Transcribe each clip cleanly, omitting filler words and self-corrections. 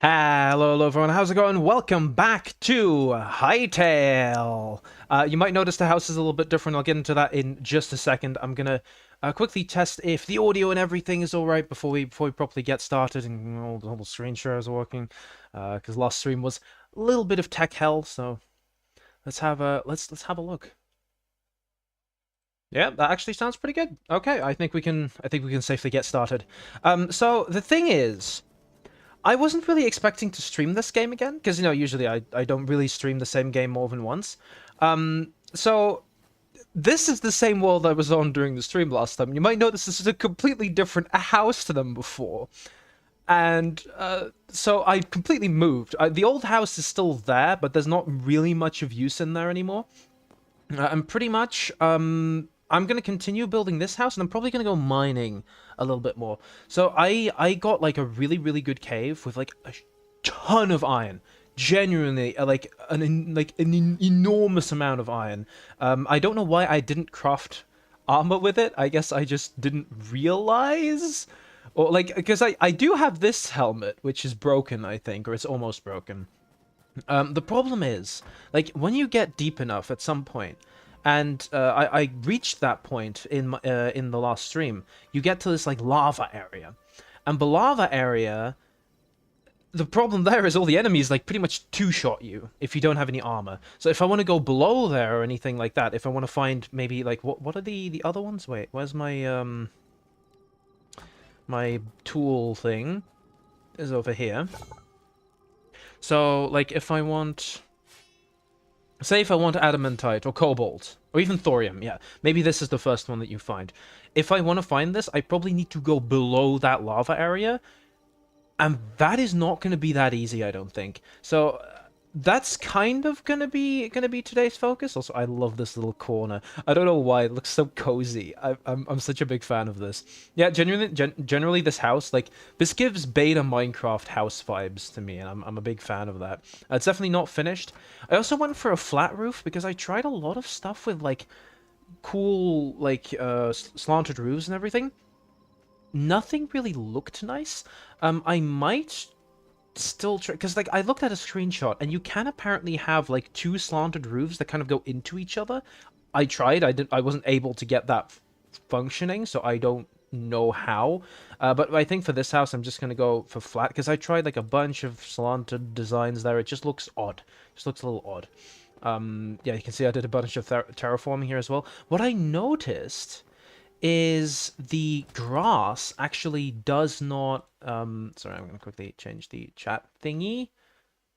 Hello everyone, how's it going? Welcome back to Hytale! You might notice the house is a little bit different. I'll get into that in just a second. I'm gonna quickly test if the audio and everything is alright before we properly get started and all the screen shares are working. Because last stream was a little bit of tech hell, so let's have a look. Yeah, that actually sounds pretty good. Okay, I think we can safely get started. So the thing is, I wasn't really expecting to stream this game again, because, usually I don't really stream the same game more than once. So this is the same world I was on during the stream last time. You might notice this is a completely different house to them before. And so I completely moved. The old house is still there, but there's not really much of use in there anymore. And pretty much, I'm gonna continue building this house, and I'm probably gonna go mining a little bit more. So I got like a really good cave with like a ton of iron, genuinely like an enormous amount of iron. I don't know why I didn't craft armor with it. I guess I just didn't realize, or like because I do have this helmet which is broken, I think, or it's almost broken. The problem is, like, when you get deep enough at some point, and I reached that point in the last stream, you get to this, like, lava area. And the lava area, the problem there is all the enemies, like, pretty much two-shot you if you don't have any armor. So if I want to go below there or anything like that, if I want to find maybe, like, what are the other ones? Wait, where's my tool thing? Is over here. So, like, if I want... Say if I want adamantite or cobalt, or even thorium, yeah. Maybe this is the first one that you find. If I want to find this, I probably need to go below that lava area, and that is not going to be that easy, I don't think. So that's kind of gonna be today's focus. Also, I love this little corner. I don't know why it looks so cozy. I'm such a big fan of this. Yeah, generally this house, like, this gives beta Minecraft house vibes to me, and I'm a big fan of that. It's definitely not finished. I also went for a flat roof because I tried a lot of stuff with like cool like slanted roofs and everything. Nothing really looked nice. I might still try, because like I looked at a screenshot and you can apparently have like two slanted roofs that kind of go into each other. I tried. I wasn't able to get that functioning, so I don't know how. But I think for this house I'm just gonna go for flat because I tried like a bunch of slanted designs there. It just looks odd. It just looks a little odd. Yeah, you can see I did a bunch of terraforming here as well. What I noticed is the grass actually does not sorry, I'm gonna quickly change the chat thingy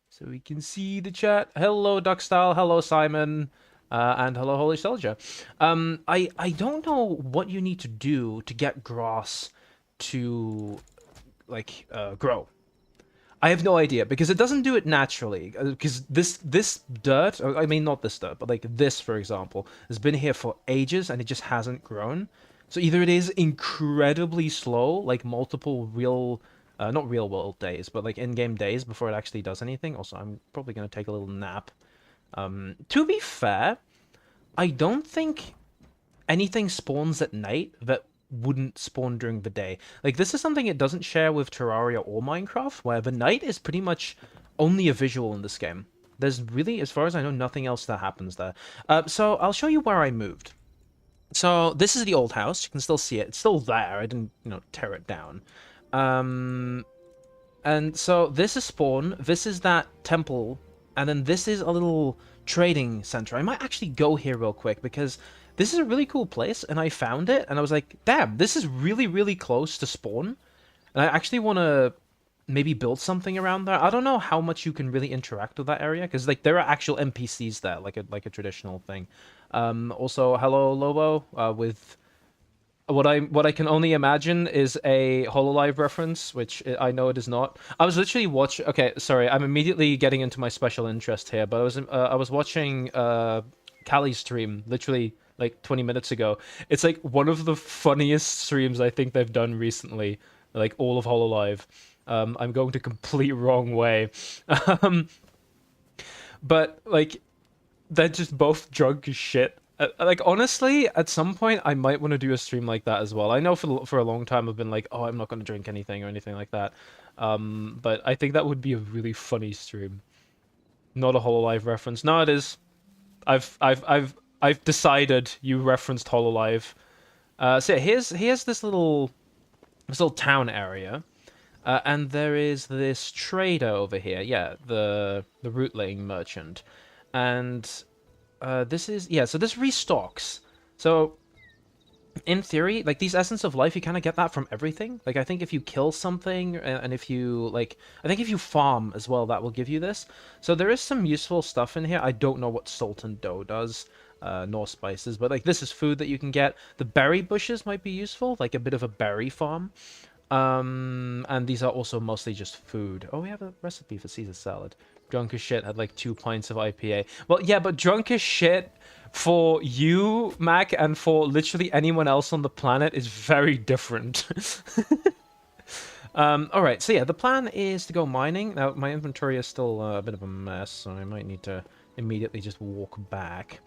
so we can see the chat. Hello Duckstyle, hello Simon, and hello Holy Soldier. I don't know what you need to do to get grass to like grow. I have no idea because it doesn't do it naturally. Because this dirt, I mean not this dirt, but like this for example, has been here for ages and it just hasn't grown. So either it is incredibly slow, like multiple real, not real world days, but like in-game days before it actually does anything. Also, I'm probably gonna take a little nap. To be fair, I don't think anything spawns at night that wouldn't spawn during the day. Like, this is something it doesn't share with Terraria or Minecraft, where the night is pretty much only a visual in this game. There's really, as far as I know, nothing else that happens there. So I'll show you where I moved. So this is the old house. You can still see it. It's still there. I didn't, tear it down. And so this is spawn. This is that temple. And then this is a little trading center. I might actually go here real quick because this is a really cool place. And I found it. And I was like, damn, this is really close to spawn. And I actually want to maybe build something around there. I don't know how much you can really interact with that area. Because like there are actual NPCs there. Like a traditional thing. Also, hello Lobo, with what I can only imagine is a Hololive reference, which I know it is not. I was literally watching. Okay, sorry, I'm immediately getting into my special interest here, but I was watching Callie's stream literally like 20 minutes ago. It's like one of the funniest streams I think they've done recently, like all of Hololive. I'm going the complete wrong way, but like they're just both drunk as shit Like honestly, at some point I might want to do a stream like that as well. I know for a long time I've been like, oh, I'm not going to drink anything or anything like that. But I think that would be a really funny stream. Not a Hololive reference. No, it is. I've decided you referenced Hololive. So yeah, here's this little town area. And there is this trader over here. Yeah, the rootling merchant. And this is yeah, so this restocks. So in theory, like these essence of life, you kind of get that from everything. Like I think if you kill something, and if you like, I think if you farm as well, that will give you this. So there is some useful stuff in here. I don't know what salt and dough does, nor spices, but like this is food that you can get. The berry bushes might be useful, like a bit of a berry farm. And these are also mostly just food. Oh, we have a recipe for Caesar salad. Drunk as shit had like 2 pints of IPA. Well, yeah, but drunk as shit for you, Mac, and for literally anyone else on the planet is very different. All right, so yeah, the plan is to go mining. Now, my inventory is still a bit of a mess, so I might need to immediately just walk back.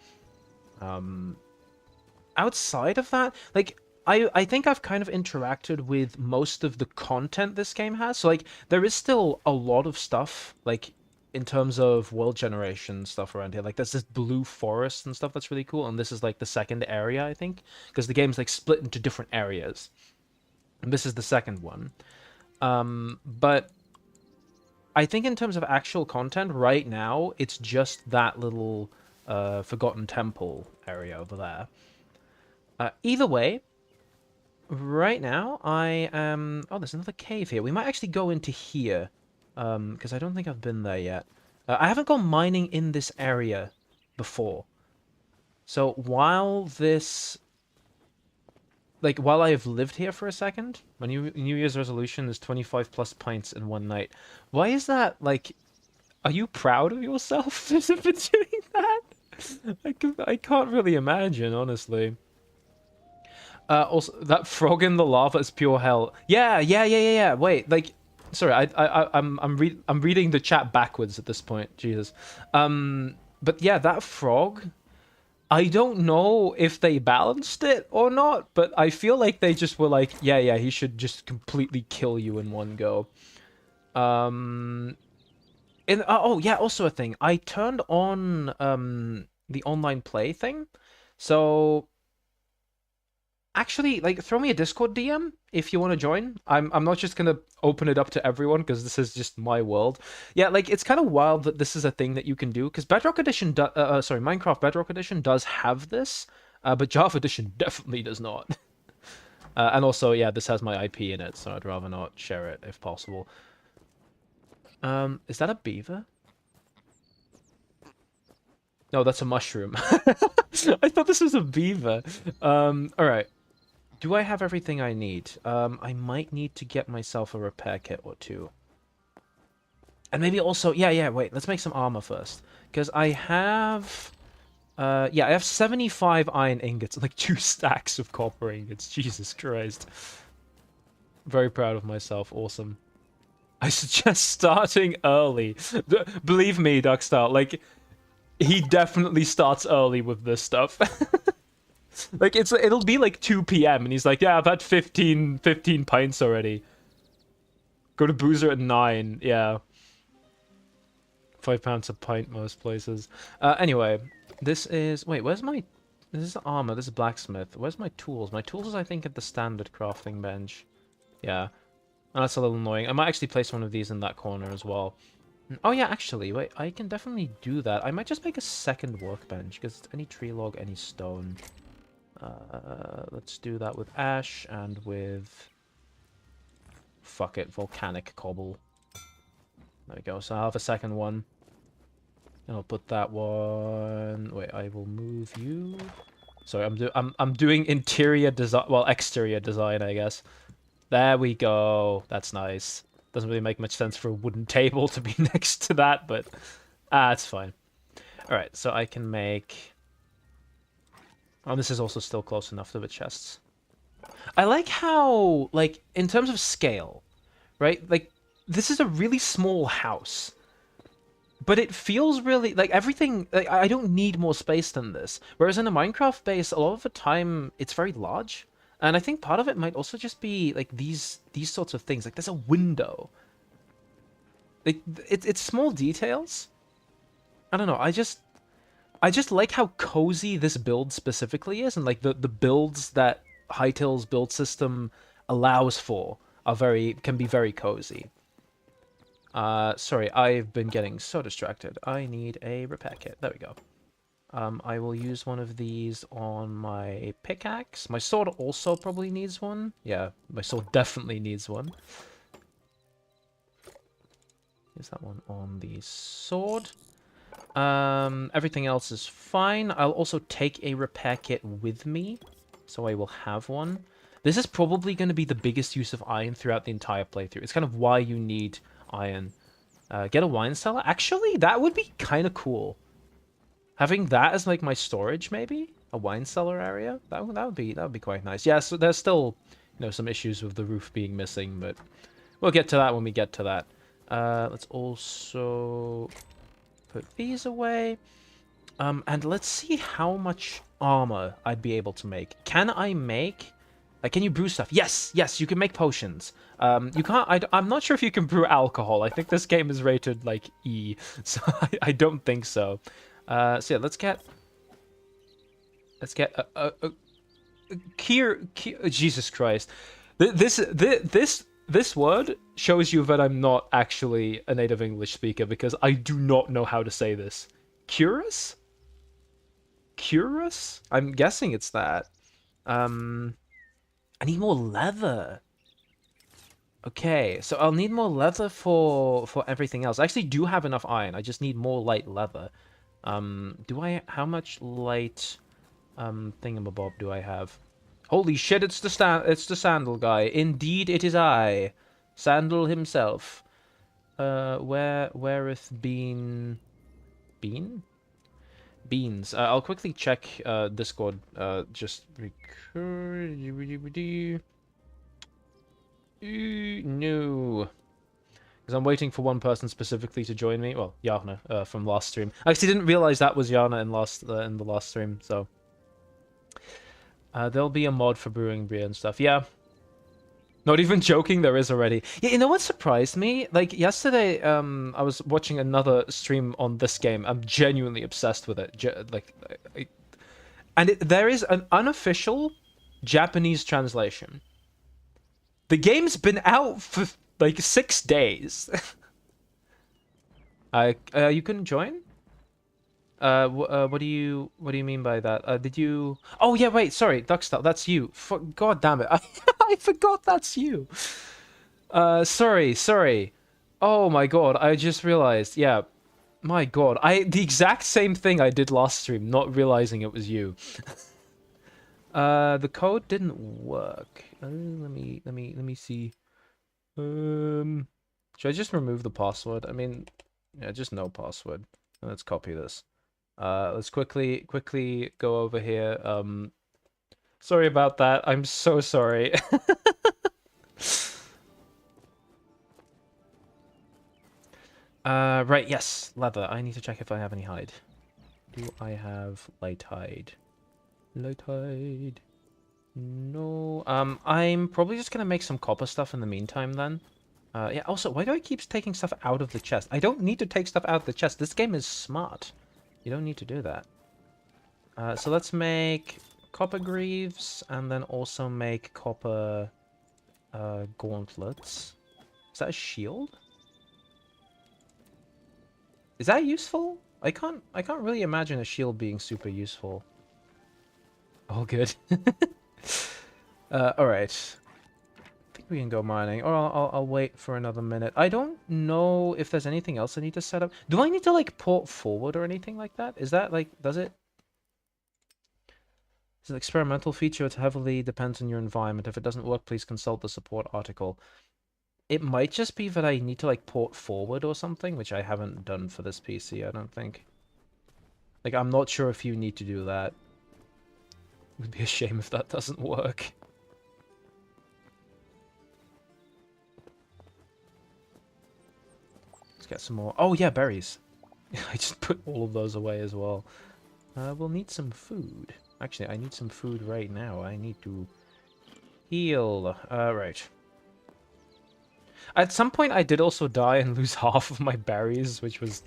Outside of that, like, I think I've kind of interacted with most of the content this game has. So, like, there is still a lot of stuff, like, in terms of world generation stuff around here. Like, there's this blue forest and stuff that's really cool, and this is, like, the second area, I think, because the game's, like, split into different areas. And this is the second one. But I think in terms of actual content, right now, it's just that little Forgotten Temple area over there. Either way, right now, I am... Oh, there's another cave here. We might actually go into here, because I don't think I've been there yet. I haven't gone mining in this area before. So while this... Like, while I have lived here for a second, my New Year's resolution is 25 plus pints in one night. Why is that, like... Are you proud of yourself for doing that? I can't really imagine, honestly. Also, that frog in the lava is pure hell. Yeah. Wait, like, sorry, I'm reading the chat backwards at this point. Jesus. But yeah, that frog. I don't know if they balanced it or not, but I feel like they just were like, yeah, he should just completely kill you in one go. Oh yeah, also a thing. I turned on the online play thing, so. Actually, like, throw me a Discord DM if you want to join. I'm not just gonna open it up to everyone because this is just my world. Yeah, like, it's kind of wild that this is a thing that you can do because Bedrock Edition, sorry, Minecraft Bedrock Edition does have this, but Java Edition definitely does not. And also, yeah, this has my IP in it, so I'd rather not share it if possible. Is that a beaver? No, that's a mushroom. I thought this was a beaver. All right. Do I have everything I need? I might need to get myself a repair kit or two. And maybe also... Yeah, wait. Let's make some armor first. Because I have... yeah, I have 75 iron ingots and like 2 stacks of copper ingots. Jesus Christ. Very proud of myself. Awesome. I suggest starting early. Believe me, Duckstar, like... He definitely starts early with this stuff. Like, it'll be like 2 p.m. and he's like, yeah, I've had 15 pints already. Go to Boozer at 9, yeah. £5 a pint most places. Anyway, this is... Wait, where's my... This is armor, this is blacksmith. Where's my tools? My tools, I think, at the standard crafting bench. Yeah. And that's a little annoying. I might actually place one of these in that corner as well. Oh yeah, actually, wait, I can definitely do that. I might just make a second workbench, because it's any tree log, any stone. Let's do that with ash and with... Fuck it, volcanic cobble. There we go, so I'll have a second one. And I'll put that one... Wait, I will move you... Sorry, I'm doing interior design... Well, exterior design, I guess. There we go. That's nice. Doesn't really make much sense for a wooden table to be next to that, but it's fine. Alright, so I can make... Oh, this is also still close enough to the chests. I like how, like, in terms of scale, right? Like, this is a really small house. But it feels really like everything. Like, I don't need more space than this. Whereas in a Minecraft base, a lot of the time it's very large, and I think part of it might also just be like these sorts of things. Like there's a window. Like it's small details. I don't know. I just like how cozy this build specifically is, and like the builds that Hytale's build system allows for are can be very cozy. Sorry, I've been getting so distracted. I need a repair kit. There we go. I will use one of these on my pickaxe. My sword also probably needs one. Yeah, my sword definitely needs one. Use that one on the sword. Everything else is fine. I'll also take a repair kit with me, so I will have one. This is probably going to be the biggest use of iron throughout the entire playthrough. It's kind of why you need iron. Get a wine cellar? Actually, that would be kind of cool. Having that as like my storage, maybe a wine cellar area. That would be quite nice. Yeah, so there's still some issues with the roof being missing, but we'll get to that when we get to that. Let's also put these away. And let's see how much armor I'd be able to make. Can I make... can you brew stuff? Yes, yes, you can make potions. You can't... I'm not sure if you can brew alcohol. I think this game is rated, like, E. So I don't think so. So yeah, let's get Jesus Christ. This word shows you that I'm not actually a native English speaker because I do not know how to say this. Curious? Curious? I'm guessing it's that. I need more leather. Okay, so I'll need more leather for everything else. I actually do have enough iron. I just need more light leather. How much light thingamabob do I have? Holy shit, it's the Sandal guy. Indeed it is I. Sandal himself. Whereth Bean Beans. I'll quickly check Discord just no. Because I'm waiting for one person specifically to join me. Well, Yana from last stream. I actually didn't realize that was Yana in the last stream. So there'll be a mod for brewing beer and stuff. Yeah, not even joking. There is already. Yeah, you know what surprised me? Like yesterday, I was watching another stream on this game. I'm genuinely obsessed with it. There is an unofficial Japanese translation. The game's been out for like 6 days. You couldn't join? What do you mean by that? Did you? Oh yeah, wait. Sorry, Duckstyle, that's you. God damn it, I forgot that's you. Sorry. Oh my god, I just realized. Yeah, my god, the exact same thing I did last stream, not realizing it was you. The code didn't work. Let me see. Should I just remove the password? I mean, yeah, just no password. Let's copy this. Let's quickly go over here. Sorry about that. I'm so sorry. Right, yes, leather. I need to check if I have any hide. Do I have light hide? Light hide. No. I'm probably just gonna make some copper stuff in the meantime then. Yeah, also, why do I keep taking stuff out of the chest? I don't need to take stuff out of the chest. This game is smart. You don't need to do that. So let's make copper greaves, and then also make copper gauntlets. Is that a shield? Is that useful? I can't really imagine a shield being super useful. All good. Alright. I think we can go mining, or I'll wait for another minute. I don't know if there's anything else I need to set up. Do I need to, like, port forward or anything like that? Is that, like, does it? It's an experimental feature. It heavily depends on your environment. If it doesn't work, please consult the support article. It might just be that I need to, like, port forward or something, which I haven't done for this PC, I don't think. Like, I'm not sure if you need to do that. It would be a shame if that doesn't work. Let's get some more. Oh, yeah, berries. I just put all of those away as well. We'll need some food. Actually, I need some food right now. I need to heal. Right. At some point, I did also die and lose half of my berries, which was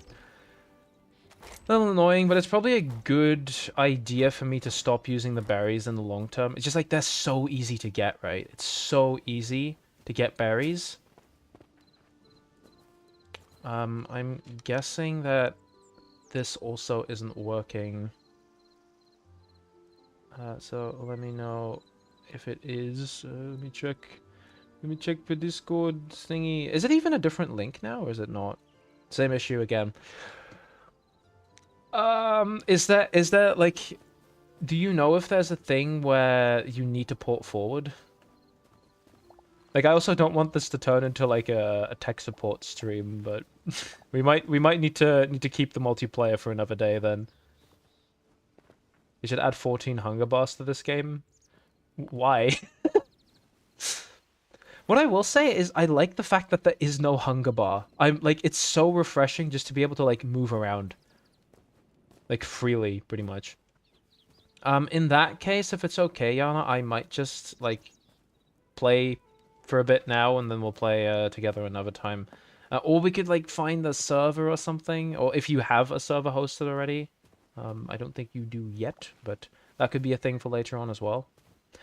a little annoying, but it's probably a good idea for me to stop using the berries in the long term. It's just like they're so easy to get, right? It's so easy to get berries. I'm guessing that this also isn't working. So let me know if it is. Let me check. Let me check the Discord thingy. Is it even a different link now, or is it not? Same issue again. Is there like, do you know if there's a thing where you need to port forward? Like, I also don't want this to turn into like a tech support stream, but we might need to keep the multiplayer for another day then. You should add 14 hunger bars to this game. Why? What I will say is I like the fact that there is no hunger bar. I'm like, it's so refreshing just to be able to like move around. Like freely, pretty much. In that case, if it's okay, Yana, I might just like play for a bit now, and then we'll play together another time. Or we could like find a server or something, or if you have a server hosted already. I don't think you do yet, but that could be a thing for later on as well.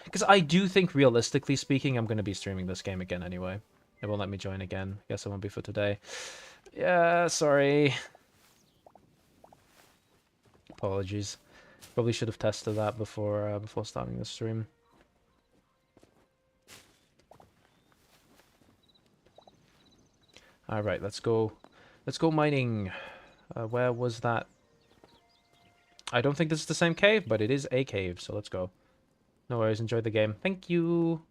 Because I do think, realistically speaking, I'm going to be streaming this game again anyway. It won't let me join again. Guess it won't be for today. Yeah, sorry. Apologies. Probably should have tested that before starting the stream. All right, let's go. Let's go mining. Where was that? I don't think this is the same cave, but it is a cave, so let's go. No worries. Enjoy the game. Thank you.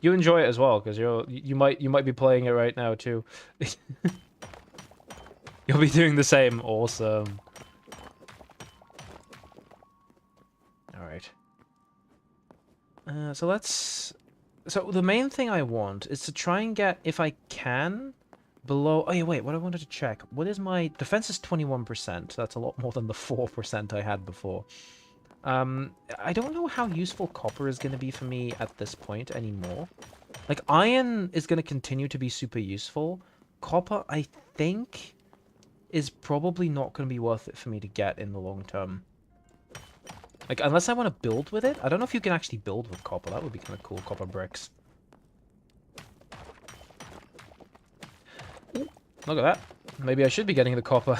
You enjoy it as well, because you might be playing it right now too. You'll be doing the same. Awesome. All right. So the main thing I want is to try and get, if I can, below... Oh, yeah, wait, what I wanted to check. What is my... Defense is 21%. That's a lot more than the 4% I had before. I don't know how useful copper is going to be for me at this point anymore. Like, iron is going to continue to be super useful. Copper, I think, is probably not going to be worth it for me to get in the long term. Like, unless I want to build with it. I don't know if you can actually build with copper. That would be kind of cool, copper bricks. Ooh, look at that. Maybe I should be getting the copper.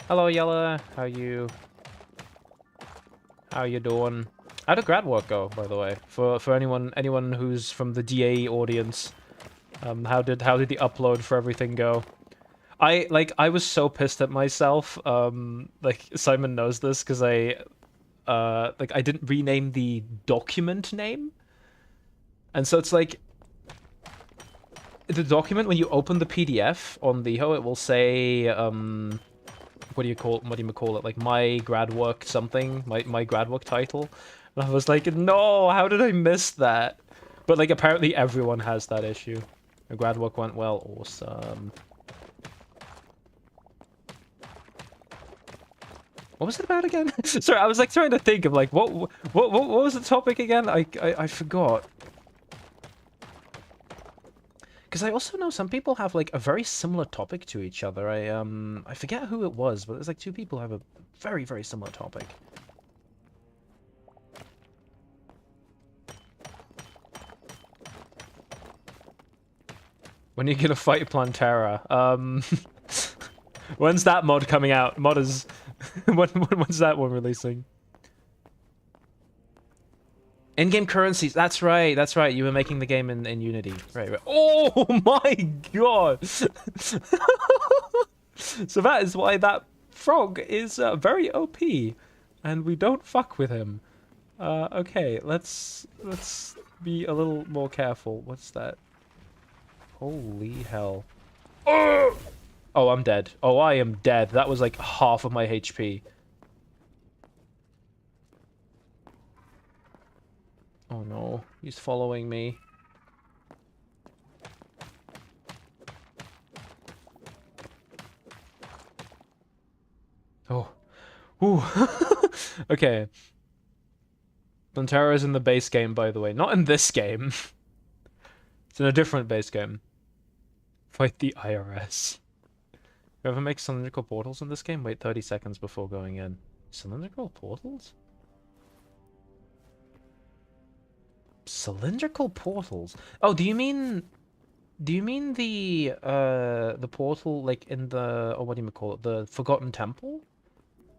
Hello, Yella. How you doing? How did grad work go, by the way? For anyone who's from the DA audience, how did the upload for everything go? I was so pissed at myself. Like Simon knows this because I didn't rename the document name, and so it's like the document when you open the PDF on Leho, it will say what do you call it? Like my grad work something, my grad work title. And I was like, no, how did I miss that? But like apparently everyone has that issue. The grad work went well, awesome. What was it about again? Sorry, I was like trying to think of like what was the topic again? I forgot. Because I also know some people have like a very similar topic to each other. I forget who it was, but there's like two people who have a very, very similar topic. When are you gonna fight Plantera? When's that mod coming out? When's that one releasing? In-game currencies. That's right. That's right. You were making the game in Unity. Right. Oh my god! So that is why that frog is very OP, and we don't fuck with him. Okay. Let's be a little more careful. What's that? Holy hell! Oh, I'm dead. Oh, I am dead. That was like half of my HP. Oh Oh no, he's following me. Oh. Ooh. Okay. Plantera is in the base game, by the way. Not in this game. It's in a different base game. Fight the IRS. You ever make cylindrical portals in this game? Wait 30 seconds before going in. Cylindrical portals? Cylindrical portals? Oh, do you mean the portal like in the, or what do you call it? The Forgotten Temple?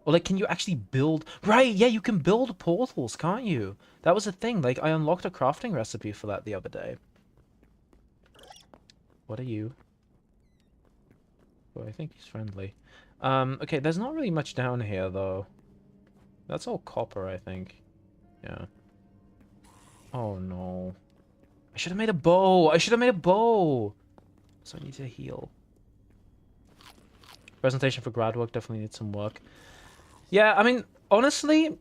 Or like, can you actually build? Right, yeah, you can build portals, can't you? That was a thing. Like, I unlocked a crafting recipe for that the other day. What are you? Oh, I think he's friendly. Okay, there's not really much down here, though. That's all copper, I think. Yeah. Oh, no. I should have made a bow! I should have made a bow! So I need to heal. Presentation for grad work definitely needs some work. Yeah, I mean, honestly,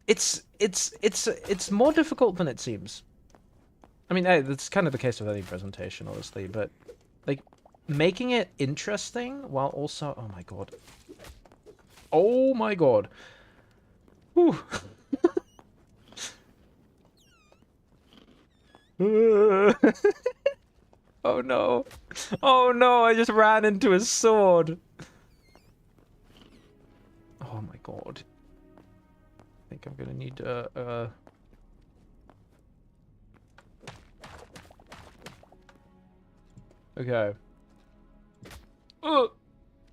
it's more difficult than it seems. I mean, hey, that's kind of the case with any presentation, honestly, but like making it interesting while also, oh my god. Oh my god. Whew. Oh no. Oh no, I just ran into his sword. Oh my god. I think I'm gonna need okay.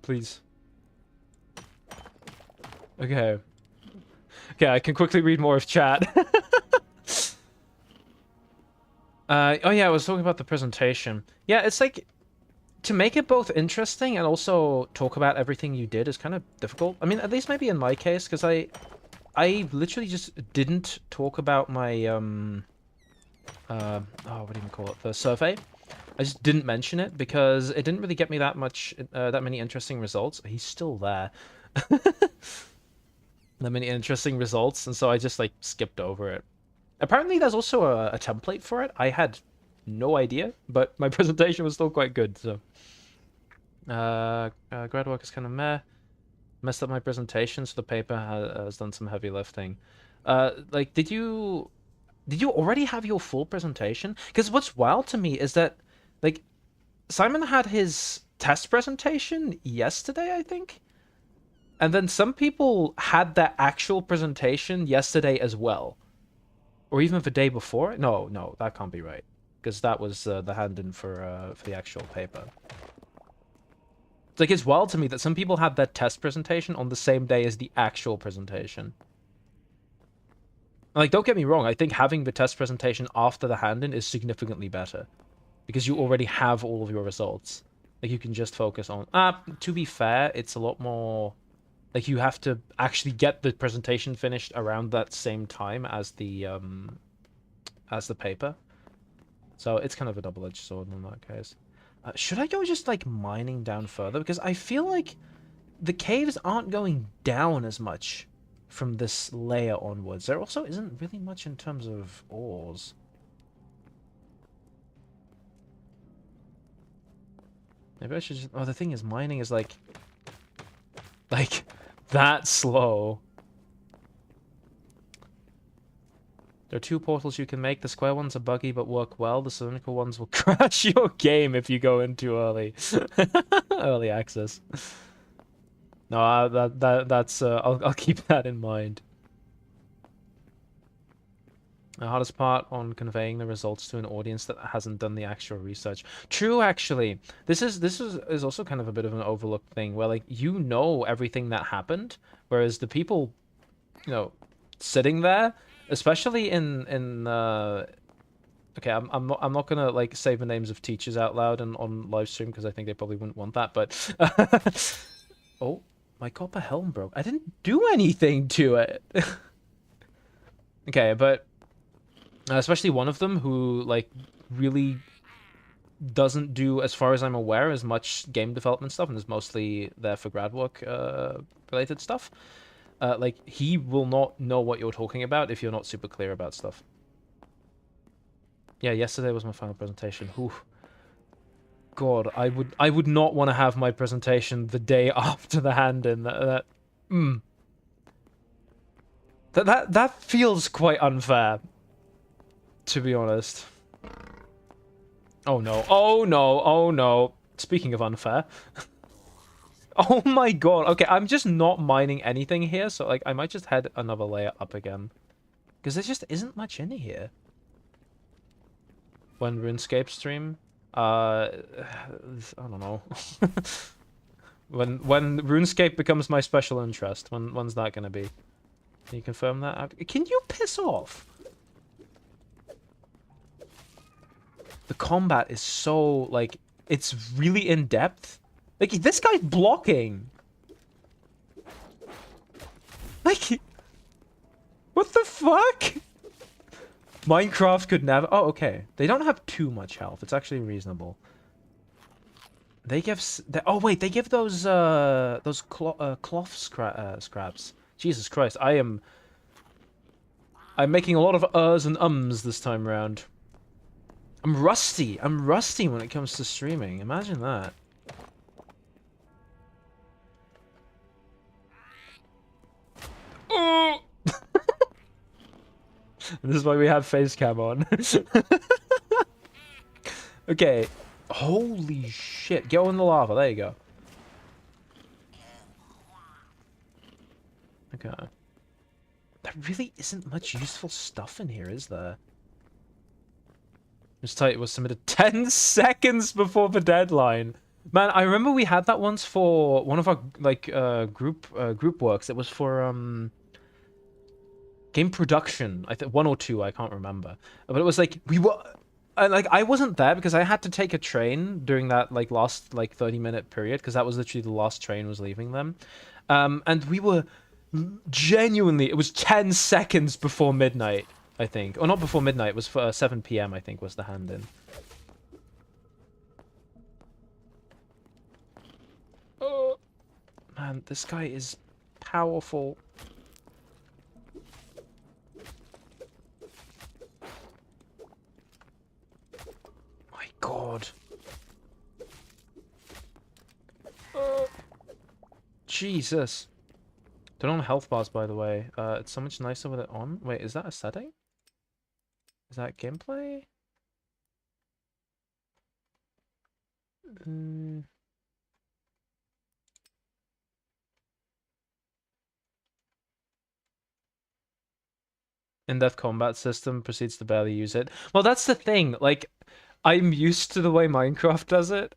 Please. Okay. Okay, I can quickly read more of chat. Oh yeah, I was talking about the presentation. Yeah, it's like, to make it both interesting and also talk about everything you did is kind of difficult. I mean, at least maybe in my case, because I literally just didn't talk about my, oh, what do you call it? The survey. I just didn't mention it because it didn't really get me that many interesting results. He's still there. That many interesting results, and so I just, like, skipped over it. Apparently there's also a template for it. I had no idea, but my presentation was still quite good, so. Grad work is kind of meh. Messed up my presentation, so the paper has done some heavy lifting. Like, did you already have your full presentation? Because what's wild to me is that, like, Simon had his test presentation yesterday, I think? And then some people had their actual presentation yesterday as well. Or even the day before? No, that can't be right. Because that was the hand-in for the actual paper. It's like, it's wild to me that some people had their test presentation on the same day as the actual presentation. Like, don't get me wrong, I think having the test presentation after the hand-in is significantly better. Because you already have all of your results. Like, you can just focus on... to be fair, it's a lot more... Like, you have to actually get the presentation finished around that same time as the paper. So it's kind of a double-edged sword in that case. Should I go just, like, mining down further? Because I feel like the caves aren't going down as much from this layer onwards. There also isn't really much in terms of ores. Maybe I should just... Oh, the thing is, mining is, like, that slow. There are two portals you can make. The square ones are buggy but work well. The cylindrical ones will crash your game if you go in too early. Early access. No, that's I'll keep that in mind. The hardest part on conveying the results to an audience that hasn't done the actual research. True, actually. This is also kind of a bit of an overlooked thing where, like, you know everything that happened, whereas the people, you know, sitting there, especially in okay, I'm not gonna, like, say the names of teachers out loud and on live stream because I think they probably wouldn't want that, but oh, my copper helm broke. I didn't do anything to it. Okay, but especially one of them who, like, really doesn't do, as far as I'm aware, as much game development stuff and is mostly there for grad work related stuff. like, he will not know what you're talking about if you're not super clear about stuff. Yeah, yesterday was my final presentation. Oof. God, I would not want to have my presentation the day after the hand-in. That feels quite unfair, to be honest. Oh no, oh no, oh no. Speaking of unfair. Oh my god. Okay, I'm just not mining anything here, so like I might just head another layer up again. Because there just isn't much in here. When RuneScape stream? I don't know. When RuneScape becomes my special interest, when's that gonna be? Can you confirm that? Can you piss off? The combat is so, like, it's really in-depth. Like, this guy's blocking. Like, what the fuck? Minecraft could never... Oh, okay. They don't have too much health. It's actually reasonable. They give... Oh, wait. They give those cloth scraps. Jesus Christ. I'm making a lot of and ums this time around. I'm rusty. I'm rusty when it comes to streaming. Imagine that. Oh! This is why we have face cam on. Okay. Holy shit. Go in the lava. There you go. Okay. There really isn't much useful stuff in here, is there? This title was submitted 10 seconds before the deadline. Man, I remember we had that once for one of our like group works. It was for game production. I think 1 or 2, I can't remember. But it was like we were like I wasn't there because I had to take a train during that like last like 30-minute period because that was literally the last train was leaving them. And we were genuinely, it was 10 seconds before midnight. I think. Or not before midnight, it was for 7 PM, I think, was the hand-in. Oh, man, this guy is powerful. My god. Oh. Jesus. Turn on health bars, by the way. It's so much nicer with it on. Wait, is that a setting? Is that gameplay? In-depth combat system proceeds to barely use it. Well, that's the thing. Like, I'm used to the way Minecraft does it.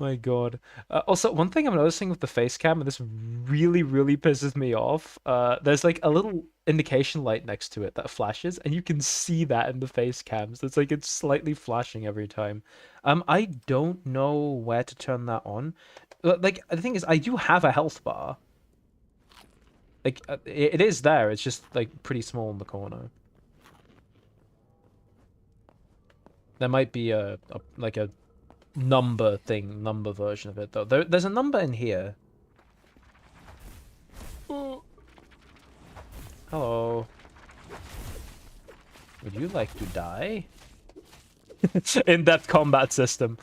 My god. Also, one thing I'm noticing with the face cam, and this really, really pisses me off, there's like a little indication light next to it that flashes, and you can see that in the face cams. It's like it's slightly flashing every time. I don't know where to turn that on. Like, the thing is, I do have a health bar. Like, it is there, it's just, like, pretty small in the corner. There might be like a number version of it, though. There's a number in here. Ooh. Hello. Would you like to die? In-depth combat system.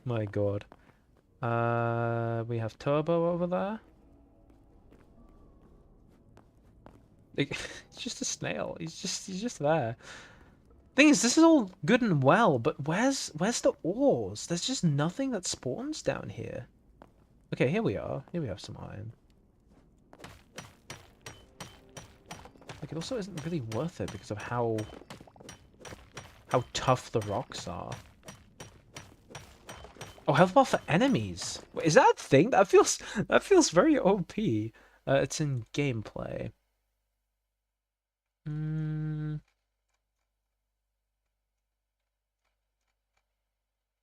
My god. We have Turbo over there. It's just a snail. He's just there. Thing is, this is all good and well, but where's the ores? There's just nothing that spawns down here. Okay, here we are. Here we have some iron. Like, it also isn't really worth it because of how tough the rocks are. Oh, health bar for enemies. Wait, is that a thing? That feels very OP. It's in gameplay.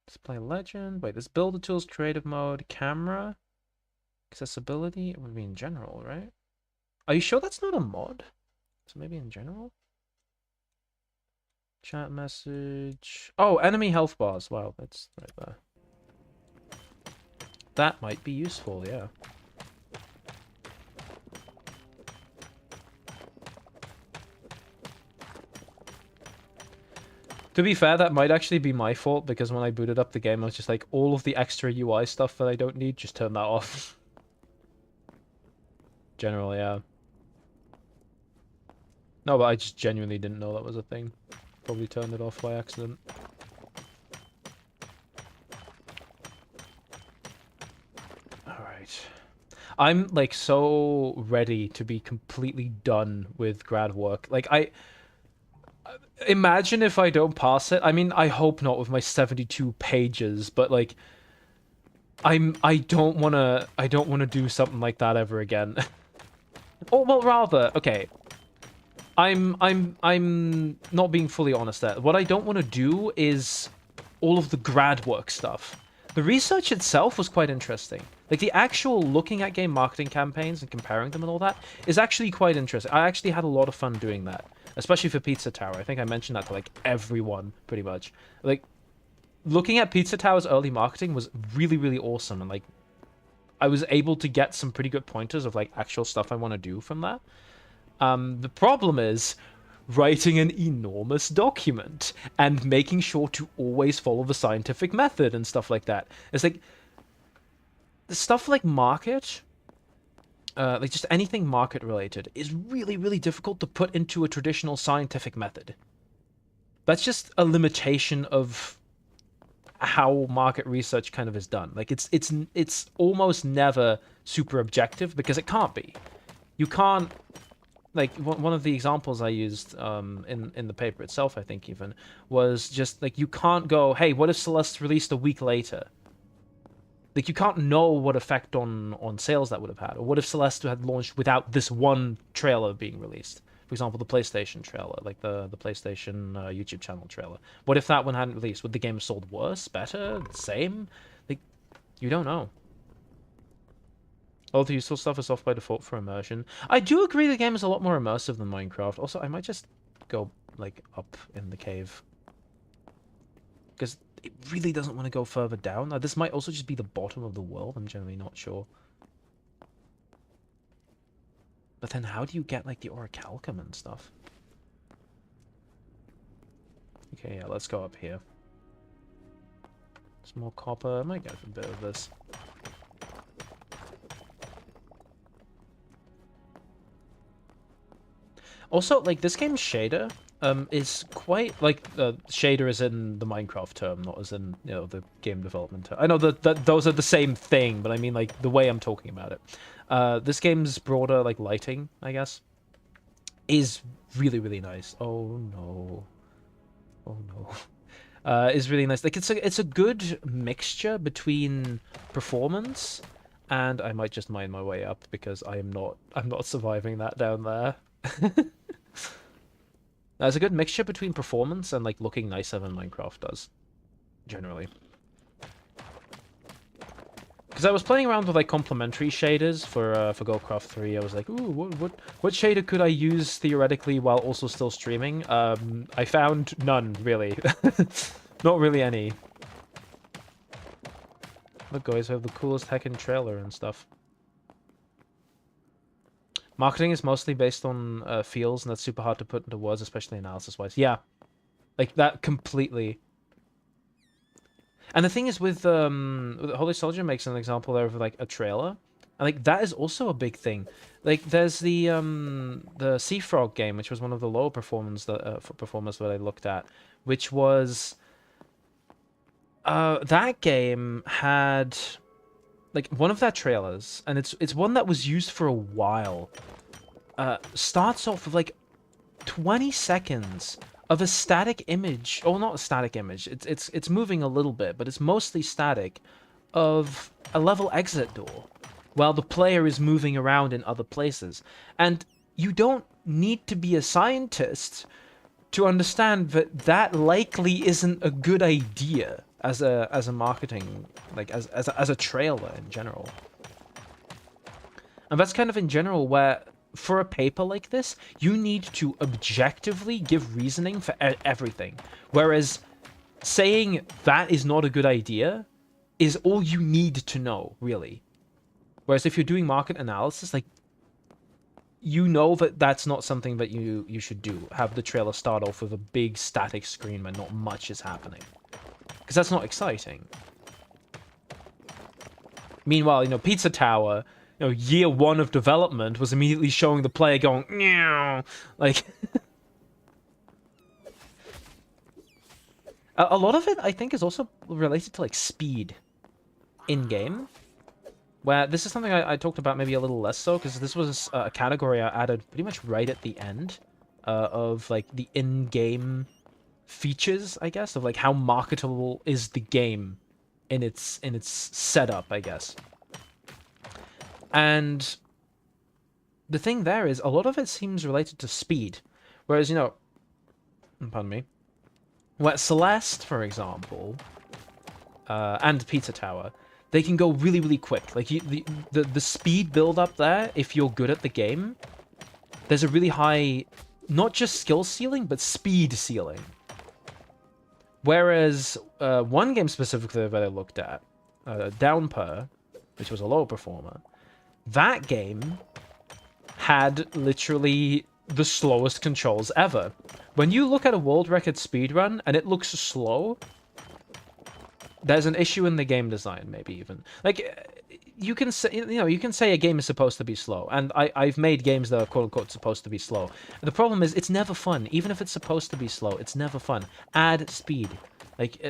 Display legend. Wait, this builder tools, creative mode, camera, accessibility. It would be in general, right? Are you sure that's not a mod? So maybe in general? Chat message. Oh, enemy health bars. Wow, that's right there. that might be useful, yeah. To be fair, that might actually be my fault, because when I booted up the game, I was just like, all of the extra UI stuff that I don't need, just turn that off. Generally, yeah. No, but I just genuinely didn't know that was a thing. Probably turned it off by accident. Alright. I'm, like, so ready to be completely done with grad work. Like, imagine if I don't pass it. I mean, I hope not with my 72 pages, but like I don't want to do something like that ever again. Oh, well, rather, okay. I'm not being fully honest there. What I don't want to do is all of the grad work stuff. The research itself was quite interesting. Like, the actual looking at game marketing campaigns and comparing them and all that is actually quite interesting. I actually had a lot of fun doing that, especially for Pizza Tower. I think I mentioned that to, like, everyone, pretty much. Like, looking at Pizza Tower's early marketing was really, really awesome, and, like, I was able to get some pretty good pointers of, like, actual stuff I want to do from that. The problem is writing an enormous document and making sure to always follow the scientific method and stuff like that. It's like stuff like market, like just anything market related, is really, really difficult to put into a traditional scientific method. That's just a limitation of how market research kind of is done. Like it's almost never super objective, because it can't be. You can't. Like, one of the examples I used in the paper itself, I think even, was just, like, you can't go, hey, what if Celeste released a week later? Like, you can't know what effect on sales that would have had. Or what if Celeste had launched without this one trailer being released? For example, the PlayStation trailer, like the PlayStation YouTube channel trailer. What if that one hadn't released? Would the game have sold worse, better, same? Like, you don't know. All the useful stuff is off by default for immersion. I do agree the game is a lot more immersive than Minecraft. Also, I might just go, like, up in the cave, because it really doesn't want to go further down. Now, this might also just be the bottom of the world. I'm generally not sure. But then how do you get, like, the orichalcum and stuff? Okay, yeah, let's go up here. Some more copper. I might get a bit of this. Also, like, this game's shader is quite, like, shader is in the Minecraft term, not as in, you know, the game development term. I know that those are the same thing, but I mean, like, the way I'm talking about it. This game's broader, like, lighting, I guess, is really, really nice. Oh, no. Oh, no. Is really nice. Like, it's a good mixture between performance, and I might just mine my way up, because I'm not surviving that down there. There's a good mixture between performance and, like, looking nicer than Minecraft does, generally. Because I was playing around with, like, complementary shaders for Goldcraft 3. I was like, ooh, what shader could I use theoretically while also still streaming? I found none, really. Not really any. Look, guys, I have the coolest heckin' trailer and stuff. Marketing is mostly based on feels, and that's super hard to put into words, especially analysis-wise. Yeah, like, that completely. And the thing is, with Holy Soldier makes an example there of, like, a trailer, and, like, that is also a big thing. Like, there's the Sea Frog game, which was one of the lower performers that I looked at, which was that game had, like, one of their trailers, and it's one that was used for a while. Starts off with, like, 20 seconds of a static image. Oh, not a static image. It's moving a little bit, but it's mostly static, of a level exit door, while the player is moving around in other places. And you don't need to be a scientist to understand that that likely isn't a good idea as a marketing, like, as a trailer in general. And that's kind of in general where, for a paper like this, you need to objectively give reasoning for everything. Whereas saying that is not a good idea is all you need to know, really. Whereas if you're doing market analysis, like, you know that that's not something that you should do. Have the trailer start off with a big static screen where not much is happening. Because that's not exciting. Meanwhile, you know, Pizza Tower, you know, year 1 of development was immediately showing the player going, meow, like... a lot of it, I think, is also related to, like, speed in-game. Where this is something I talked about maybe a little less so, because this was a category I added pretty much right at the end of, like, the in-game features, I guess, of, like, how marketable is the game in its setup, I guess. And the thing there is, a lot of it seems related to speed. Whereas, you know, pardon me, where Celeste, for example, and Pizza Tower, they can go really, really quick. Like, the speed build-up there, if you're good at the game, there's a really high, not just skill ceiling, but speed ceiling. Whereas, one game specifically that I looked at, Downpour, which was a low performer, that game had literally the slowest controls ever. When you look at a world record speedrun and it looks slow, there's an issue in the game design, maybe even. Like, you can say, you know, you can say a game is supposed to be slow, and I've made games that are quote-unquote supposed to be slow. And the problem is, it's never fun. Even if it's supposed to be slow, it's never fun. Add speed. Like,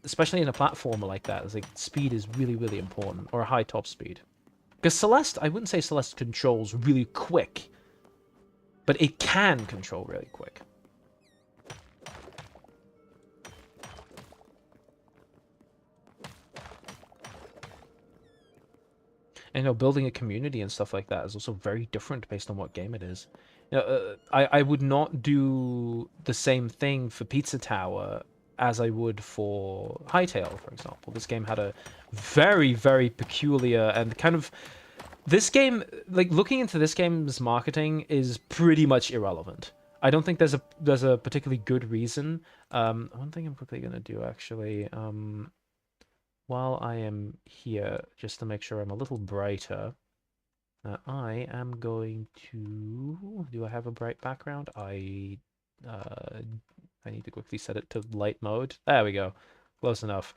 especially in a platformer like that, it's like, speed is really, really important, or a high top speed. Because Celeste, I wouldn't say Celeste controls really quick, but it can control really quick. And, you know, building a community and stuff like that is also very different based on what game it is. You know, I would not do the same thing for Pizza Tower as I would for Hytale, for example. This game had a very, very peculiar and kind of... This game, like, looking into this game's marketing is pretty much irrelevant. I don't think there's a particularly good reason. One thing I'm quickly going to do, actually... while I am here, just to make sure I'm a little brighter, I am going to... Do I have a bright background? I need to quickly set it to light mode. There we go. Close enough.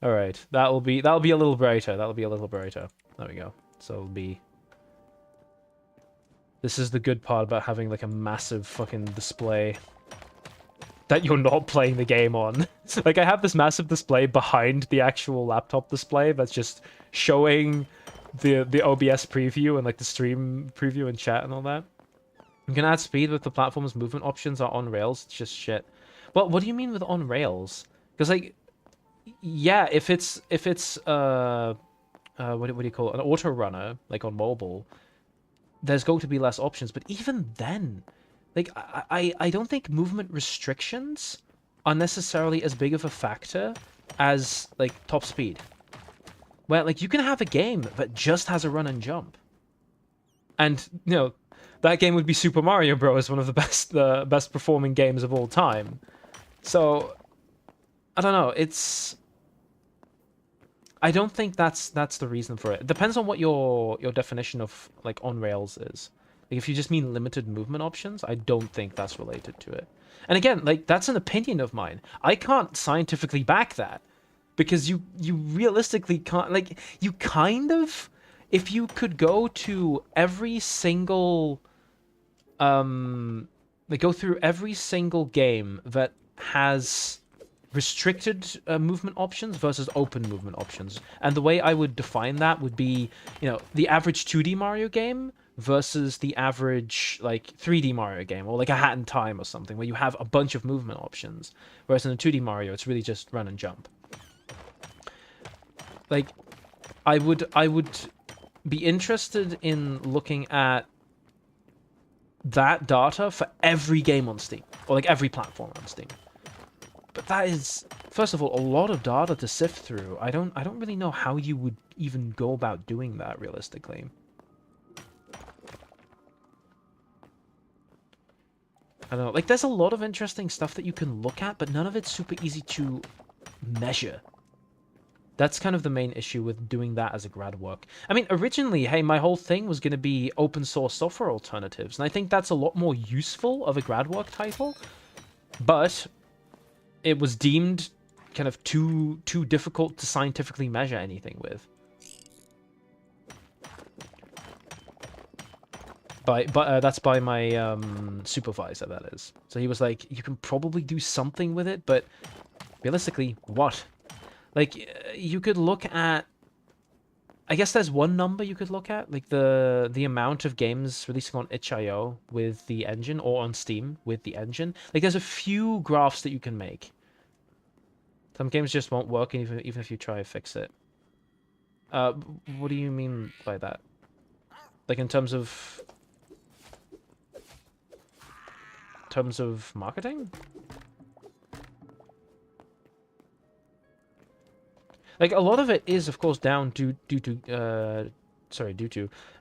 All right, that'll be a little brighter. That'll be a little brighter. There we go. So it'll be... This is the good part about having like a massive fucking display that you're not playing the game on. Like, I have this massive display behind the actual laptop display that's just showing the OBS preview and like the stream preview and chat and all that. You can add speed with the platform's movement options are on rails. It's just shit. Well, what do you mean with on rails? Because, like, yeah, if it's what do you call it, an auto runner, like on mobile, there's going to be less options. But even then, like, I don't think movement restrictions are necessarily as big of a factor as, like, top speed. Where, like, you can have a game that just has a run and jump. And, you know, that game would be Super Mario Bros., one of the best performing games of all time. So, I don't know, it's... I don't think that's the reason for it. It depends on what your definition of, like, on rails is. Like, if you just mean limited movement options, I don't think that's related to it. And again, like, that's an opinion of mine. I can't scientifically back that. Because you realistically can't, like, you kind of... If you could go to every single... like, go through every single game that has restricted movement options versus open movement options. And the way I would define that would be, you know, the average 2D Mario game versus the average, like, 3D Mario game, or like a Hat in Time or something, where you have a bunch of movement options. Whereas in a 2D Mario, it's really just run and jump. Like, I would be interested in looking at that data for every game on Steam, or like every platform on Steam. But that is, first of all, a lot of data to sift through. I don't really know how you would even go about doing that realistically. I don't know. Like, there's a lot of interesting stuff that you can look at, but none of it's super easy to measure. That's kind of the main issue with doing that as a grad work. I mean, originally, hey, my whole thing was going to be open source software alternatives, and I think that's a lot more useful of a grad work title, but it was deemed kind of too difficult to scientifically measure anything with. That's by my supervisor, that is. So he was like, you can probably do something with it, but realistically, what? Like, you could look at... I guess there's one number you could look at, like the amount of games releasing on itch.io with the engine, or on Steam with the engine. Like, there's a few graphs that you can make. Some games just won't work, even if you try to fix it. What do you mean by that? Like, in terms of marketing? Like, a lot of it is, of course, down due to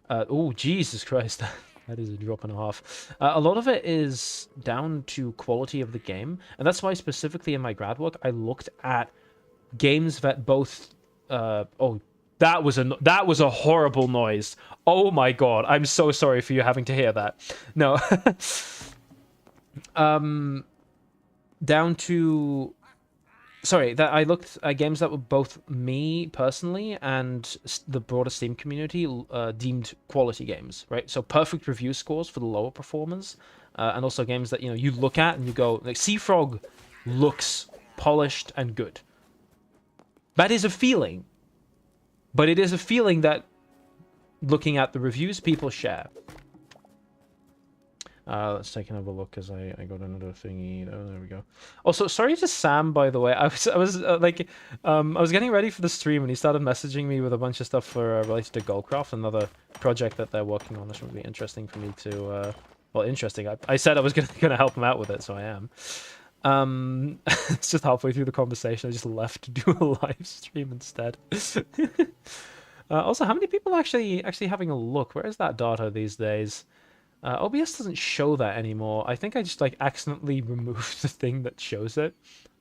oh, Jesus Christ, that is a drop and a half. A lot of it is down to quality of the game, and that's why specifically in my grad work I looked at games that both oh, that was a horrible noise. Oh my god, I'm so sorry for you having to hear that. No. Down to... Sorry, that I looked at games that were both me personally and the broader Steam community deemed quality games, right? So perfect review scores for the lower performers, and also games that, you know, you look at and you go, like, Seafrog looks polished and good. That is a feeling, but it is a feeling that, looking at the reviews, people share. Let's take another look, because I got another thingy. Oh, there we go. Also, sorry to Sam, by the way. I was getting ready for the stream, and he started messaging me with a bunch of stuff for related to Goldcraft, another project that they're working on. That's really interesting for me to... well, interesting. I said I was gonna help him out with it, so I am. It's just halfway through the conversation, I just left to do a live stream instead. Also, how many people are actually having a look? Where is that data these days? OBS doesn't show that anymore. I think I just, like, accidentally removed the thing that shows it.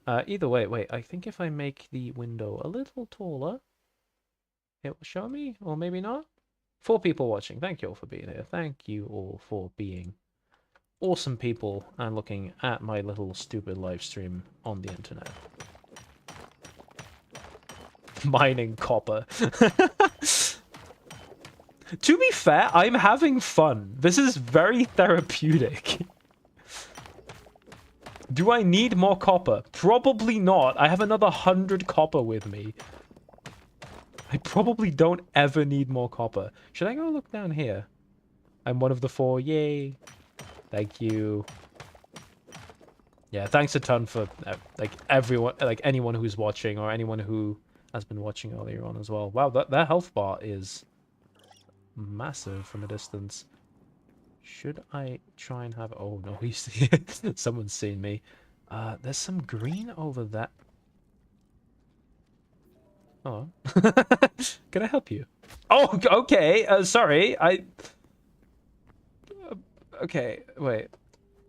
Either way, wait, I think if I make the window a little taller, it will show me, or maybe not. 4 people watching. Thank you all for being here. Thank you all for being awesome people and looking at my little stupid live stream on the internet. Mining copper. To be fair, I'm having fun. This is very therapeutic. Do I need more copper? Probably not. I have another 100 copper with me. I probably don't ever need more copper. Should I go look down here? I'm one of the 4. Yay. Thank you. Yeah, thanks a ton for, like, everyone, like, anyone who's watching, or anyone who has been watching earlier on as well. Wow, that health bar is massive from a distance. Should I try and have... Oh, no, he's... Someone's seen me. There's some green over there. Oh. Can I help you? Oh, okay. Sorry. Okay, wait.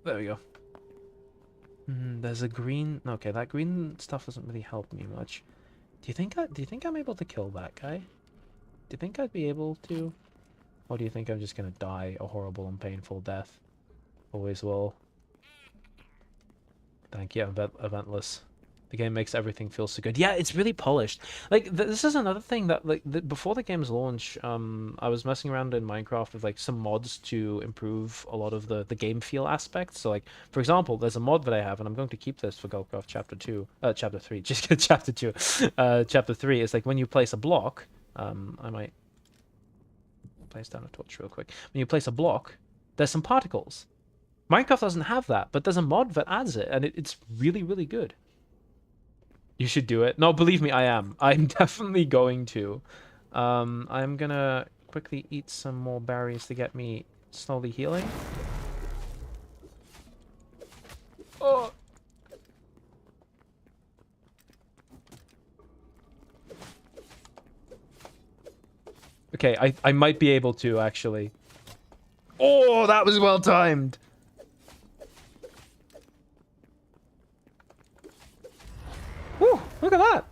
There we go. There's a green... Okay, that green stuff doesn't really help me much. Do you think I'm able to kill that guy? Do you think I'd be able to? Or do you think I'm just gonna die a horrible and painful death? Always will. Thank you, Eventless. The game makes everything feel so good. Yeah, it's really polished. Like, this is another thing that, like, before the game's launch, I was messing around in Minecraft with, like, some mods to improve a lot of the game feel aspects. So, like, for example, there's a mod that I have, and I'm going to keep this for Goldcraft Chapter 3. Just Chapter 2. Chapter 3 is, like, when you place a block, I might place down a torch real quick. When you place a block, there's some particles. Minecraft doesn't have that, but there's a mod that adds it, and it's really, really good. You should do it. No, believe me, I am. I'm definitely going to. I'm gonna quickly eat some more berries to get me slowly healing. Oh! Okay, I might be able to, actually. Oh, that was well timed! Whew, look at that!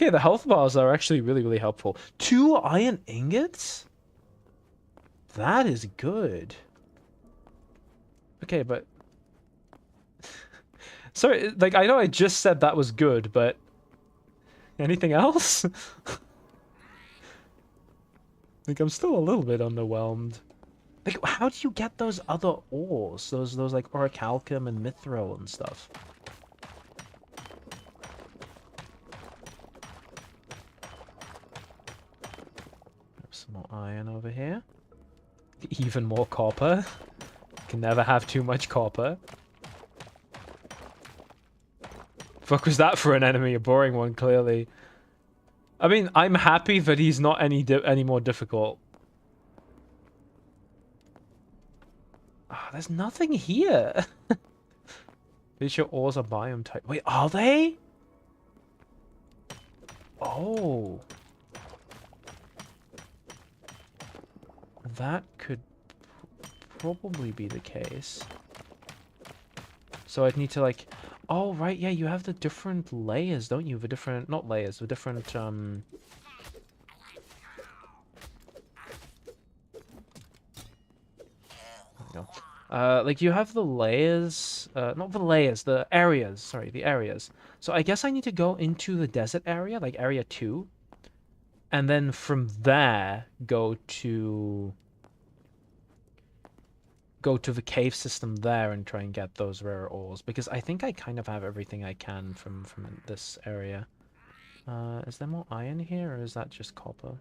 Okay, the health bars are actually really, really helpful. 2 iron ingots? That is good. Okay, but... Sorry, like, I know I just said that was good, but... Anything else? Like, I'm still a little bit underwhelmed. Like, how do you get those other ores? Those like, orichalcum and mithril and stuff? Some more iron over here. Even more copper. Can never have too much copper. Fuck was that for an enemy? A boring one, clearly. I mean, I'm happy that he's not any more difficult. Ah, there's nothing here. These your ores are biome type. Wait, are they? Oh. That could probably be the case. So I'd need to like... Oh, right, yeah, you have the different layers, don't you? The different... Not layers, the different, There we go. Like, you have the layers... not the layers, the areas. Sorry, the areas. So I guess I need to go into the desert area, like Area 2. And then from there, go to the cave system there and try and get those rare ores, because I think I kind of have everything I can from this area. Is there more iron here, or is that just copper?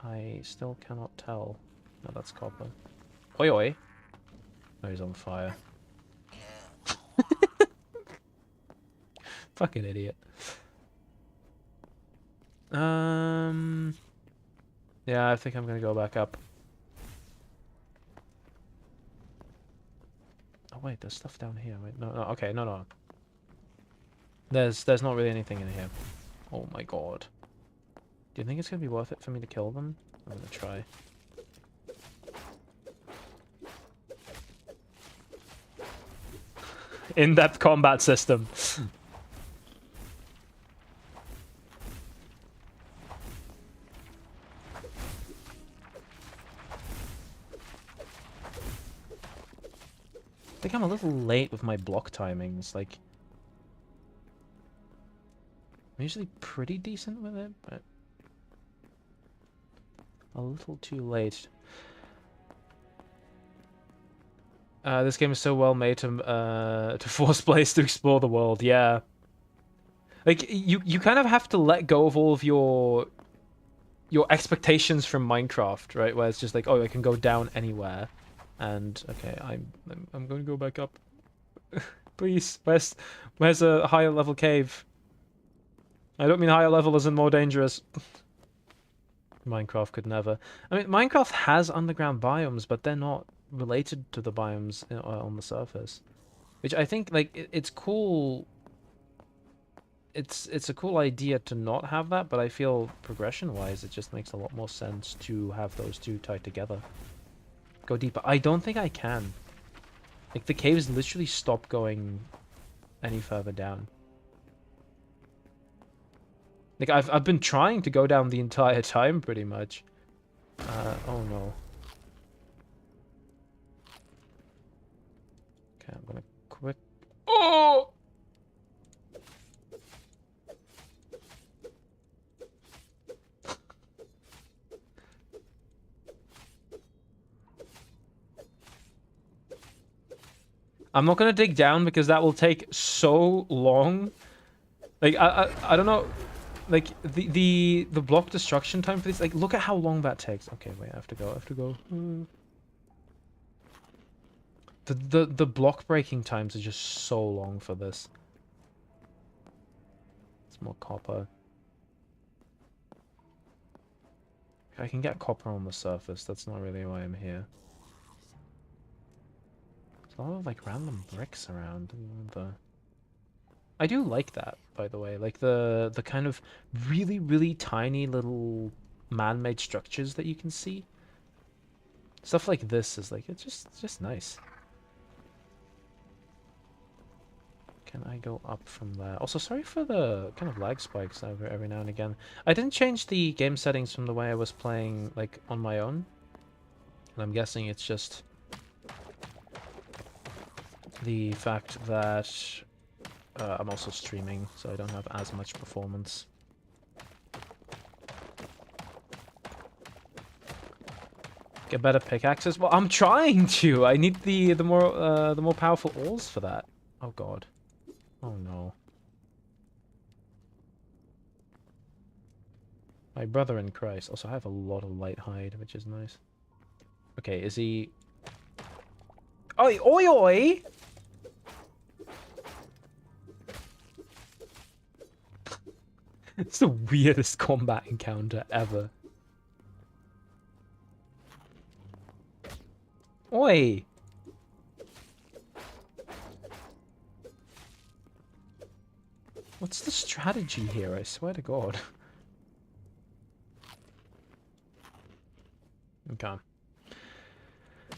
I still cannot tell. No, that's copper. Oi oi. Oh, he's on fire. Fucking idiot. Yeah, I think I'm gonna go back up. Oh wait, there's stuff down here. Wait, no, okay, no. There's not really anything in here. Oh my god. Do you think it's gonna be worth it for me to kill them? I'm gonna try. In-depth combat system. I think I'm a little late with my block timings, like... I'm usually pretty decent with it, but... a little too late. This game is so well made to force players to explore the world, yeah. Like, you kind of have to let go of all of your expectations from Minecraft, right? Where it's just like, oh, I can go down anywhere. And okay, I'm going to go back up. Please, where's a higher level cave? I don't mean higher level as in more dangerous. Minecraft could never. I mean, Minecraft has underground biomes, but they're not related to the biomes on the surface. Which I think, like, it's cool. It's a cool idea to not have that, but I feel progression-wise, it just makes a lot more sense to have those two tied together. Go deeper. I don't think I can. Like, the caves literally stop going any further down. Like, I've been trying to go down the entire time, pretty much. Oh no. Okay, I'm gonna quick... Oh! I'm not gonna dig down because that will take so long. Like, I don't know. Like, the block destruction time for this, like, look at how long that takes. Okay, wait, I have to go. The block breaking times are just so long for this. It's more copper. I can get copper on the surface, that's not really why I'm here. There's a lot of, like, random bricks around. I do like that, by the way. Like, the kind of really, really tiny little man-made structures that you can see. Stuff like this is, like, it's just nice. Can I go up from there? Also, sorry for the kind of lag spikes every now and again. I didn't change the game settings from the way I was playing, like, on my own. And I'm guessing it's just the fact that I'm also streaming, so I don't have as much performance. Get better pickaxes? Well, I'm trying to! I need the more powerful ores for that. Oh god. Oh no. My brother in Christ. Also, I have a lot of light hide, which is nice. Okay, is he... Oi, oi, oi! It's the weirdest combat encounter ever. Oi! What's the strategy here? I swear to God. Okay.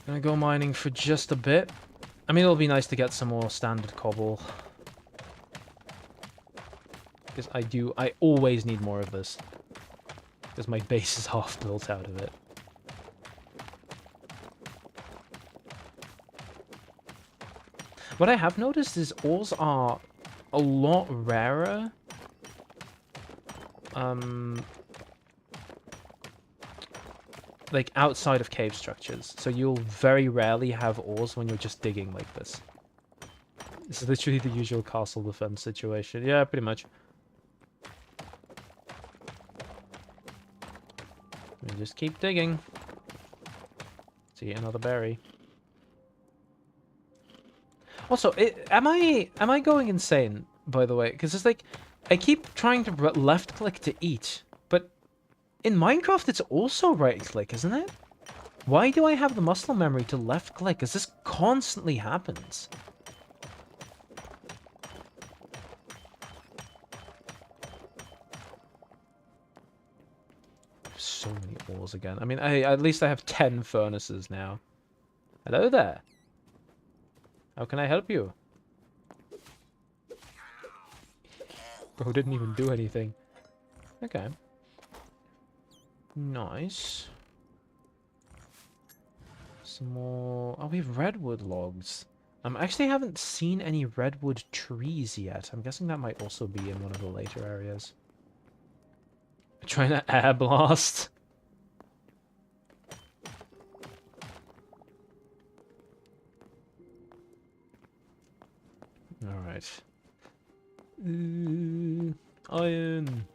Gonna go mining for just a bit. I mean, it'll be nice to get some more standard cobble. Because I always need more of this. Because my base is half built out of it. What I have noticed is ores are a lot rarer. Like outside of cave structures. So you'll very rarely have ores when you're just digging like this. This is literally the usual castle defense situation. Yeah, pretty much. We just keep digging. See another berry. Also, am I going insane, by the way? Because it's like, I keep trying to left click to eat, but in Minecraft it's also right click, isn't it? Why do I have the muscle memory to left click? Because this constantly happens. So many ores again. I mean, at least I have 10 furnaces now. Hello there. How can I help you? Bro didn't even do anything. Okay. Nice. Some more... Oh, we have redwood logs. I actually haven't seen any redwood trees yet. I'm guessing that might also be in one of the later areas. Trying to air blast. Alright. Iron.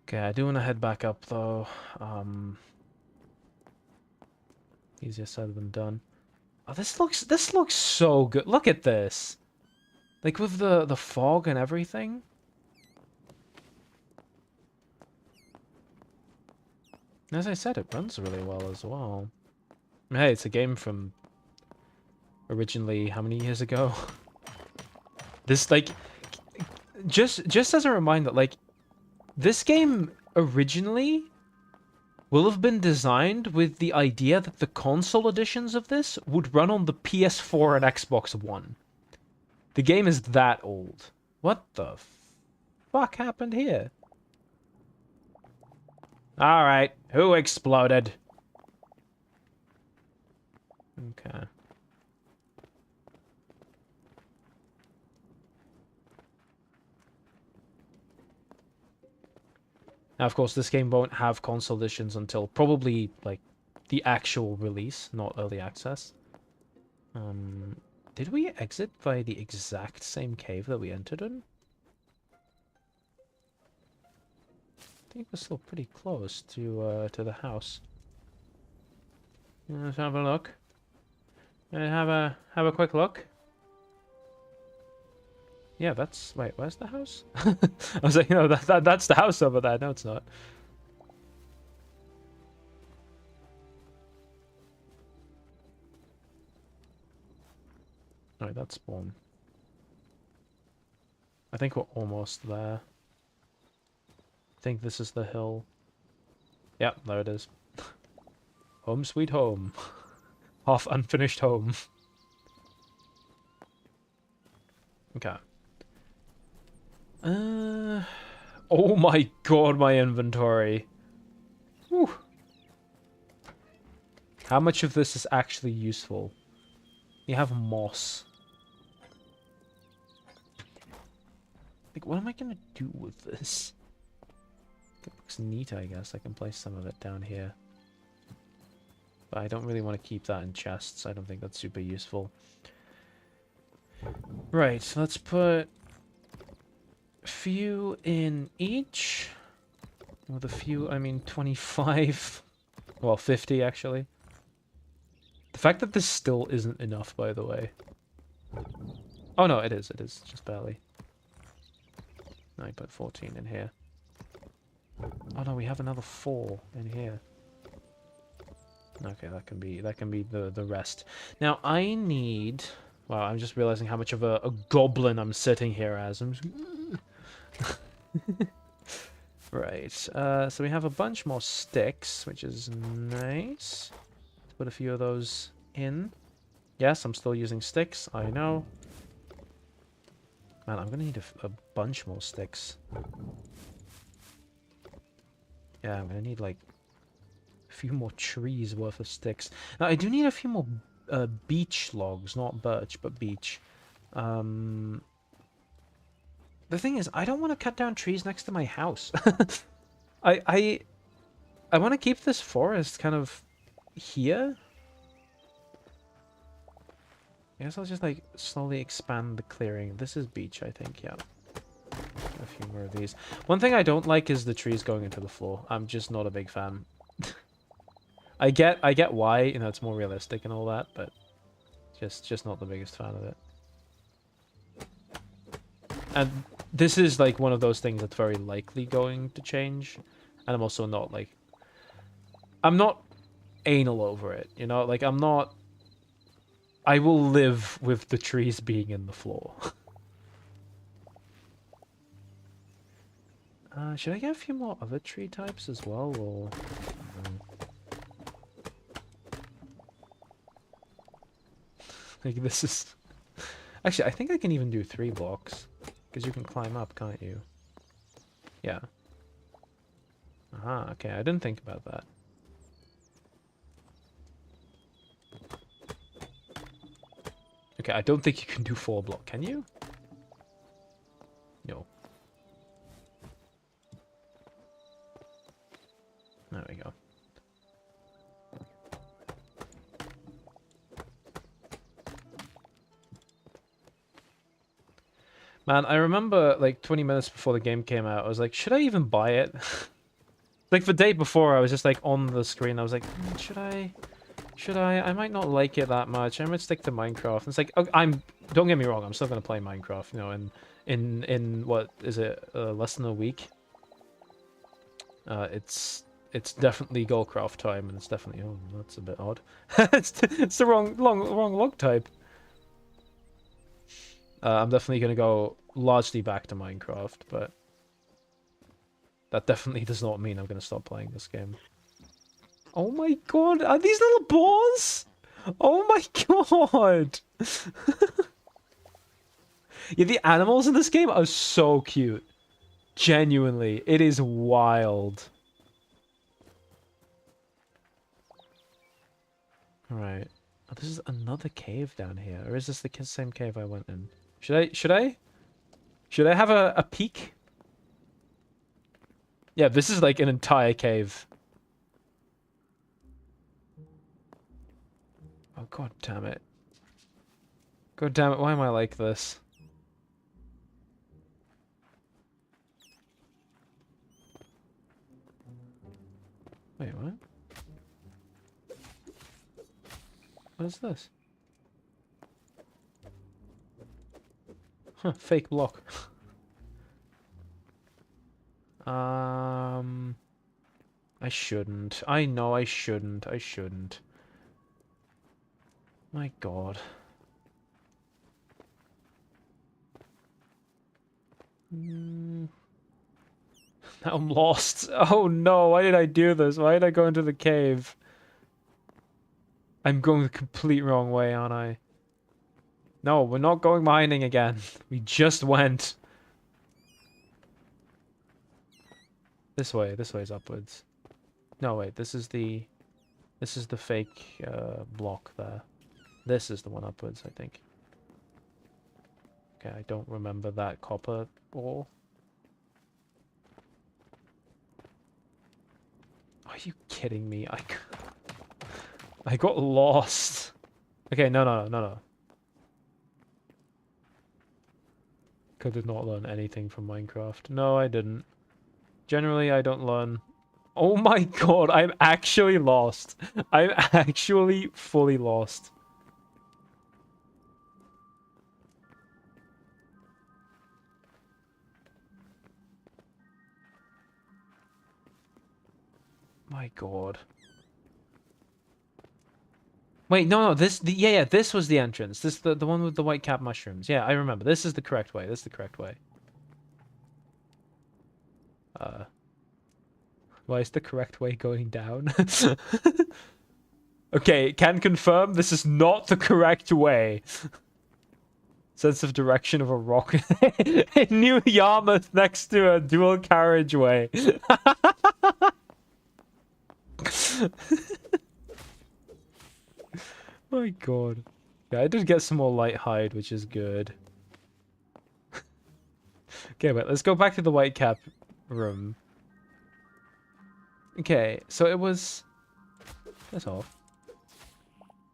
Okay, I do want to head back up though. Easier said than done. Oh, this looks so good. Look at this. Like with the fog and everything. As I said, it runs really well as well. Hey, it's a game from originally how many years ago? This like just as a reminder, like this game originally will have been designed with the idea that the console editions of this would run on the PS4 and Xbox One. The game is that old. What the fuck happened here? Alright, who exploded? Okay. Now, of course, this game won't have console editions until probably, like, the actual release, not early access. Did we exit via the exact same cave that we entered in? I think we're still pretty close to the house. Let's have a look. Have a quick look. Yeah, that's... Wait, where's the house? I was like, no, that's the house over there. No, it's not. Alright, that's spawn. I think we're almost there. think this is the hill. Yep, there it is. Home sweet home. Half unfinished home. Okay. Oh my god, my inventory. Whew. How much of this is actually useful? You have moss. Like, what am I gonna do with this? It looks neat, I guess. I can place some of it down here. But I don't really want to keep that in chests. I don't think that's super useful. Right, so let's put a few in each. With a few, I mean 25. Well, 50 actually. The fact that this still isn't enough, by the way. Oh no, it is, just barely. No, I put 14 in here. Oh no, we have another 4 in here. Okay, that can be the rest. Now I need. Wow, I'm just realizing how much of a goblin I'm sitting here as. I'm just... Right. So we have a bunch more sticks, which is nice. Let's put a few of those in. Yes, I'm still using sticks. I know. Man, I'm gonna need a bunch more sticks. Yeah, I'm gonna need like a few more trees worth of sticks. Now, I do need a few more beech logs, not birch, but beech. The thing is, I don't want to cut down trees next to my house. I want to keep this forest kind of here. I guess I'll just like slowly expand the clearing. This is beech, I think, yeah. A few more of these. One thing I don't like is the trees going into the floor. I'm just not a big fan. I get why, you know, it's more realistic and all that, but just not the biggest fan of it. And this is like one of those things that's very likely going to change. And I'm also not like... I'm not anal over it, you know? Like, I'm not... I will live with the trees being in the floor. Should I get a few more other tree types as well, or... Like, this is... Actually, I think I can even do 3 blocks. Because you can climb up, can't you? Yeah. Aha, okay, I didn't think about that. Okay, I don't think you can do 4 block, can you? No. There we go. Man, I remember like 20 minutes before the game came out, I was like, should I even buy it? Like the day before, I was just like on the screen, I was like, should I? Should I? I might not like it that much. I might stick to Minecraft. And it's like, don't get me wrong, I'm still gonna play Minecraft, you know, in what is it, less than a week? It's definitely Goldcraft time, and it's definitely, oh, that's a bit odd. it's the wrong log type. I'm definitely gonna go largely back to Minecraft, but that definitely does not mean I'm gonna stop playing this game. Oh my god, are these little boars? Oh my god! Yeah, the animals in this game are so cute. Genuinely, it is wild. Alright. Oh, this is another cave down here. Or is this the same cave I went in? Should I have a peek? Yeah, this is like an entire cave. Oh, god damn it. God damn it, why am I like this? Wait, what? What is this? Huh, fake block. I shouldn't. I know I shouldn't. I shouldn't. My god. Now I'm lost. Oh no, why did I do this? Why did I go into the cave? I'm going the complete wrong way, aren't I? No, we're not going mining again. We just went. This way's upwards. No, wait, this is the fake block there. This is the one upwards, I think. Okay, I don't remember that copper ore. Are you kidding me? I got lost. Okay, no. I did not learn anything from Minecraft. No, I didn't. Generally, I don't learn. Oh my god, I'm actually lost. I'm actually fully lost. My god. Wait, no, yeah, this was the entrance. The one with the white cap mushrooms. Yeah, I remember. This is the correct way. This is the correct way. Why is the correct way going down? Okay, can confirm this is not the correct way. Sense of direction of a rock. In New Yarmouth next to a dual carriageway. My god. Yeah, I did get some more light hide, which is good. Okay, wait, let's go back to the white cap room. Okay, so it was... That's all.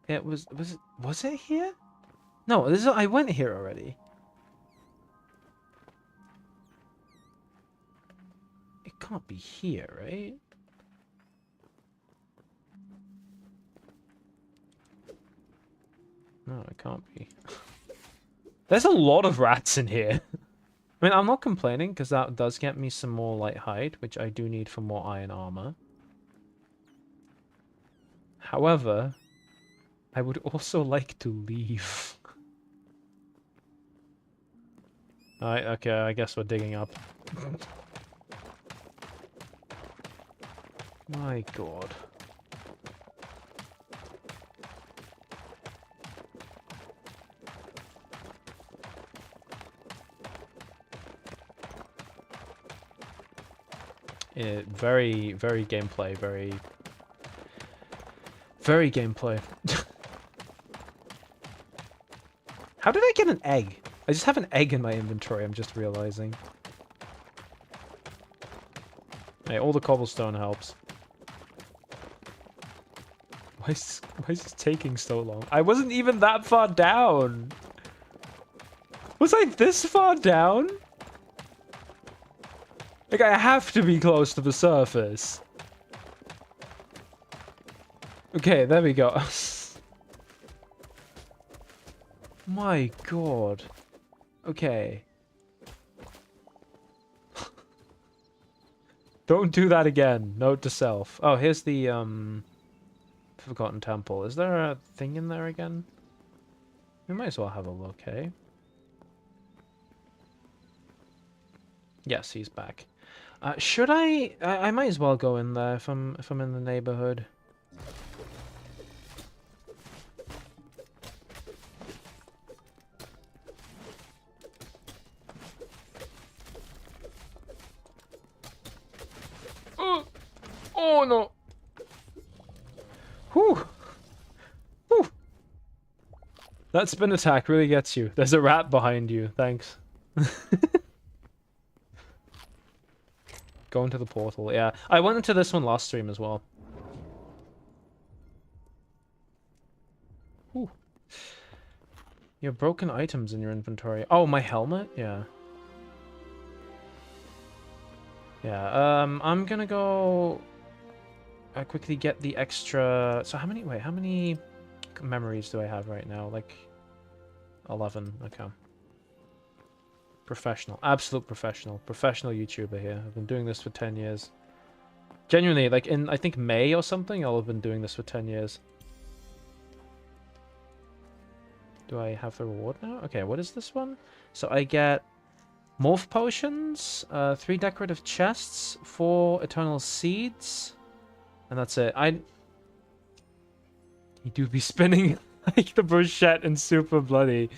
It was it here? No, I went here already. It can't be here, right? No, it can't be. There's a lot of rats in here. I mean, I'm not complaining, because that does get me some more light hide, which I do need for more iron armor. However, I would also like to leave. Alright, okay, I guess we're digging up. My god. Very gameplay, very gameplay. How did I get an egg? I just have an egg in my inventory, I'm just realizing. Hey, all the cobblestone helps. Why is this taking so long? I wasn't even that far down! Was I this far down? Like, I have to be close to the surface. Okay, there we go. My god. Okay. Don't do that again. Note to self. Oh, here's the, Forgotten Temple. Is there a thing in there again? We might as well have a look, eh? Yes, he's back. Should I might as well go in there if I'm in the neighborhood. Oh no. Whew. Whew. That spin attack really gets you. There's a rat behind you. Thanks. Go into the portal. Yeah, I went into this one last stream as well. Whew. You have broken items in your inventory. Oh, my helmet? Yeah. Yeah, I'm gonna go... quickly get the extra... So how many... Wait, how many memories do I have right now? Like... 11. Okay. Professional. Absolute professional. Professional YouTuber here. I've been doing this for 10 years. Genuinely, like in, I think, May or something, I'll have been doing this for 10 years. Do I have the reward now? Okay, what is this one? So I get Morph potions, 3 decorative chests, 4 eternal seeds, and that's it. You do be spinning like the bruschette and Super Bloody.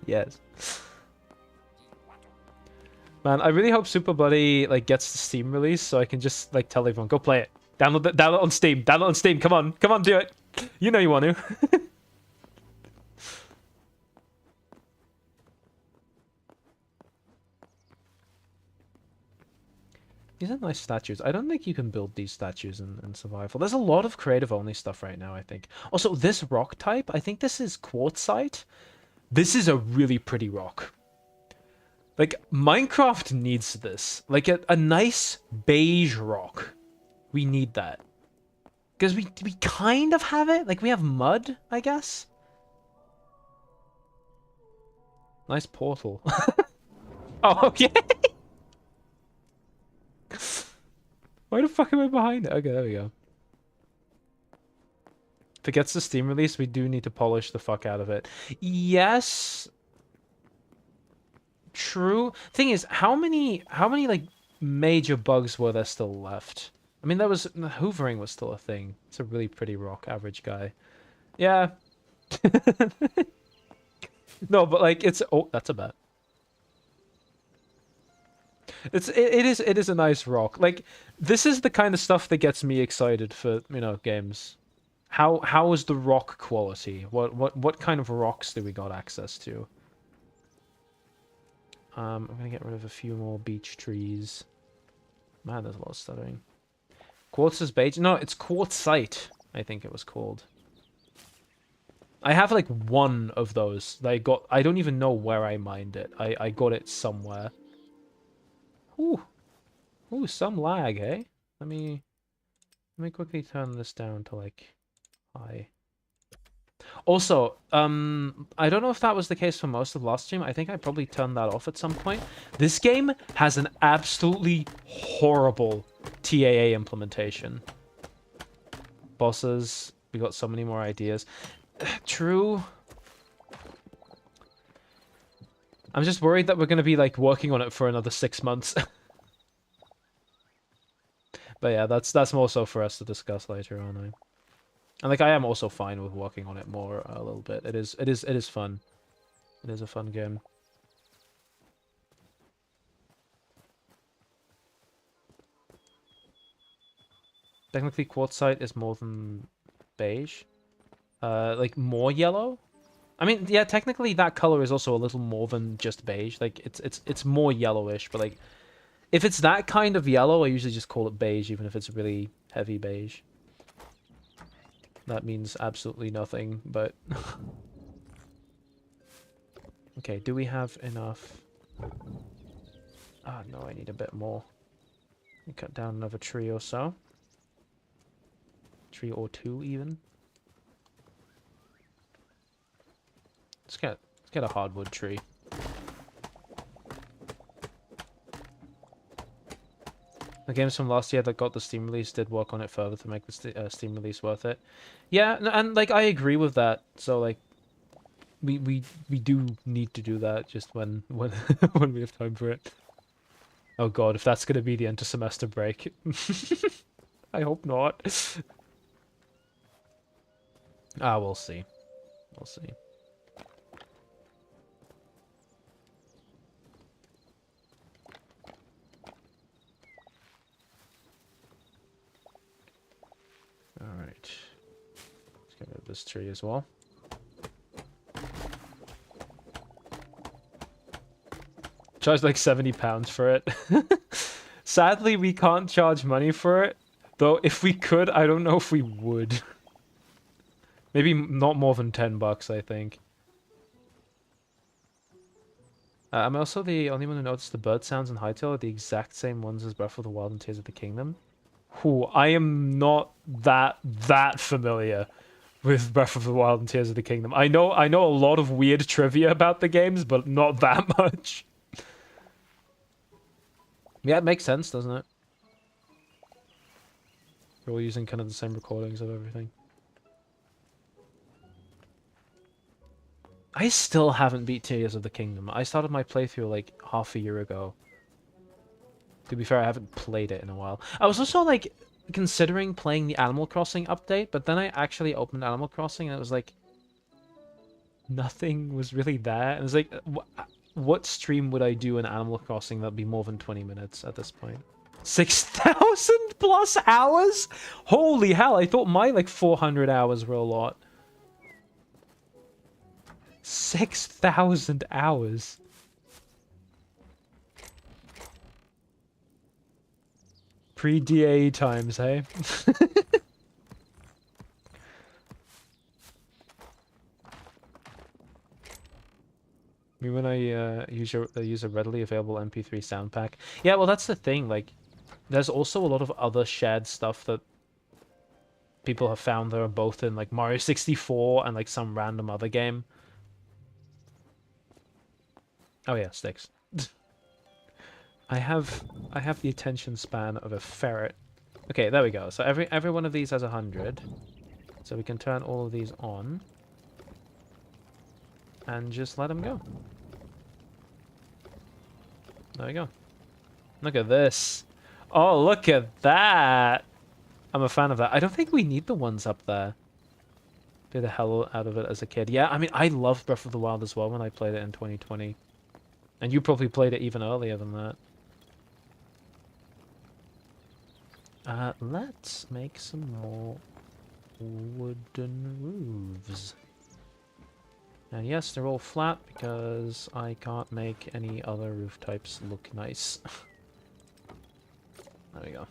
Yes. Man, I really hope Super Bloody like gets the Steam release so I can just like tell everyone, go play it. Download it on Steam. Download it on Steam. Come on, do it. You know you want to. These are nice statues. I don't think you can build these statues in survival. There's a lot of creative-only stuff right now, I think. Also, this rock type, I think this is quartzite. This is a really pretty rock. Like, Minecraft needs this. Like, a nice beige rock. We need that. Because we kind of have it. Like, we have mud, I guess. Nice portal. Oh, okay. Why the fuck am I behind it? Okay, there we go. If it gets the Steam release, we do need to polish the fuck out of it. Yes. True. Thing is, how many like major bugs were there still left? I mean, hoovering was still a thing. It's a really pretty rock, average guy. Yeah. No, but like oh, that's a bet. It is a nice rock. Like, this is the kind of stuff that gets me excited for, you know, games. How is the rock quality? What kind of rocks do we got access to? I'm gonna get rid of a few more beech trees. Man, there's a lot of stuttering. Quartz is beige. No, it's quartzite, I think it was called. I have like one of those that I got. I don't even know where I mined it. I got it somewhere. Ooh. Ooh, some lag, eh? Let me quickly turn this down to like high. Also, I don't know if that was the case for most of last stream. I think I probably turned that off at some point. This game has an absolutely horrible TAA implementation. Bosses, we got so many more ideas. True. I'm just worried that we're going to be like working on it for another 6 months. But yeah, that's more so for us to discuss later on. And like, I am also fine with working on it more a little bit. It is fun. It is a fun game. Technically, quartzite is more than beige. Like more yellow. I mean, yeah, technically that color is also a little more than just beige. Like, it's more yellowish, but like, if it's that kind of yellow, I usually just call it beige, even if it's really heavy beige. That means absolutely nothing, but... Okay, do we have enough? Ah, no, I need a bit more. Cut down another tree or so. Tree or two, even. Let's get a hardwood tree. The games from last year that got the Steam release did work on it further to make the Steam release worth it. Yeah, and like I agree with that. So like, we do need to do that just when when we have time for it. Oh god, if that's gonna be the inter-semester break, I hope not. Ah, we'll see. We'll see. Alright. Let's get rid of this tree as well. Charge like £70 for it. Sadly, we can't charge money for it. Though, if we could, I don't know if we would. Maybe not more than $10, I think. I'm also the only one who noticed the bird sounds in Hytale are the exact same ones as Breath of the Wild and Tears of the Kingdom. Whew, I am not that familiar with Breath of the Wild and Tears of the Kingdom. I know a lot of weird trivia about the games, but not that much. Yeah, it makes sense, doesn't it? We're all using kind of the same recordings of everything. I still haven't beat Tears of the Kingdom. I started my playthrough like half a year ago. To be fair, I haven't played it in a while. I was also like considering playing the Animal Crossing update, but then I actually opened Animal Crossing and it was like nothing was really there. And it was like, what stream would I do in Animal Crossing that'd be more than 20 minutes at this point? 6,000 plus hours? Holy hell, I thought my like 400 hours were a lot. 6,000 hours. Pre-DA times, hey? Me when I use a readily available MP3 sound pack. Yeah, well that's the thing, like there's also a lot of other shared stuff that people have found that are both in like Mario 64 and like some random other game. Oh yeah, sticks. I have the attention span of a ferret. Okay, there we go. So every one of these has 100. So we can turn all of these on. And just let them go. There we go. Look at this. Oh, look at that! I'm a fan of that. I don't think we need the ones up there. Play the hell out of it as a kid. Yeah, I mean, I loved Breath of the Wild as well when I played it in 2020. And you probably played it even earlier than that. Let's make some more wooden roofs. And yes, they're all flat because I can't make any other roof types look nice. There we go.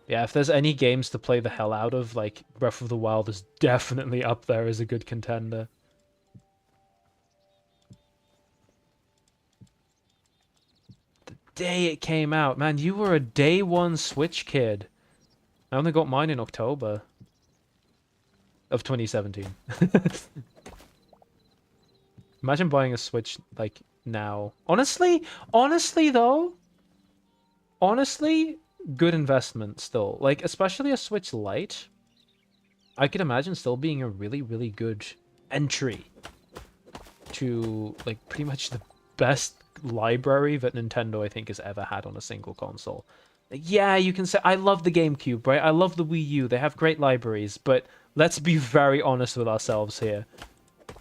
Yeah, if there's any games to play the hell out of, like, Breath of the Wild is definitely up there as a good contender. The day it came out. Man, you were a day one Switch kid. I only got mine in October of 2017. Imagine buying a Switch, like, now. Honestly, though, good investment still. Like, especially a Switch Lite. I could imagine still being a really, really good entry to, like, pretty much the best library that Nintendo, I think, has ever had on a single console. Yeah, you can say, I love the GameCube, right? I love the Wii U. They have great libraries, but let's be very honest with ourselves here.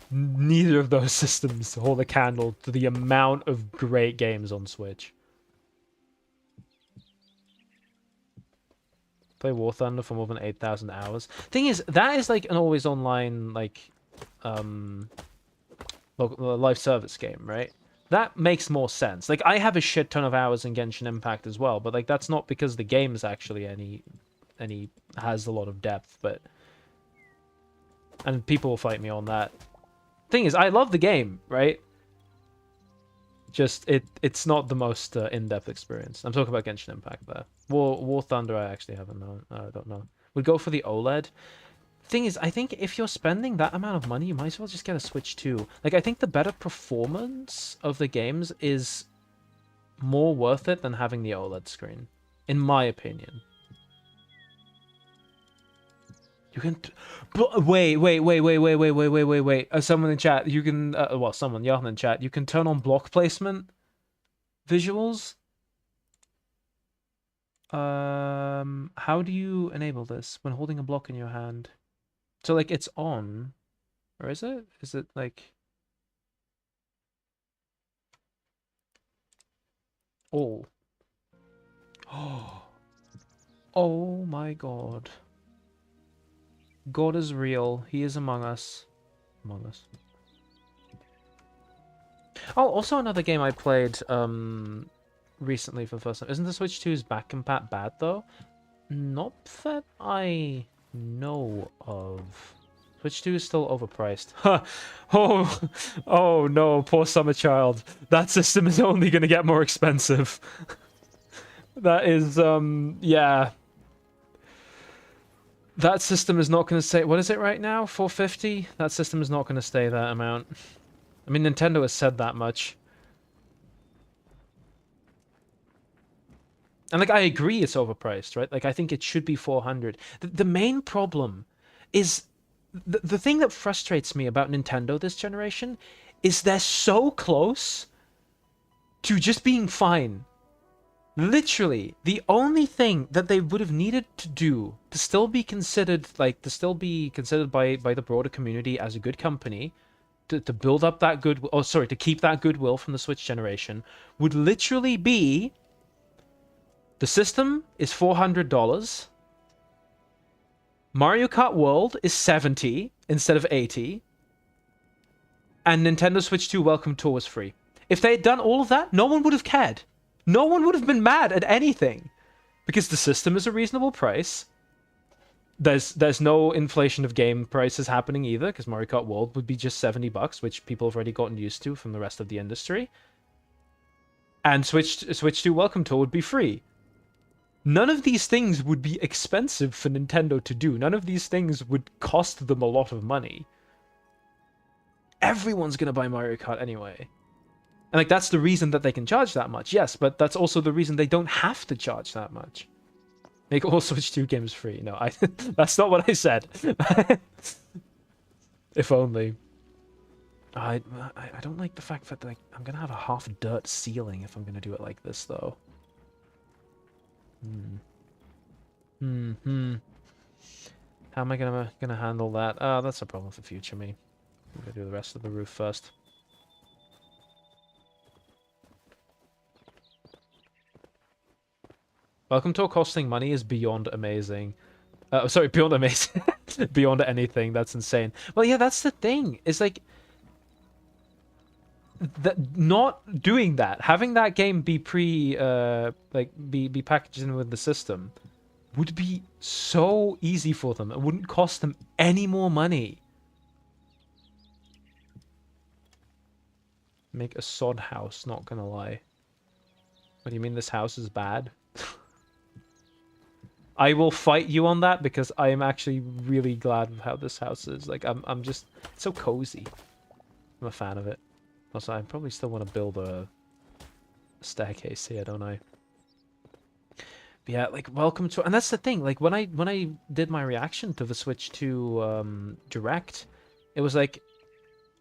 Neither of those systems hold a candle to the amount of great games on Switch. Play War Thunder for more than 8,000 hours. Thing is, that is like an always online, like, live service game, right? That makes more sense. Like, I have a shit ton of hours in Genshin Impact as well, but like that's not because the game is actually any has a lot of depth, but and people will fight me on that. Thing is, I love the game, right? Just it's not the most in-depth experience. I'm talking about Genshin Impact there. War Thunder, I actually haven't known. I don't know. We'd go for the OLED. Thing is, I think if you're spending that amount of money, you might as well just get a Switch 2. Like, I think the better performance of the games is more worth it than having the OLED screen, in my opinion. You can... Wait. Someone in chat, you can... well, someone, Johan in chat, you can turn on block placement visuals. How do you enable this when holding a block in your hand? So, like, it's on. Or is it? Is it, like... all? Oh my god. God is real. He is among us. Among us. Oh, also another game I played recently for the first time. Isn't the Switch 2's back compat bad, though? Not that I know of. Switch 2 is still overpriced. Oh no, poor summer child. That system is only going to get more expensive. That is, yeah. That system is not going to stay... What is it right now? 450? That system is not going to stay that amount. I mean, Nintendo has said that much. And like I agree it's overpriced, right? Like I think it should be 400. The main problem is the thing that frustrates me about Nintendo this generation is they're so close to just being fine. Literally, the only thing that they would have needed to do to still be considered by the broader community as a good company, to build up that good, oh sorry, to keep that goodwill from the Switch generation, would literally be the system is $400. Mario Kart World is 70 instead of 80. And Nintendo Switch 2 Welcome Tour was free. If they had done all of that, no one would have cared. No one would have been mad at anything. Because the system is a reasonable price. There's no inflation of game prices happening either, because Mario Kart World would be just $70, which people have already gotten used to from the rest of the industry. And Switch 2 Welcome Tour would be free. None of these things would be expensive for Nintendo to do. None of these things would cost them a lot of money. Everyone's gonna buy Mario Kart anyway. And like that's the reason that they can charge that much, yes, but that's also the reason they don't have to charge that much. Make all Switch 2 games free. No, that's not what I said. If only. I don't like the fact that like I'm gonna have a half dirt ceiling if I'm gonna do it like this though. How am I gonna handle that? That's a problem for future me. I'm gonna do the rest of the roof first. Welcome Tour costing money is beyond amazing. Sorry, beyond amazing. Beyond anything. That's insane. Well, yeah, that's the thing. It's like not doing that, having that game be be packaged in with the system, would be so easy for them. It wouldn't cost them any more money. Make a sod house, not gonna lie. What do you mean this house is bad? I will fight you on that because I am actually really glad with how this house is. Like I'm just it's so cozy. I'm a fan of it. Also, I probably still want to build a staircase here, don't I? But yeah, like welcome to, and that's the thing. Like when I did my reaction to the Switch 2 Direct, it was like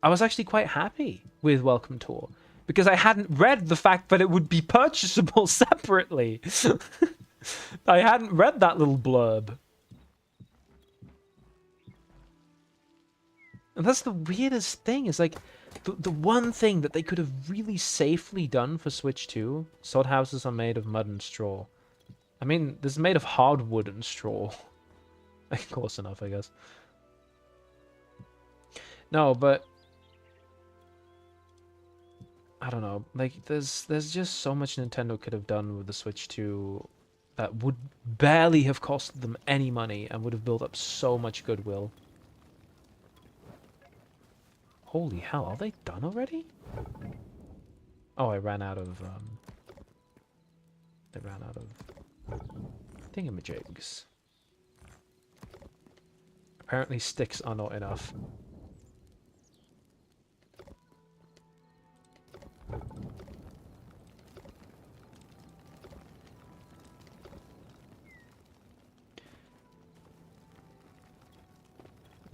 I was actually quite happy with Welcome Tour because I hadn't read the fact that it would be purchasable separately. I hadn't read that little blurb. And that's the weirdest thing, is like, the one thing that they could have really safely done for Switch 2, sod houses are made of mud and straw. I mean, this is made of hardwood and straw. Close enough, I guess. No, but I don't know. Like, there's just so much Nintendo could have done with the Switch 2 that would barely have cost them any money and would have built up so much goodwill. Holy hell, are they done already? Oh, I ran out of, they ran out of thingamajigs. Apparently sticks are not enough.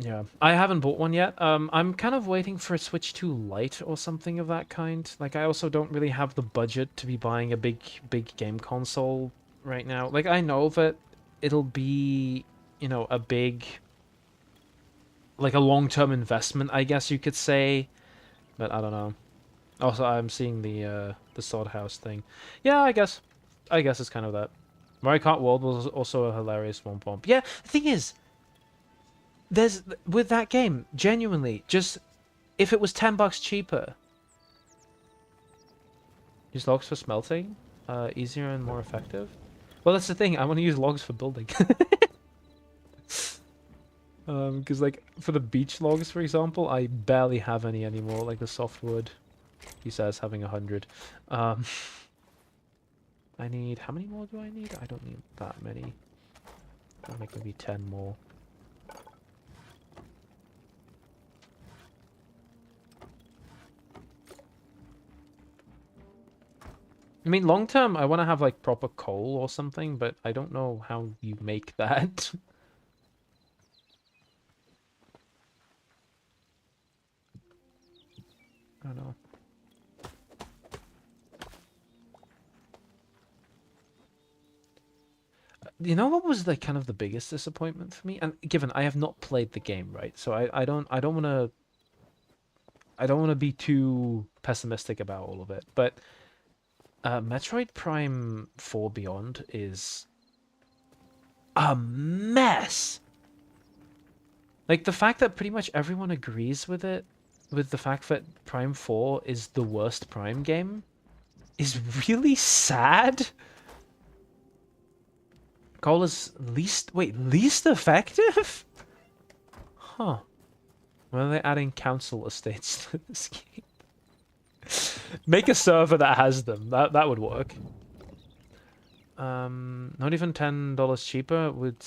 Yeah, I haven't bought one yet. I'm kind of waiting for a Switch 2 Lite or something of that kind. Like, I also don't really have the budget to be buying a big game console right now. Like, I know that it'll be, you know, a big, like a long-term investment, I guess you could say. But I don't know. Also, I'm seeing the Sword House thing. Yeah, I guess it's kind of that. Mario Kart World was also a hilarious one bump. Yeah, the thing is, there's, with that game, genuinely, just, if it was $10 cheaper. Use logs for smelting? Easier and more effective? Well, that's the thing, I want to use logs for building. Because, like, for the beach logs, for example, I barely have any anymore, like the softwood. He says having 100. I need, how many more do I need? I don't need that many. I'll make maybe 10 more. I mean, long term, I want to have like proper coal or something, but I don't know how you make that. I don't know. You know what was like kind of the biggest disappointment for me? And given I have not played the game, right? So I don't want to be too pessimistic about all of it. But Metroid Prime 4 Beyond is a mess. Like the fact that pretty much everyone agrees with it, with the fact that Prime 4 is the worst Prime game, is really sad. Cola's least effective? Huh. When are they adding council estates to this game? Make a server that has them. That would work. Not even $10 cheaper would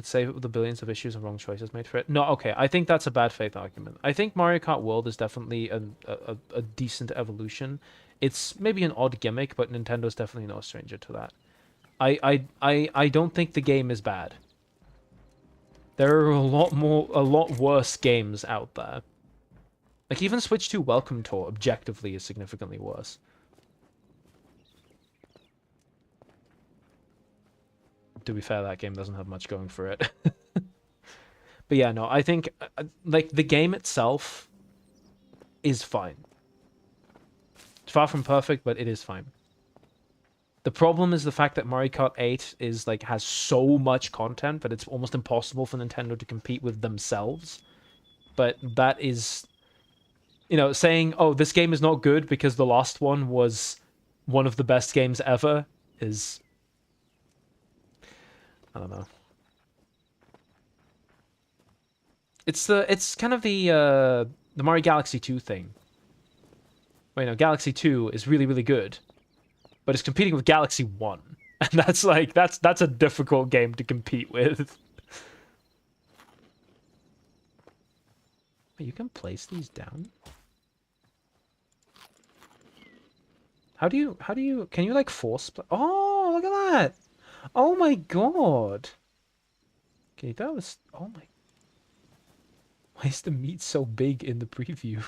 save the billions of issues and wrong choices made for it. No, okay. I think that's a bad faith argument. I think Mario Kart World is definitely a decent evolution. It's maybe an odd gimmick, but Nintendo's definitely no stranger to that. I don't think the game is bad. There are a lot worse games out there. Like even Switch 2 Welcome Tour objectively is significantly worse. To be fair, that game doesn't have much going for it. But yeah, no, I think like the game itself is fine. It's far from perfect, but it is fine. The problem is the fact that Mario Kart 8 is like has so much content that it's almost impossible for Nintendo to compete with themselves. But that is, you know, saying, "Oh, this game is not good because the last one was one of the best games ever," is, I don't know. It's kind of the Mario Galaxy 2 thing. Wait, no, Galaxy 2 is really, really good, but it's competing with Galaxy 1. And that's like that's a difficult game to compete with. You can place these down? How do you can you like force play? Oh, look at that. Oh my god. Okay, that was, oh my, why is the meat so big in the preview?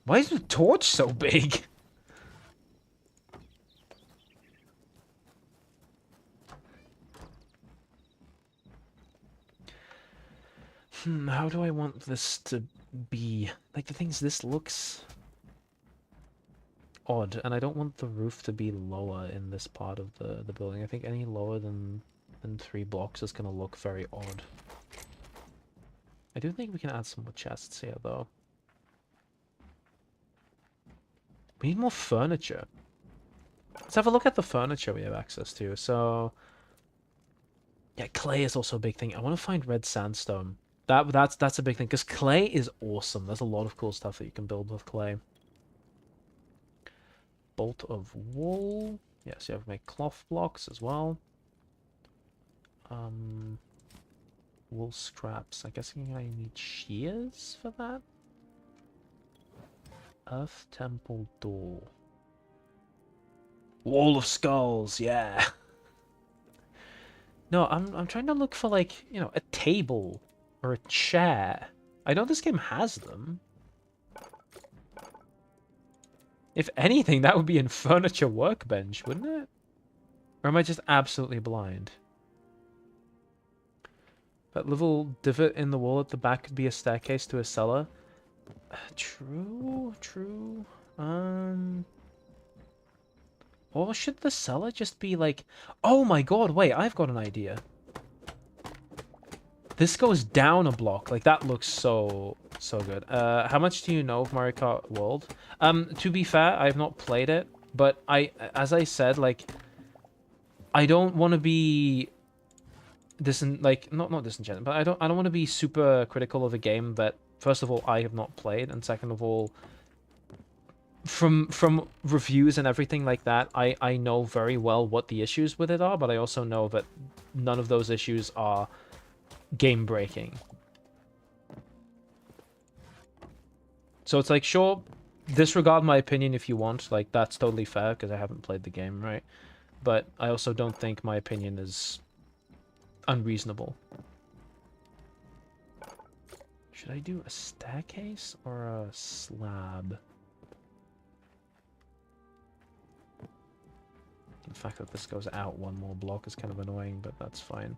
Why is the torch so big? How do I want this to be? Like, the thing is, this looks odd, and I don't want the roof to be lower in this part of the building. I think any lower than 3 blocks is gonna look very odd. I do think we can add some more chests here, though. We need more furniture. Let's have a look at the furniture we have access to. So, yeah, clay is also a big thing. I want to find red sandstone. That's a big thing, because clay is awesome. There's a lot of cool stuff that you can build with clay. Bolt of wool. Yes, you have to make cloth blocks as well. Wool scraps. I guess I need shears for that. Earth temple door. Wall of skulls, yeah. No, I'm trying to look for, like, you know, a table or a chair. I know this game has them. If anything, that would be in furniture workbench, wouldn't it? Or am I just absolutely blind? That little divot in the wall at the back could be a staircase to a cellar. True, true. Or should the cellar just be like... Oh my god, wait, I've got an idea. This goes down a block. Like, that looks so good. How much do you know of Mario Kart World? To be fair, I have not played it, but as I said, like, I don't want to be not disenchanted, but I don't want to be super critical of a game that, first of all, I have not played, and second of all, from reviews and everything like that, I know very well what the issues with it are, but I also know that none of those issues are game breaking. So it's like, sure, disregard my opinion if you want. Like, that's totally fair, because I haven't played the game, right? But I also don't think my opinion is unreasonable. Should I do a staircase or a slab? The fact that this goes out one more block is kind of annoying, but that's fine.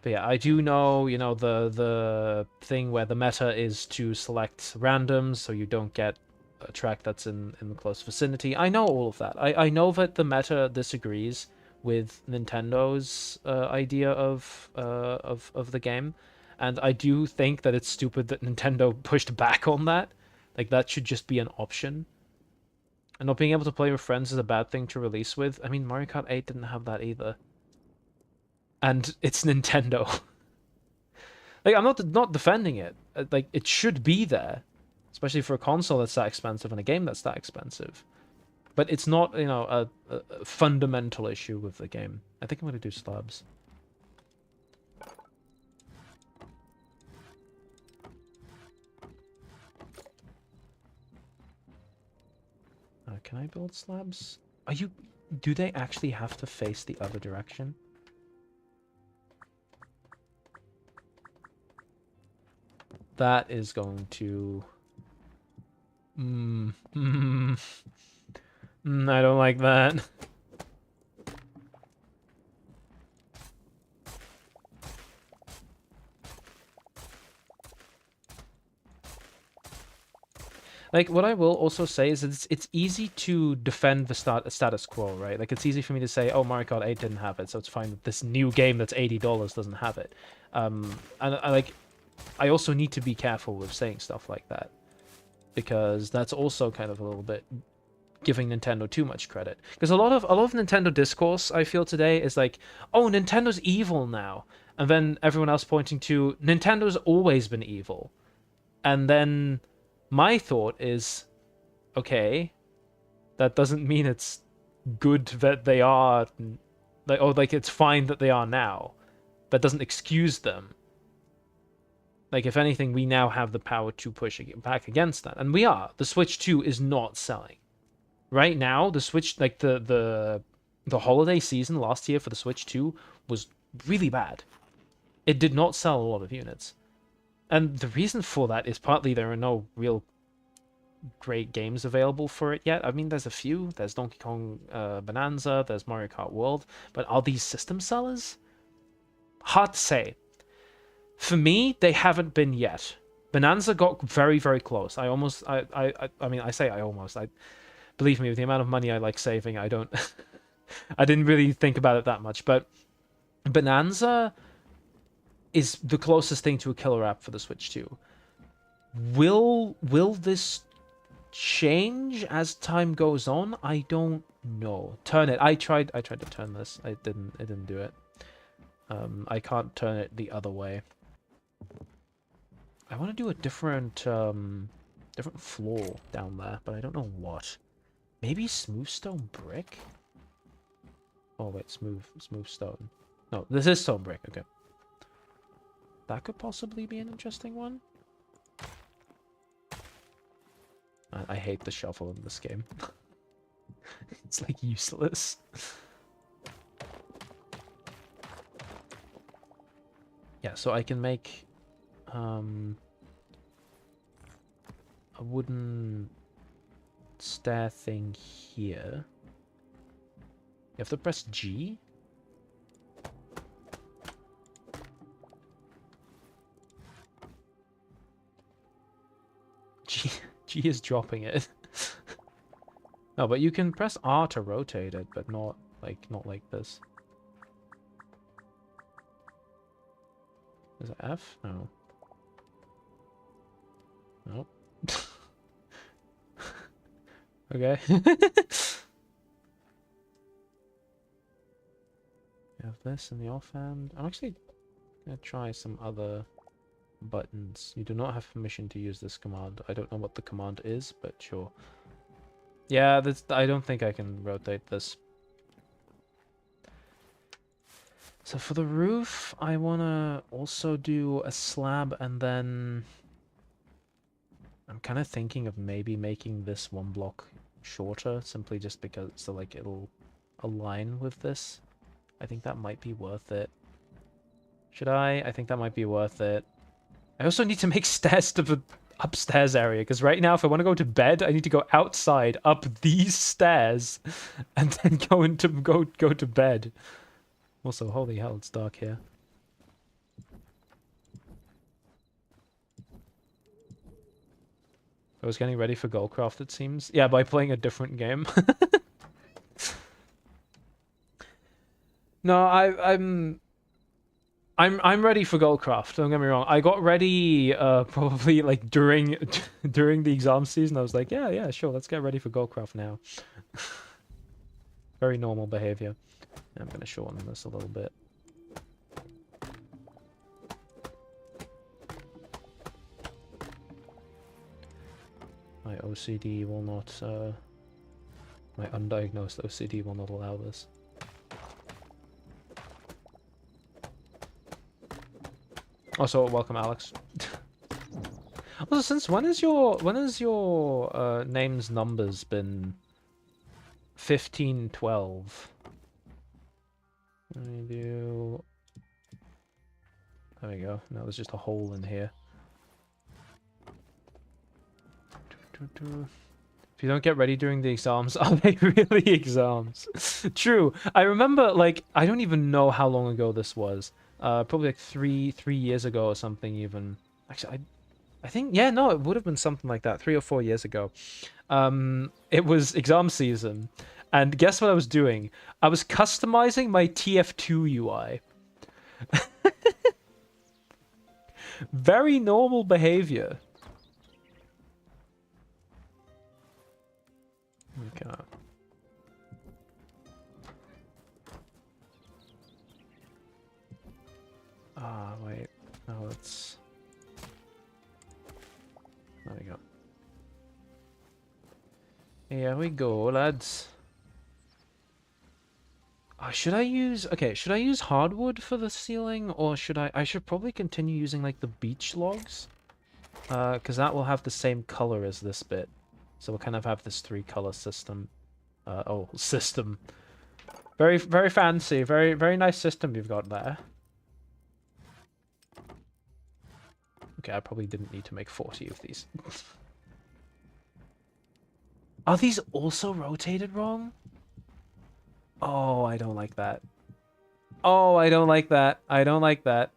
But yeah, I do know, you know, the thing where the meta is to select randoms so you don't get a track that's in the close vicinity. I know all of that. I know that the meta disagrees with Nintendo's idea of the game, and I do think that it's stupid that Nintendo pushed back on that. Like, that should just be an option. And not being able to play with friends is a bad thing to release with. I mean, Mario Kart 8 didn't have that either. And it's Nintendo. Like, I'm not defending it. Like, it should be there. Especially for a console that's that expensive and a game that's that expensive. But it's not, you know, a fundamental issue with the game. I think I'm going to do slabs. Can I build slabs? Do they actually have to face the other direction? That is going to... I don't like that. Like, what I will also say is that it's easy to defend the status quo, right? Like, it's easy for me to say, oh, Mario Kart 8 didn't have it, so it's fine that this new game that's $80 doesn't have it. And I also need to be careful with saying stuff like that, because that's also kind of a little bit giving Nintendo too much credit. Because a lot of Nintendo discourse I feel today is like, oh, Nintendo's evil now, and then everyone else pointing to Nintendo's always been evil, and then my thought is, okay, that doesn't mean it's good that they are, like, or like it's fine that they are now. That doesn't excuse them. Like, if anything, we now have the power to push back against that, and we are. The Switch 2 is not selling right now. The Switch, like the holiday season last year for the Switch 2 was really bad. It did not sell a lot of units. And the reason for that is partly there are no real great games available for it yet. I mean, there's a few. There's Donkey Kong Bonanza, there's Mario Kart World, but are these system sellers? Hard to say. For me, they haven't been yet. Bonanza got very, very close. I mean, I say I almost. Believe me, with the amount of money I like saving, I don't... I didn't really think about it that much, but Bonanza is the closest thing to a killer app for the Switch 2. Will this change as time goes on? I don't know. Turn it. I tried to turn this. It didn't do it. I can't turn it the other way. I want to do a different floor down there, but I don't know what. Maybe smooth stone brick? Oh wait, smooth stone. No, this is stone brick, okay. That could possibly be an interesting one. I hate the shovel in this game. It's like useless. Yeah, so I can make a wooden stair thing here. You have to press G. G is dropping it. No, but you can press R to rotate it, but not like this. Is it F? No. Nope. Okay. You have this in the offhand. I'm actually gonna try some other buttons. You do not have permission to use this command. I don't know what the command is, but sure. Yeah, I don't think I can rotate this. So for the roof, I want to also do a slab and then I'm kind of thinking of maybe making this one block shorter, simply just because so like it'll align with this. I think that might be worth it. Should I? I think that might be worth it. I also need to make stairs to the upstairs area, because right now if I want to go to bed, I need to go outside, up these stairs, and then go to bed. Also, holy hell, it's dark here. I was getting ready for Goldcraft, it seems. Yeah, by playing a different game. No, I'm ready for Goldcraft, don't get me wrong. I got ready probably like during during the exam season. I was like, yeah, sure, let's get ready for Goldcraft now. Very normal behavior. I'm gonna shorten this a little bit. My OCD will not, my undiagnosed OCD will not allow this. Also, welcome, Alex. Also, since when is your name's numbers been 1512? Let me do. There we go. Now there's just a hole in here. If you don't get ready during the exams, are they really exams? True. I remember, like, I don't even know how long ago this was. Probably like three years ago or something even. Actually, I think, yeah, no, it would have been something like that, 3 or 4 years ago. It was exam season, and guess what I was doing? I was customizing my TF2 UI. Very normal behavior. Okay. Wait. No, it's... There we go. Here we go, lads. Should I use... Okay, should I use hardwood for the ceiling? Or should I... I should probably continue using, like, the beech logs. Because that will have the same color as this bit. So we'll kind of have this 3-color system. System. Very, very fancy. Very, very nice system you've got there. Okay, I probably didn't need to make 40 of these. Are these also rotated wrong? Oh, I don't like that. Oh, I don't like that. I don't like that.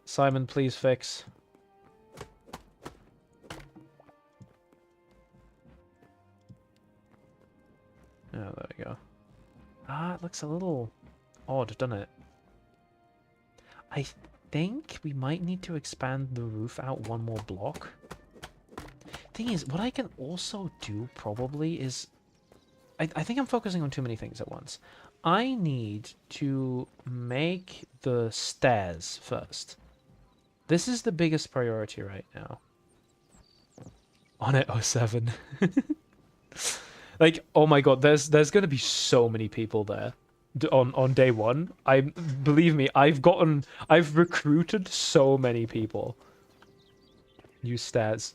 Simon, please fix. Oh, there we go. It looks a little odd, doesn't it? I think we might need to expand the roof out one more block. Thing is, what I can also do probably is... I think I'm focusing on too many things at once. I need to make the stairs first. This is the biggest priority right now. On it 07. Like, oh my god, there's gonna be so many people there on day one. Believe me, I've recruited so many people. Use stairs.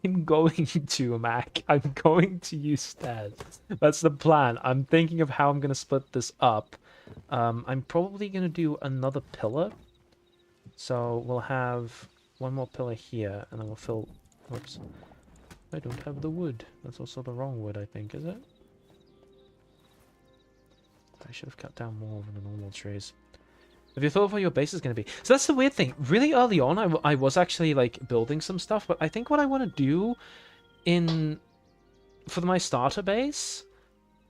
I'm going to, Mac. I'm going to use stairs. That's the plan. I'm thinking of how I'm gonna split this up. I'm probably gonna do another pillar. So we'll have one more pillar here, and then we'll fill... Whoops. I don't have the wood. That's also the wrong wood, I think, is it? I should have cut down more of the normal trees. Have you thought of what your base is going to be? So that's the weird thing. Really early on, I was actually, like, building some stuff, but I think what I want to do for my starter base,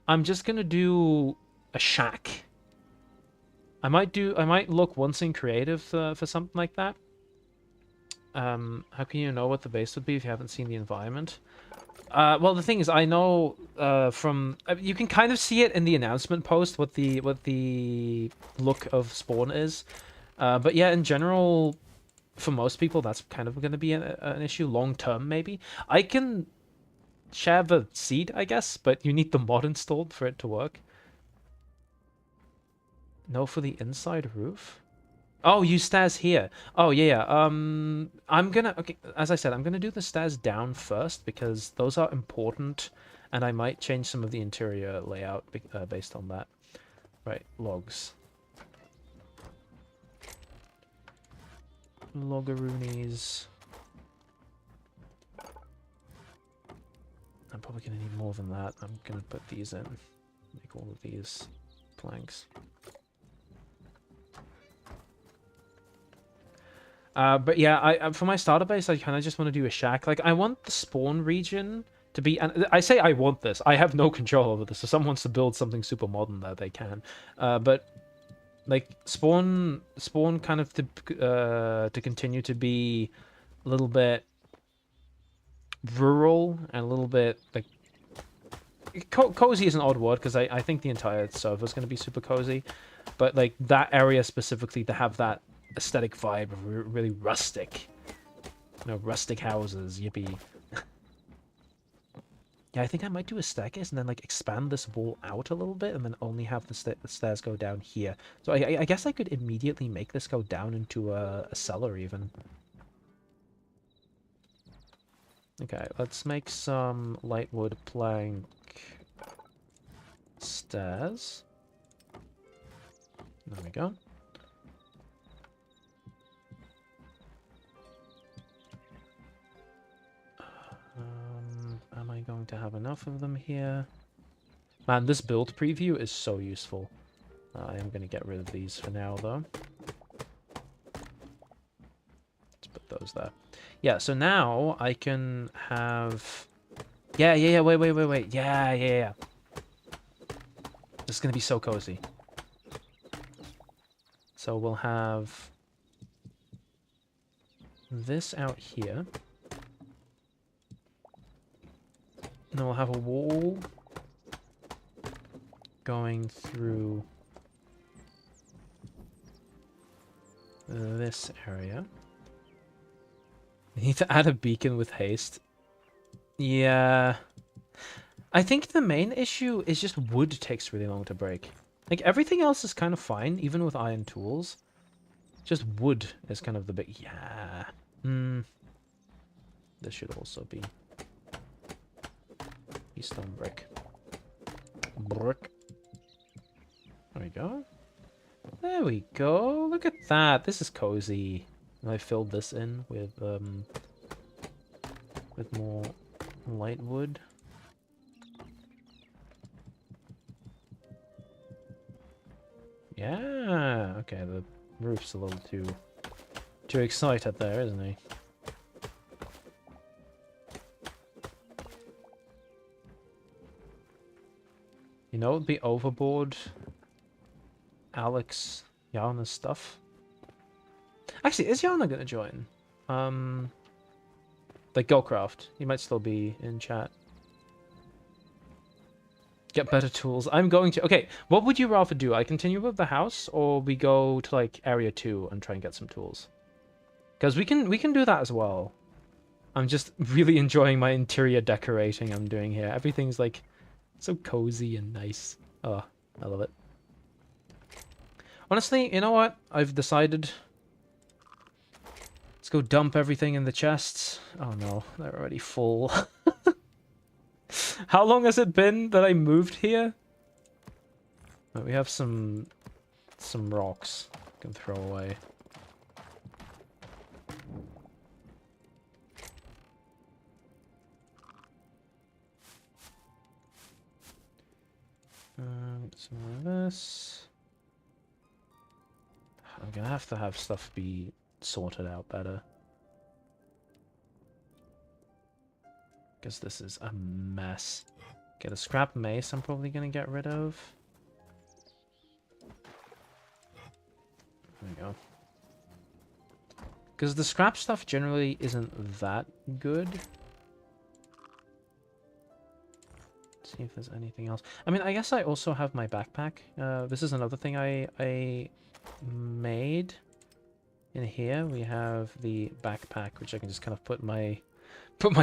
I'm just going to do a shack. I might look once in creative for something like that. How can you know what the base would be if you haven't seen the environment? Well, the thing is, I know from you can kind of see it in the announcement post what the look of spawn is. But yeah, in general, for most people, that's kind of going to be an issue long term. Maybe I can share the seed, I guess, but you need the mod installed for it to work. No, for the inside roof. Oh, use stairs here. Oh, yeah. I'm gonna... Okay, as I said, I'm gonna do the stairs down first because those are important, and I might change some of the interior layout based on that. Right, logs. Logaroonies. I'm probably gonna need more than that. I'm gonna put these in. Make all of these planks. But yeah, I for my starter base, I kind of just want to do a shack. Like, I want the spawn region to be... And I say I want this. I have no control over this. If someone wants to build something super modern there, they can. But, like, spawn kind of to continue to be a little bit rural and a little bit, like... cozy is an odd word, because I think the entire server is going to be super cozy. But, like, that area specifically to have that aesthetic vibe of really rustic. You know, rustic houses, yippee. Yeah, I think I might do a staircase and then, like, expand this wall out a little bit and then only have the stairs go down here. So I guess I could immediately make this go down into a cellar, even. Okay, let's make some lightwood plank stairs. There we go. Am I going to have enough of them here? Man, this build preview is so useful. I am going to get rid of these for now, though. Let's put those there. Yeah, so now I can have... Yeah, wait. Yeah. This is going to be so cozy. So we'll have this out here. And then we'll have a wall going through this area. We need to add a beacon with haste. Yeah. I think the main issue is just wood takes really long to break. Like, everything else is kind of fine, even with iron tools. Just wood is kind of the big... Yeah. This should also be stone brick. Brick. There we go. There we go. Look at that. This is cozy. And I filled this in with more light wood. Yeah. Okay, the roof's a little too excited there, isn't he? You know, it'd be overboard. Alex, Yana's stuff. Actually, is Yana gonna join? Like Gocraft. He might still be in chat. Get better tools. I'm going to... Okay, what would you rather do? I continue with the house, or we go to, like, Area 2 and try and get some tools? Because we can do that as well. I'm just really enjoying my interior decorating I'm doing here. Everything's, like, so cozy and nice. Oh, I love it. Honestly, you know what? I've decided... Let's go dump everything in the chests. Oh no, they're already full. How long has it been that I moved here? We have some rocks I can throw away. Some of this. I'm gonna have to have stuff be sorted out better. Because this is a mess. Get a scrap mace I'm probably gonna get rid of. There we go. Because the scrap stuff generally isn't that good. Let's see if there's anything else. I mean, I guess I also have my backpack. This is another thing I made. In here we have the backpack, which I can just kind of put my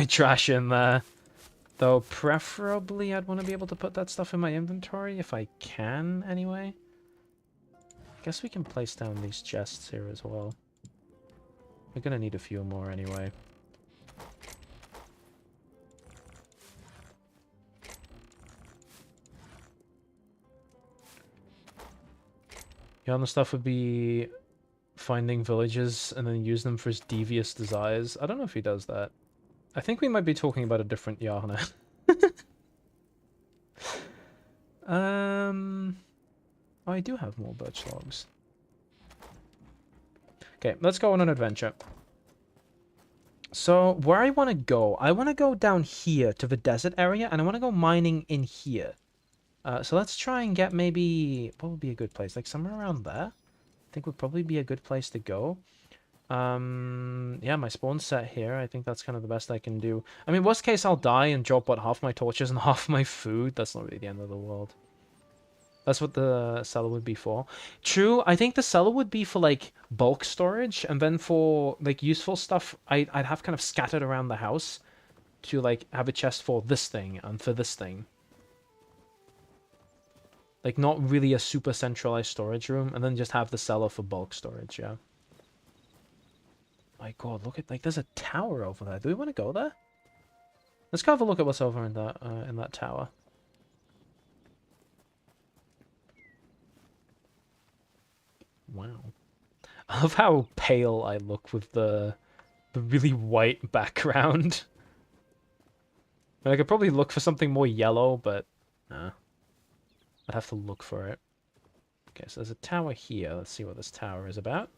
trash in there. Though preferably I'd want to be able to put that stuff in my inventory if I can, anyway. Guess we can place down these chests here as well. We're gonna need a few more anyway. The other stuff would be finding villages and then use them for his devious desires. I don't know if he does that. I think we might be talking about a different Yarna. Oh, I do have more birch logs. Okay, let's go on an adventure. So, where I want to go down here to the desert area, and I want to go mining in here. So let's try and get maybe... What would be a good place? Like somewhere around there? I think would probably be a good place to go. Yeah, my spawn's set here. I think that's kind of the best I can do. I mean, worst case, I'll die and drop, what, half my torches and half my food? That's not really the end of the world. That's what the cellar would be for. True, I think the cellar would be for, like, bulk storage, and then for, like, useful stuff, I'd have kind of scattered around the house to, like, have a chest for this thing and for this thing. Like, not really a super centralized storage room, and then just have the cellar for bulk storage, yeah. My god, look at, like, there's a tower over there. Do we want to go there? Let's go have a look at what's over in that tower. Wow. I love how pale I look with the really white background. I mean, I could probably look for something more yellow, but I'd have to look for it. Okay, so there's a tower here. Let's see what this tower is about.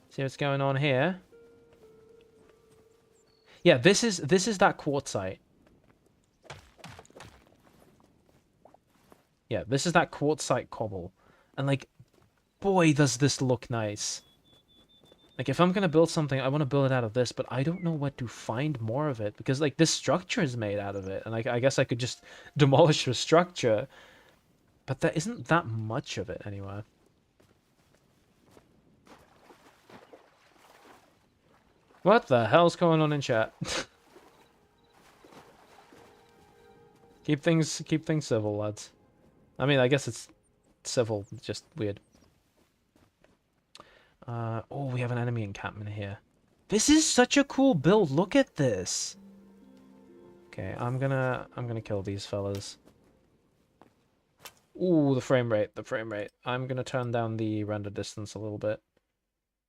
See what's going on here. Yeah, this is that quartzite. Yeah, this is that quartzite cobble. And like, boy, does this look nice. Like, if I'm gonna build something, I want to build it out of this, but I don't know where to find more of it. Because, like, this structure is made out of it. And I guess I could just demolish the structure. But there isn't that much of it anywhere. What the hell's going on in chat? Keep things civil, lads. I mean, I guess it's civil, just weird. Oh, we have an enemy encampment here. This is such a cool build. Look at this. Okay, I'm gonna kill these fellas. Ooh, the frame rate. I'm gonna turn down the render distance a little bit.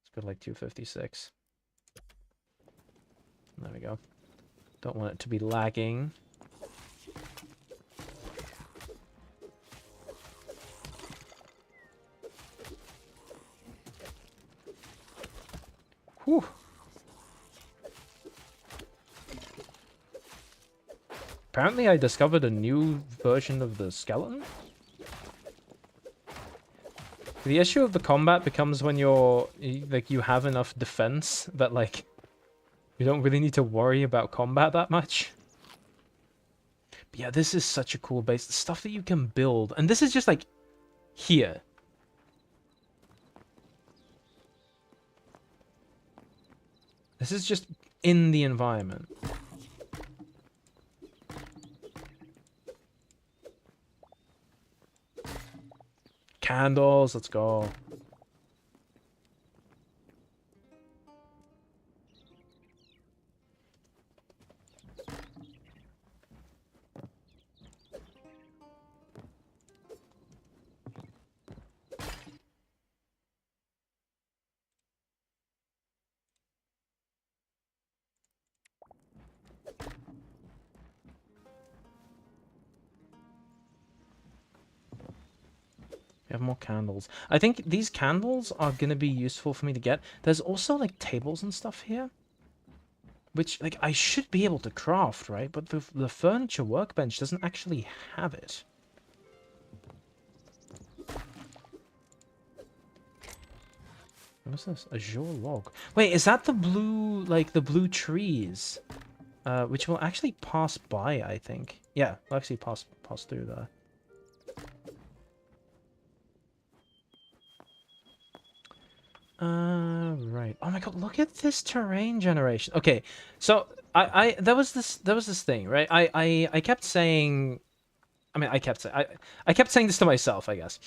Let's go to like 256. There we go. Don't want it to be lagging. Whew. Apparently I discovered a new version of the skeleton. The issue of the combat becomes when you have enough defense that, like, you don't really need to worry about combat that much. But yeah, this is such a cool base. The stuff that you can build. And this is just, like, here. This is just in the environment. Candles, let's go. We have more candles. I think these candles are going to be useful for me to get. There's also, like, tables and stuff here. Which, like, I should be able to craft, right? But the furniture workbench doesn't actually have it. What is this? Azure log. Wait, is that the blue, like, the blue trees? Which will actually pass by, I think. Yeah, will actually pass through there. Right. Oh my god, look at this terrain generation. Okay, so there was this thing, right? I kept saying I mean, I kept saying this to myself, I guess.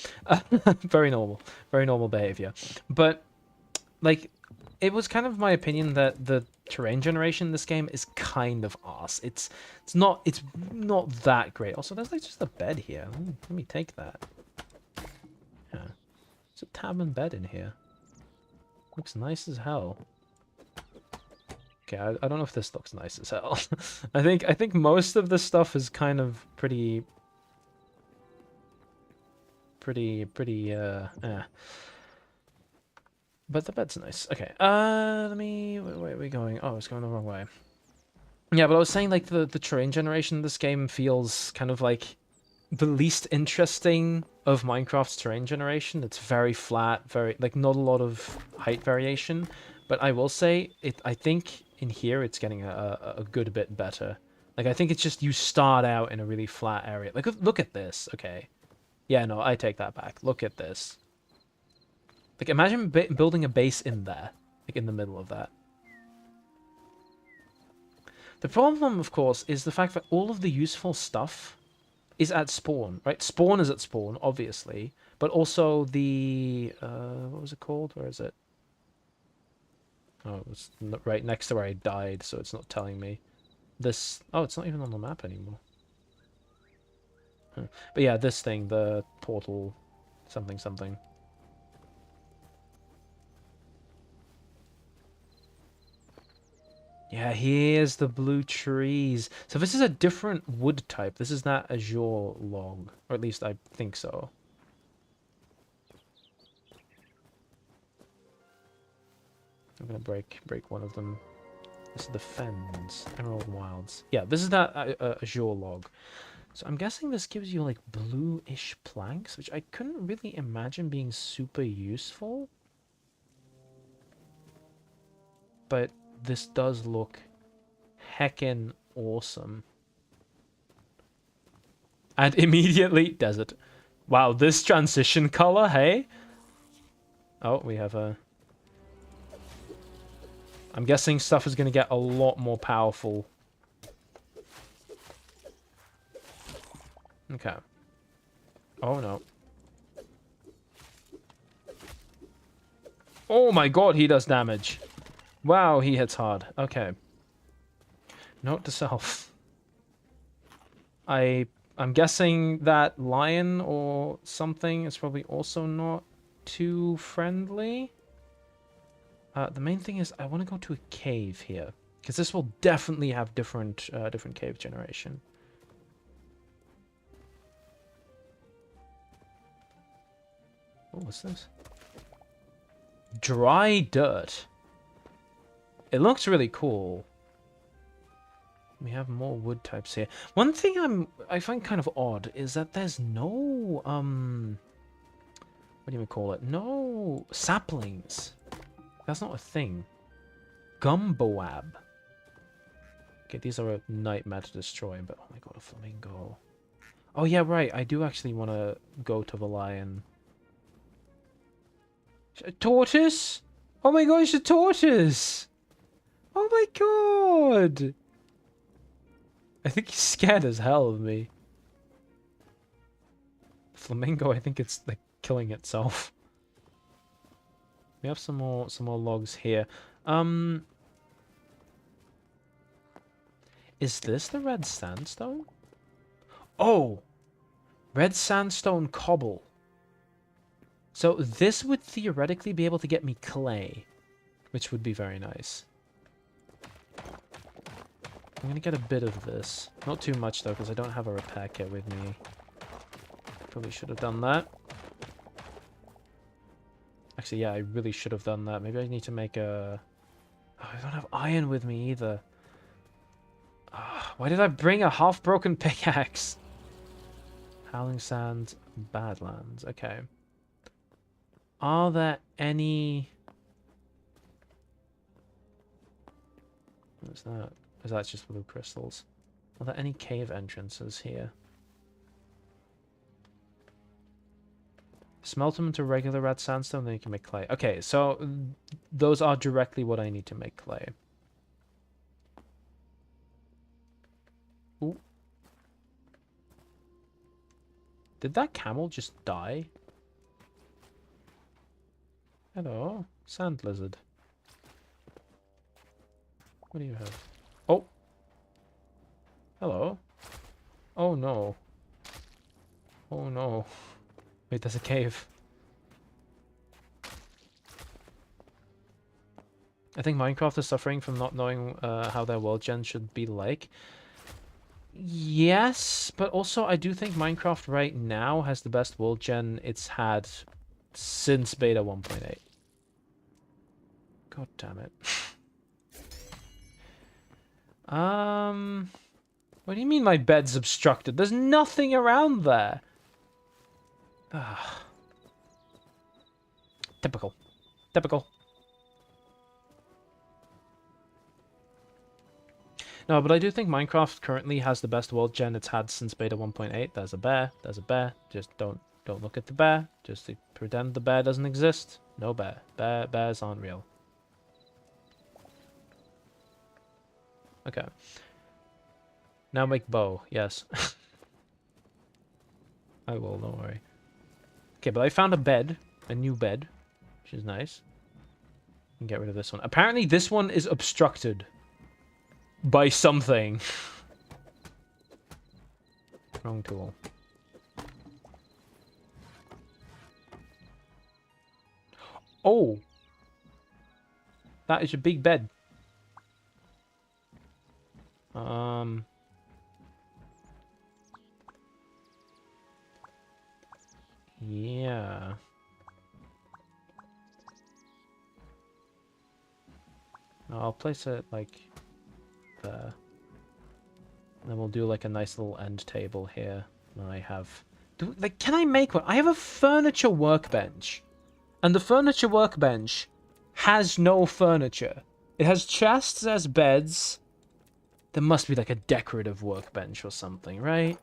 Very normal behavior. But like, it was kind of my opinion that the terrain generation in this game is kind of arse. It's not that great. Also, there's like just a bed here. Let me take that. Yeah, there's a tavern bed in here. Looks nice as hell. Okay, I don't know if this looks nice as hell. I think most of the stuff is kind of pretty But the bed's nice. Okay, let me... Where are we going? Oh, it's going the wrong way. Yeah, but I was saying, like, the terrain generation in this game feels kind of like the least interesting of Minecraft's terrain generation. It's very flat, very... like, not a lot of height variation. But I will say, I think in here it's getting a good bit better. Like, I think it's just you start out in a really flat area. Like, look at this, okay. Yeah, no, I take that back. Look at this. Like, imagine building a base in there. Like, in the middle of that. The problem, of course, is the fact that all of the useful stuff is at spawn, right? Spawn is at spawn, obviously. But also the... what was it called? Where is it? Oh, it was right next to where I died, so it's not telling me. This... Oh, it's not even on the map anymore. Huh. But yeah, this thing, the portal... something something. Yeah, here's the blue trees. So this is a different wood type. This is not azure log. Or at least I think so. I'm gonna break one of them. This is the Fens. Emerald Wilds. Yeah, this is not azure log. So I'm guessing this gives you like blue-ish planks, which I couldn't really imagine being super useful. But this does look heckin' awesome. And immediately desert. Wow, this transition color, hey? Oh, we have a... I'm guessing stuff is going to get a lot more powerful. Okay. Oh, no. Oh my god, he does damage. Wow, he hits hard. Okay. Note to self. I'm guessing that lion or something is probably also not too friendly. The main thing is I want to go to a cave here, because this will definitely have different cave generation. Oh, what's this? Dry dirt. It looks really cool. We have more wood types here. One thing I find kind of odd is that there's no what do you call it? No saplings. That's not a thing. Gumboab. Okay, these are a nightmare to destroy, but oh my god, a flamingo. Oh yeah, right. I do actually want to go to the lion. A tortoise? Oh my gosh, a tortoise! Oh my god! I think he's scared as hell of me. Flamingo, I think it's like killing itself. We have some more logs here. Is this the red sandstone? Oh! Red sandstone cobble. So this would theoretically be able to get me clay, which would be very nice. I'm gonna get a bit of this. Not too much though, because I don't have a repair kit with me. Probably should have done that. Actually, yeah, I really should have done that. Maybe I need to make a... Oh, I don't have iron with me either. Why did I bring a half-broken pickaxe? Howling Sands, Badlands. Okay. Are there any... What's that? Is that just blue crystals? Are there any cave entrances here? Smelt them into regular red sandstone, then you can make clay. Okay, so those are directly what I need to make clay. Ooh. Did that camel just die? Hello, sand lizard. What do you have? Oh! Hello. Oh no. Oh no. Wait, there's a cave. I think Minecraft is suffering from not knowing how their world gen should be like. Yes, but also I do think Minecraft right now has the best world gen it's had since beta 1.8. God damn it. What do you mean my bed's obstructed? There's nothing around there. Ah. Typical. Typical. No, but I do think Minecraft currently has the best world gen it's had since beta 1.8. There's a bear. There's a bear. Just don't look at the bear. Just pretend the bear doesn't exist. No bear. Bears aren't real. Okay. Now make bow. Yes. I will, don't worry. Okay, but I found a bed. A new bed. Which is nice. And get rid of this one. Apparently this one is obstructed. By something. Wrong tool. Oh! That is a big bed. Yeah. I'll place it, like, there. And then we'll do, like, a nice little end table here. And I have... like, can I make one? I have a furniture workbench. And the furniture workbench has no furniture. It has chests as beds. There must be, like, a decorative workbench or something, right?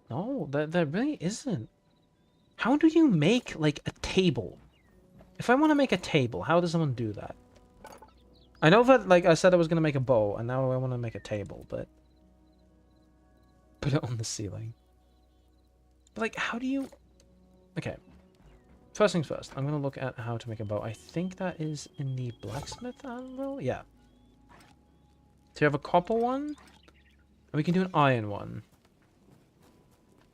No, there really isn't. How do you make, like, a table? If I want to make a table, how does someone do that? I know that, like, I said I was going to make a bow, and now I want to make a table, but... Put it on the ceiling. But, like, how do you... Okay. First things first, I'm going to look at how to make a bow. I think that is in the blacksmith anvil? Yeah. So you have a copper one, and we can do an iron one.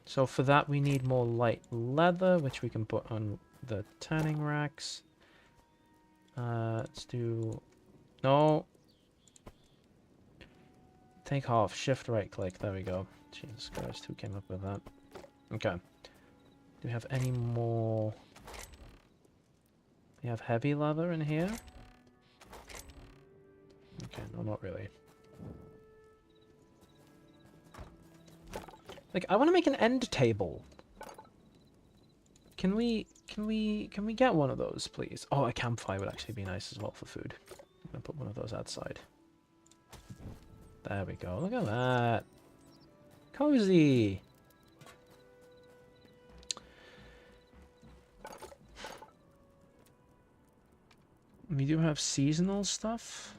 So for that we need more light leather, which we can put on the tanning racks. Let's do... No. Take half. Shift right click. There we go. Jesus Christ, who came up with that? Okay. Do we have any more... We have heavy leather in here? Okay, no, not really. Like, I want to make an end table. Can we get one of those, please? Oh, a campfire would actually be nice as well for food. I'm gonna put one of those outside. There we go. Look at that. Cozy. We do have seasonal stuff.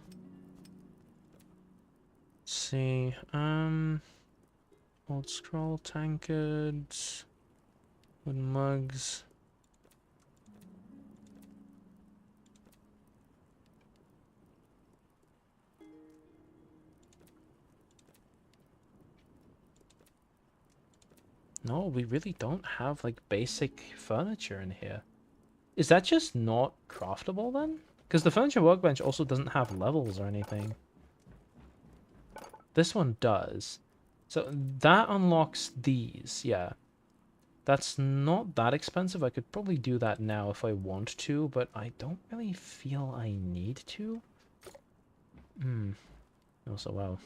Let's see. Old scroll tankards. Wooden mugs. No, we really don't have, like, basic furniture in here. Is that just not craftable, then? Because the furniture workbench also doesn't have levels or anything. This one does. So that unlocks these, yeah. That's not that expensive. I could probably do that now if I want to, but I don't really feel I need to. Also, wow.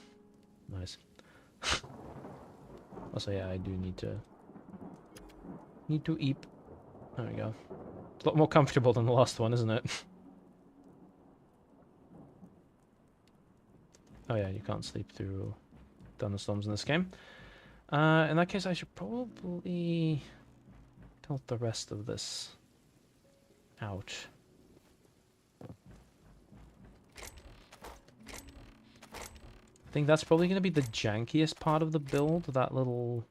Nice. Also, yeah, I do need to eat. There we go. It's a lot more comfortable than the last one, isn't it? Oh yeah, you can't sleep through thunderstorms in this game. In that case, I should probably tilt the rest of this out. think that's probably going to be the jankiest part of the build, that little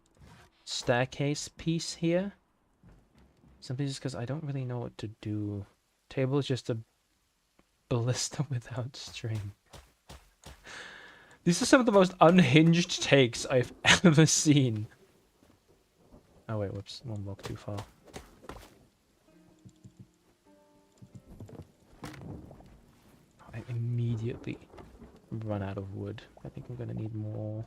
staircase piece here. Simply just because I don't really know what to do. Table is just a ballista without string. These are some of the most unhinged takes I've ever seen. Oh wait, whoops, one block too far. I immediately run out of wood. I think I'm gonna need more.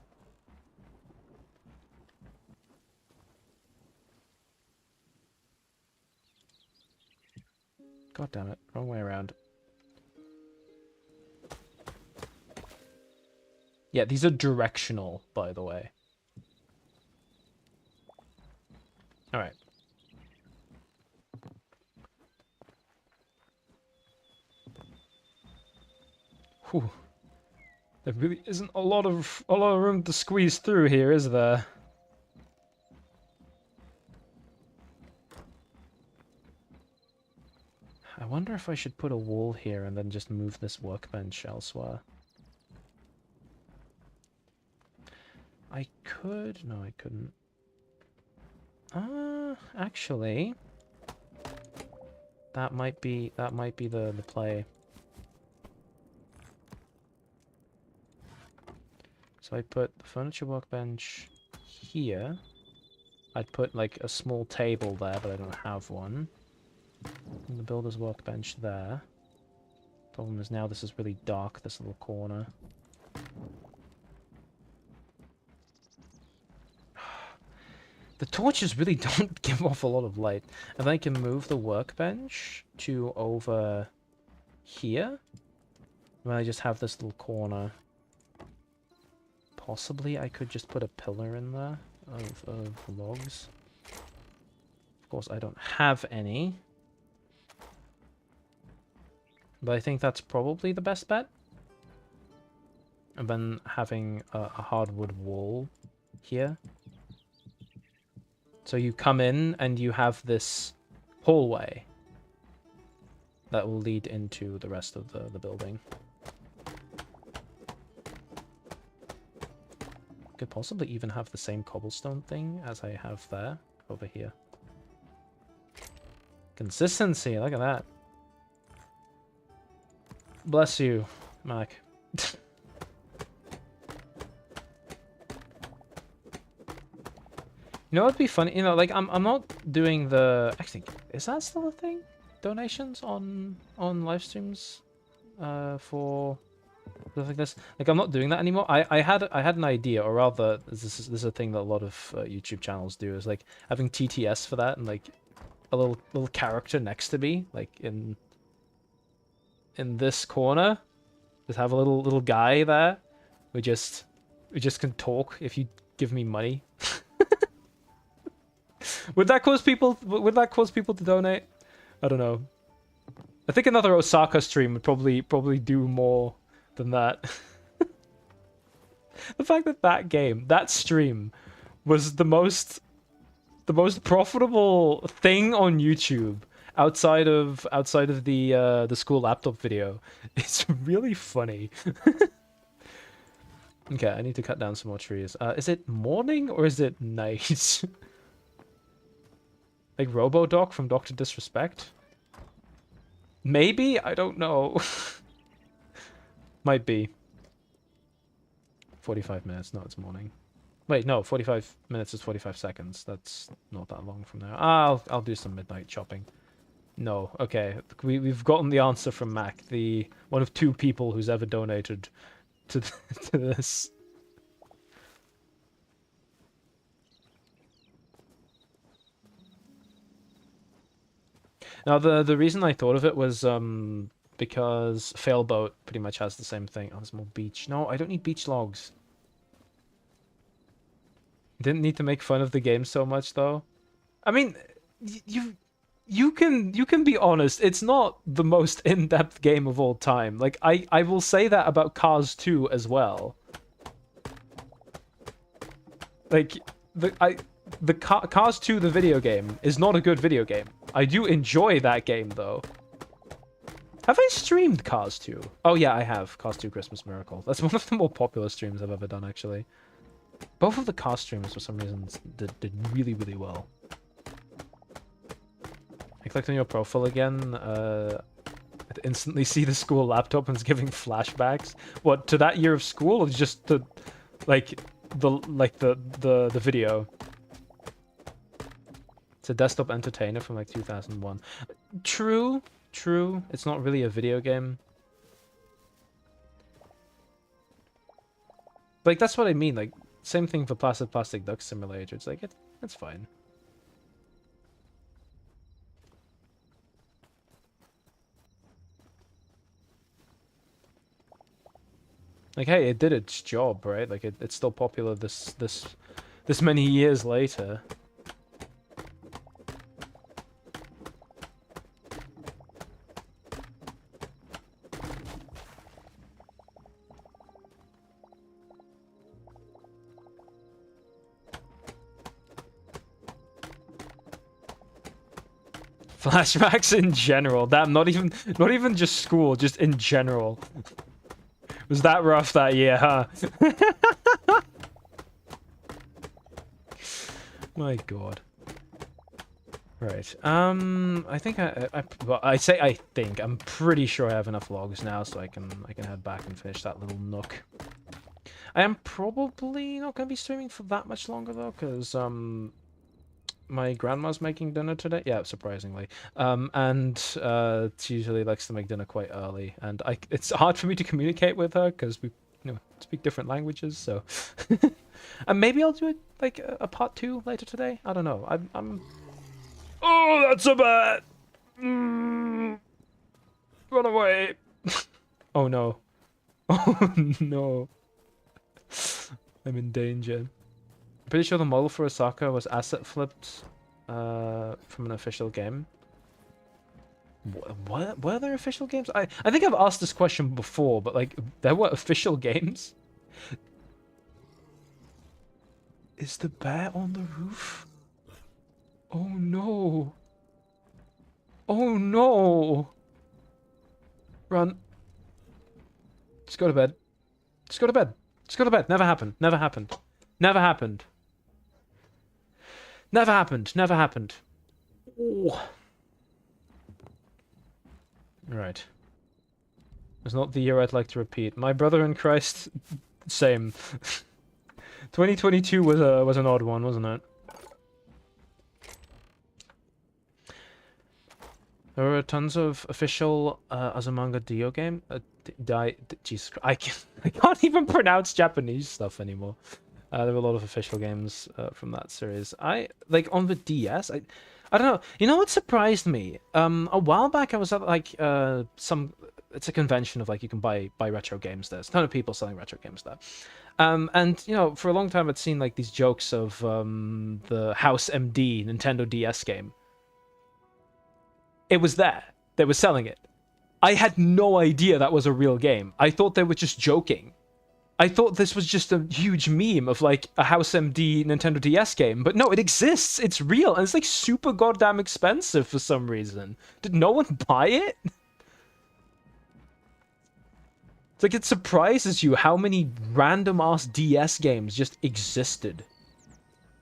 God damn it, wrong way around. Yeah, these are directional, by the way. Alright. Whew. There really isn't a lot of room to squeeze through here, is there? I wonder if I should put a wall here and then just move this workbench elsewhere. I could... No, I couldn't. Actually... That might be the play. So I put the furniture workbench here. I'd put like a small table there, but I don't have one. And the builder's workbench there. Problem is now this is really dark, this little corner. The torches really don't give off a lot of light. And I can move the workbench to over here. And I just have this little corner. Possibly I could just put a pillar in there of logs. Of course, I don't have any. But I think that's probably the best bet. And then having a hardwood wall here. So you come in and you have this hallway that will lead into the rest of the building. Could possibly even have the same cobblestone thing as I have there, over here. Consistency, look at that. Bless you, Mac. You know what'd be funny? You know, like I'm not doing the... Actually, is that still a thing? Donations on live streams for stuff like this. Like I'm not doing that anymore. I had an idea, or rather, this is a thing that a lot of YouTube channels do, is like having TTS for that and like a little character next to me, like in this corner, just have a little guy there. We just can talk if you give me money. Would that cause people to donate? I don't know. I think another Osaka stream would probably do more than that. The fact that stream was the most profitable thing on YouTube outside of the school laptop video. It's really funny. Okay, I need to cut down some more trees. Is it morning or is it night? Like RoboDoc from Dr. Disrespect? Maybe? I don't know. Might be. 45 minutes. No, it's morning. Wait, no. 45 minutes is 45 seconds. That's not that long from now. I'll do some midnight shopping. No. Okay. We've gotten the answer from Mac. The one of two people who's ever donated to this. Now, the reason I thought of it was because Failboat pretty much has the same thing. Oh, there's more beach. No, I don't need beach logs. Didn't need to make fun of the game so much, though. I mean, you can be honest. It's not the most in-depth game of all time. Like, I will say that about Cars 2 as well. Like, Cars 2, the video game, is not a good video game. I do enjoy that game, though. Have I streamed Cars 2? Oh yeah, I have. Cars 2 Christmas Miracle. That's one of the more popular streams I've ever done, actually. Both of the Cars streams, for some reason, did really, really well. I clicked on your profile again. I instantly see the school laptop and it's giving flashbacks. What, to that year of school, or just to, like, the video? It's a desktop entertainer from like 2001. True. True, it's not really a video game. Like, that's what I mean, like, same thing for Plastic Duck Simulator. It's like, it's fine. Like, hey, it did its job, right? Like, it's still popular this many years later. Flashbacks in general. Damn, not even just school, just in general. Was that rough that year, huh? My god. Right. I think well, I say I think. I'm pretty sure I have enough logs now, so I can head back and finish that little nook. I am probably not gonna be streaming for that much longer though, because my grandma's making dinner today. Yeah, surprisingly. And she usually likes to make dinner quite early, and it's hard for me to communicate with her because we, speak different languages. So, and maybe I'll do it like a part 2 later today. I don't know. I'm. Oh, that's a bat! Run away! Oh no! Oh no! I'm in danger. I'm pretty sure the model for Osaka was asset flipped from an official game. What? Were there official games? I think I've asked this question before, but like, there were official games? Is the bear on the roof? Oh no! Oh no! Run. Just go to bed. Just go to bed. Just go to bed. Never happened. Never happened. Never happened. Never happened. Never happened. Ooh. Right. It's not the year I'd like to repeat. My brother in Christ, same. 2022 was an odd one, wasn't it? There were tons of official Azumanga Dio game. Jesus Christ, I can't even pronounce Japanese stuff anymore. There were a lot of official games from that series. Like on the DS. I don't know. You know what surprised me? A while back I was at like it's a convention of like you can buy retro games. There's a ton of people selling retro games there. And for a long time I'd seen like these jokes of the House MD Nintendo DS game. It was there. They were selling it. I had no idea that was a real game. I thought they were just joking. I thought this was just a huge meme of like a House MD Nintendo DS game, but no, it exists. It's real, and it's like super goddamn expensive for some reason. Did no one buy it? It's like it surprises you how many random ass DS games just existed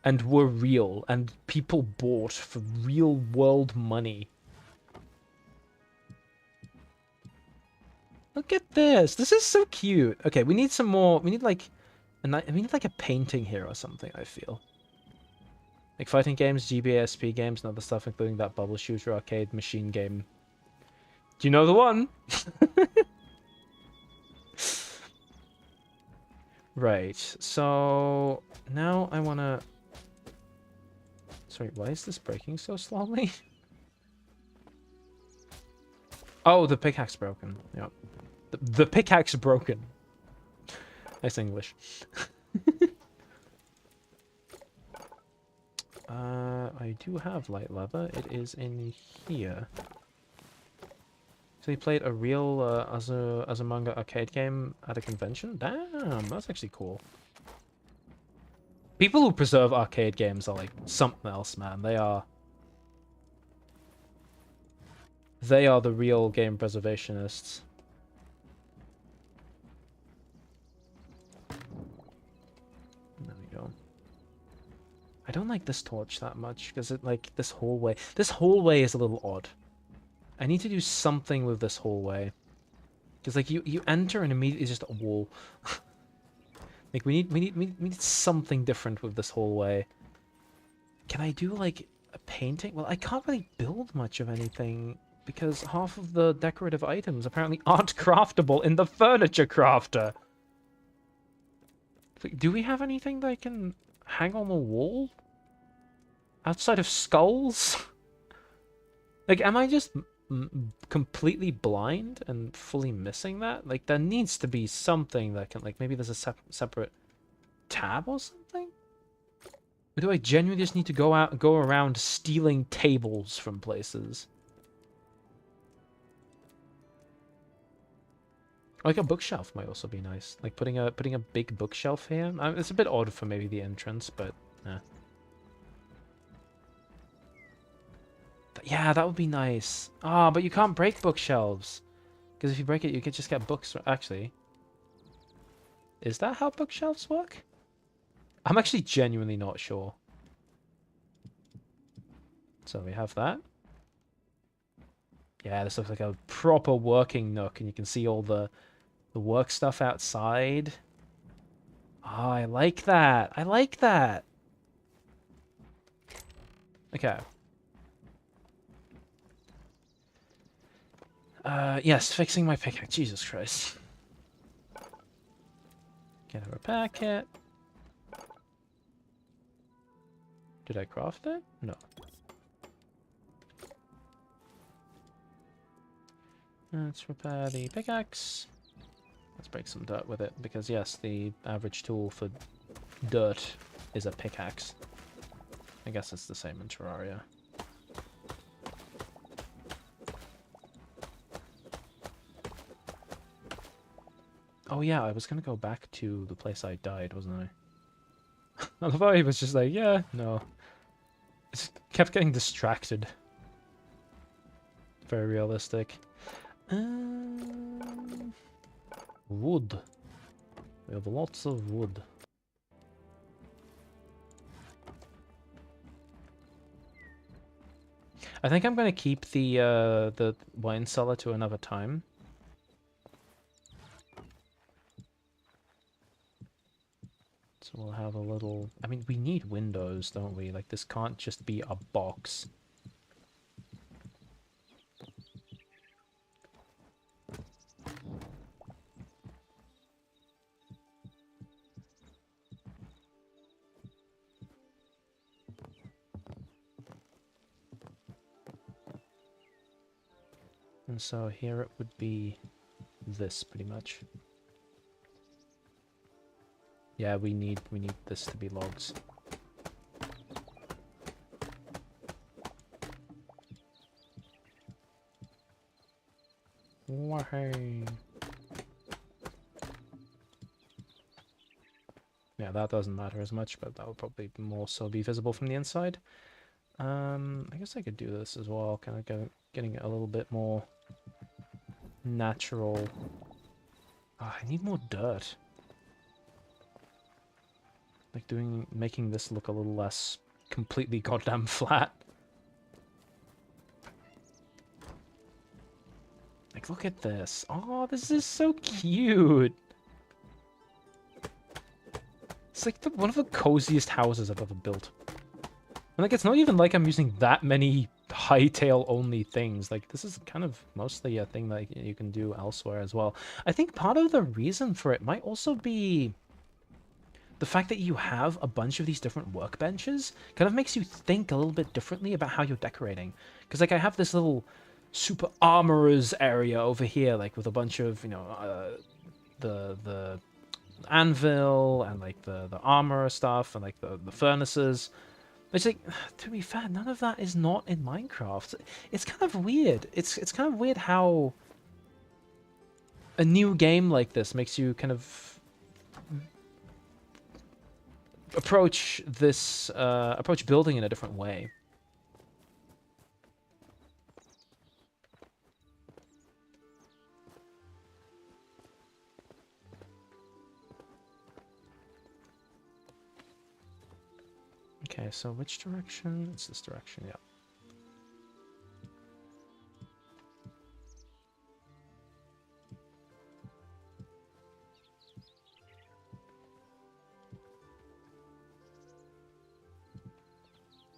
and were real and people bought for real world money. Look at this. This is so cute. Okay, we need some more. We need like a painting here or something, I feel. Like fighting games, GBASP games, and other stuff, including that bubble shooter arcade machine game. Do you know the one? Right. So now I wanna. Sorry, why is this breaking so slowly? Oh, the pickaxe broken. Yep. The pickaxe broken. Nice English. I do have light lava. It is in here. So he played a real Azumanga arcade game at a convention? Damn, that's actually cool. People who preserve arcade games are like something else, man. They are. They are the real game preservationists. There we go. I don't like this torch that much, because it, like, this hallway... This hallway is a little odd. I need to do something with this hallway. Because, like, you enter and immediately it's just a wall. Like, we need something different with this hallway. Can I do, like, a painting? Well, I can't really build much of anything, because half of the decorative items apparently aren't craftable in the furniture crafter. Like, do we have anything that I can hang on the wall? Outside of skulls? Like, am I just completely blind and fully missing that? Like, there needs to be something that can, like, maybe there's a separate tab or something? Or do I genuinely just need to go around stealing tables from places? Like a bookshelf might also be nice. Like putting a big bookshelf here. It's a bit odd for maybe the entrance, but yeah, that would be nice. Ah, but you can't break bookshelves. Because if you break it, you could just get books. Actually, is that how bookshelves work? I'm actually genuinely not sure. So we have that. Yeah, this looks like a proper working nook, and you can see all the work stuff outside. Ah, I like that. I like that. Okay. Yes, fixing my pickaxe. Jesus Christ. Get a repair kit. Did I craft it? No. Let's repair the pickaxe. Let's break some dirt with it, because yes, the average tool for dirt is a pickaxe. I guess it's the same in Terraria. Oh yeah, I was gonna go back to the place I died, wasn't I? I love how he was just like, yeah, no. Just kept getting distracted. Very realistic. Wood. We have lots of wood. I think I'm gonna keep the wine cellar to another time. So we'll have a little... I mean, we need windows, don't we? Like, this can't just be a box. And so here it would be this, pretty much. Yeah, we need this to be logs. Wahey. Yeah, that doesn't matter as much, but that would probably more so be visible from the inside. I guess I could do this as well, kind of getting it a little bit more natural. Oh, I need more dirt. Like making this look a little less completely goddamn flat. Like, look at this. Oh, this is so cute. It's like one of the coziest houses I've ever built. And like, it's not even like I'm using that many Hytale only things. Like, this is kind of mostly a thing that you can do elsewhere as well. I think part of the reason for it might also be the fact that you have a bunch of these different workbenches kind of makes you think a little bit differently about how you're decorating. Because, like, I have this little super armorer's area over here, like, with a bunch of, you know, the anvil and, like, the armor stuff and, like, the furnaces. It's like, to be fair, none of that is not in Minecraft. It's kind of weird. It's kind of weird how a new game like this makes you kind of approach building in a different way. Okay, so which direction? It's this direction, yeah.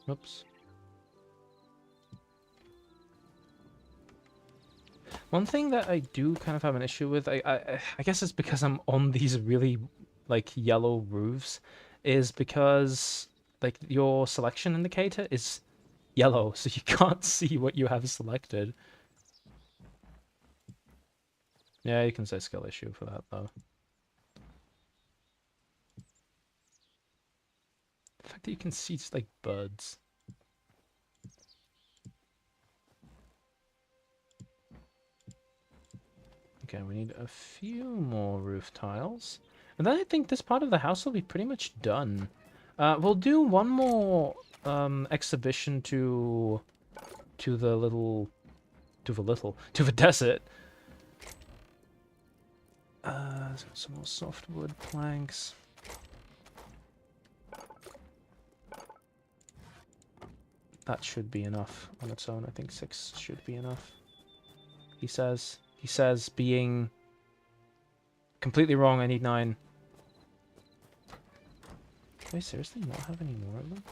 Oops. One thing that I do kind of have an issue with, I guess it's because I'm on these really, like, yellow roofs, is because, like, your selection indicator is yellow, so you can't see what you have selected. Yeah, you can say skill issue for that, though. The fact that you can see just, like, birds. Okay, we need a few more roof tiles. And then I think this part of the house will be pretty much done. We'll do one more exhibition to the desert. Some more softwood planks. That should be enough on its own. I think 6 should be enough. He says. He says, being completely wrong, I need 9. Do I seriously not have any more of them?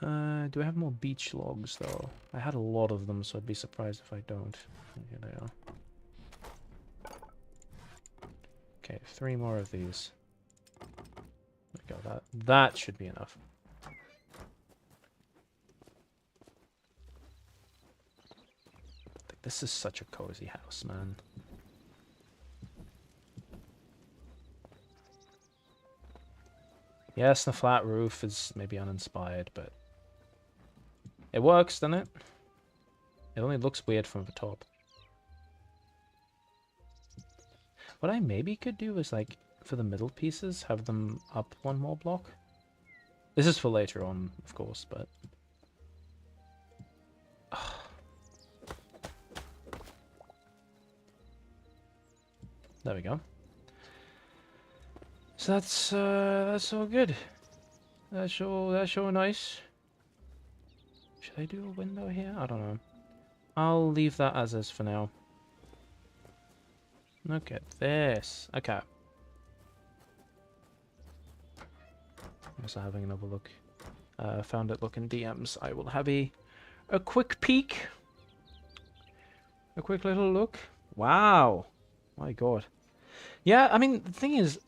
No. Do I have more beach logs, though? I had a lot of them, so I'd be surprised if I don't. Here they are. Okay, 3 more of these. There we go. That should be enough. This is such a cozy house, man. Yes, the flat roof is maybe uninspired, but it works, doesn't it? It only looks weird from the top. What I maybe could do is, like, for the middle pieces, have them up 1 more block. This is for later on, of course, but... There we go. So that's all good. That's all nice. Should I do a window here? I don't know. I'll leave that as is for now. Look at this. Okay. Also having another look. Found it looking DMs. I will have a quick peek. A quick little look. Wow. My God. Yeah, I mean, the thing is,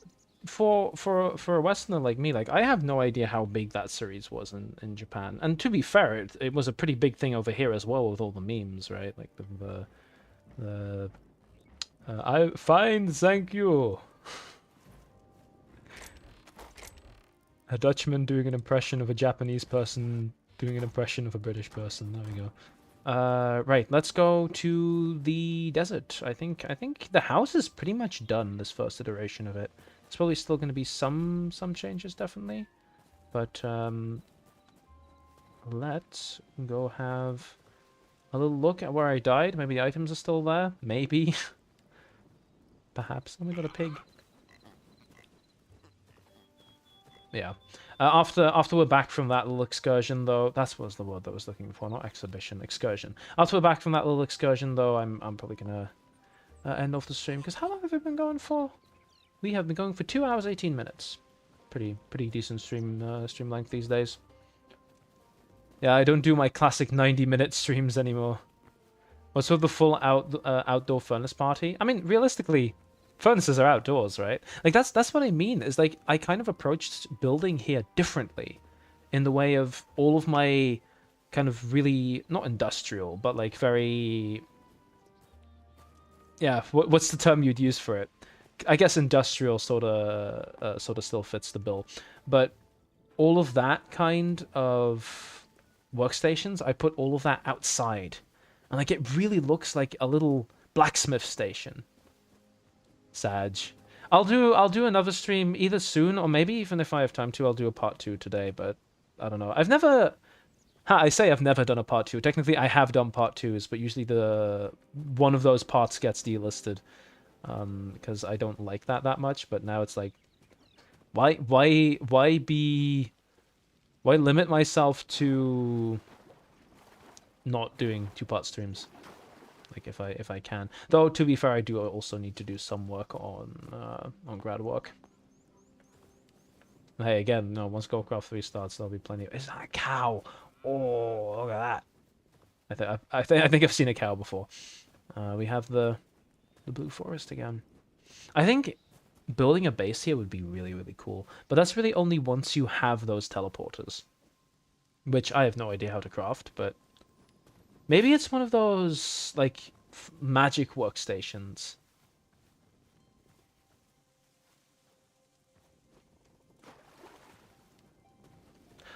for a Westerner like me, like, I have no idea how big that series was in Japan. And to be fair, it was a pretty big thing over here as well with all the memes, right? Like I fine, thank you. A Dutchman doing an impression of a Japanese person doing an impression of a British person. There we go. Right, let's go to the desert. I think the house is pretty much done, this first iteration of it. It's probably still going to be some changes, definitely. But, let's go have a little look at where I died. Maybe the items are still there. Maybe. Perhaps. Oh, we got a pig. Yeah. After we're back from that little excursion, though, that was the word that I was looking for, not exhibition, excursion. After we're back from that little excursion, though, I'm probably gonna end off the stream, because how long have we been going for? We have been going for 2 hours 18 minutes. Pretty decent stream length these days. Yeah, I don't do my classic 90-minute streams anymore. What's with the full outdoor furnace party? I mean, realistically, furnaces are outdoors, right? Like, that's what I mean, is, like, I kind of approached building here differently in the way of all of my kind of really, not industrial, but, like, very... Yeah, what's the term you'd use for it? I guess industrial sort of still fits the bill. But all of that kind of workstations, I put all of that outside. And, like, it really looks like a little blacksmith station. Sag. I'll do another stream either soon, or maybe even if I have time to, I'll do a part 2 today, but I don't know. I say I've never done a part 2. Technically, I have done part 2s, but usually one of those parts gets delisted, because I don't like that much, but now it's like, why be Why limit myself to not doing 2-part streams? Like if I can. Though to be fair, I do also need to do some work on grad work. Hey, again, no, once Goldcraft 3 starts, there'll be plenty of... Is that a cow? Oh, look at that. I think I've seen a cow before. We have the Blue Forest again. I think building a base here would be really, really cool. But that's really only once you have those teleporters. Which I have no idea how to craft, but... Maybe it's one of those, like, magic workstations.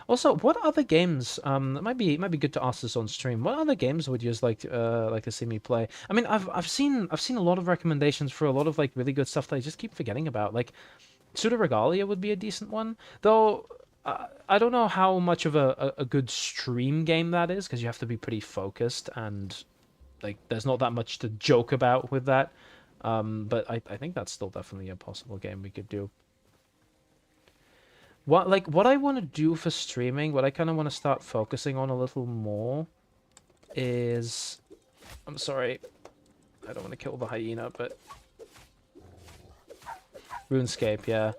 Also, what other games? It might be good to ask this on stream. What other games would you just like to see me play? I mean, I've seen a lot of recommendations for a lot of like really good stuff that I just keep forgetting about. Like, Pseudo Regalia would be a decent one, though. I don't know how much of a good stream game that is because you have to be pretty focused and like there's not that much to joke about with that. But I think that's still definitely a possible game we could do. What I want to do for streaming, what I kind of want to start focusing on a little more is... I'm sorry, I don't want to kill the hyena, but... RuneScape, yeah.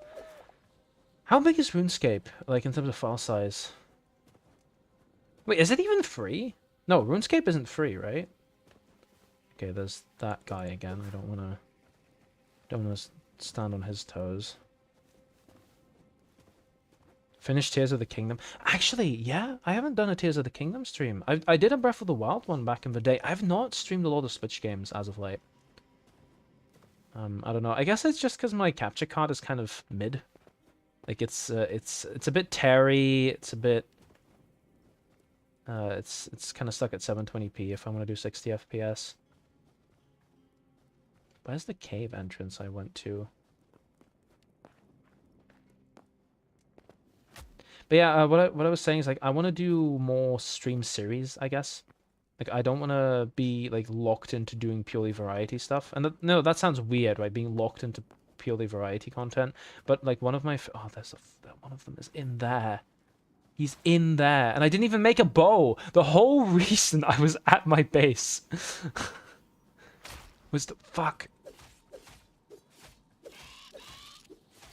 How big is RuneScape, like, in terms of file size? Wait, is it even free? No, RuneScape isn't free, right? Okay, there's that guy again. I don't want to stand on his toes. Finish Tears of the Kingdom. Actually, yeah, I haven't done a Tears of the Kingdom stream. I did a Breath of the Wild one back in the day. I've not streamed a lot of Switch games as of late. I don't know. I guess it's just because my capture card is kind of mid. Like it's a bit tarry. It's a bit. It's kind of stuck at 720p if I want to do 60 FPS. Where's the cave entrance I went to? But yeah, what I was saying is like I want to do more stream series, I guess. Like I don't want to be like locked into doing purely variety stuff. And no, that sounds weird, right? Being locked into purely variety content. But like one of my one of them is in there. He's in there, and I didn't even make a bow. The whole reason I was at my base was the fuck.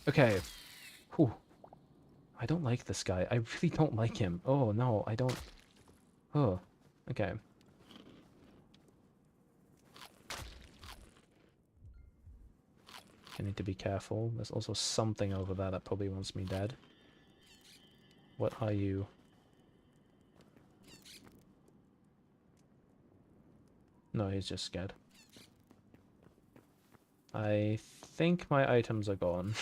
Okay. Whew. I don't like this guy. I really don't like him. Oh, no, I don't... Oh, okay. I need to be careful. There's also something over there that probably wants me dead. What are you? No, he's just scared. I think my items are gone.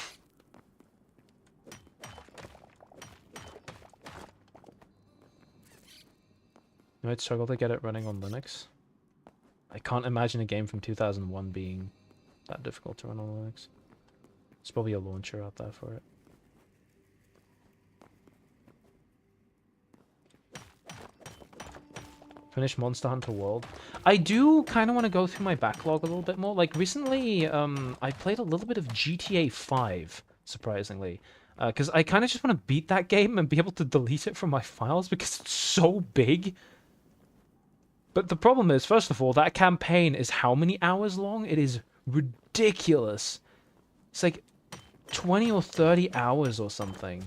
You might struggle to get it running on Linux. I can't imagine a game from 2001 being that difficult to run on Linux. There's probably a launcher out there for it. Finish Monster Hunter World. I do kind of want to go through my backlog a little bit more. Like recently, I played a little bit of GTA 5, surprisingly. Because I kind of just want to beat that game and be able to delete it from my files because it's so big. But the problem is, first of all, that campaign is how many hours long? It is ridiculous. It's like 20 or 30 hours or something.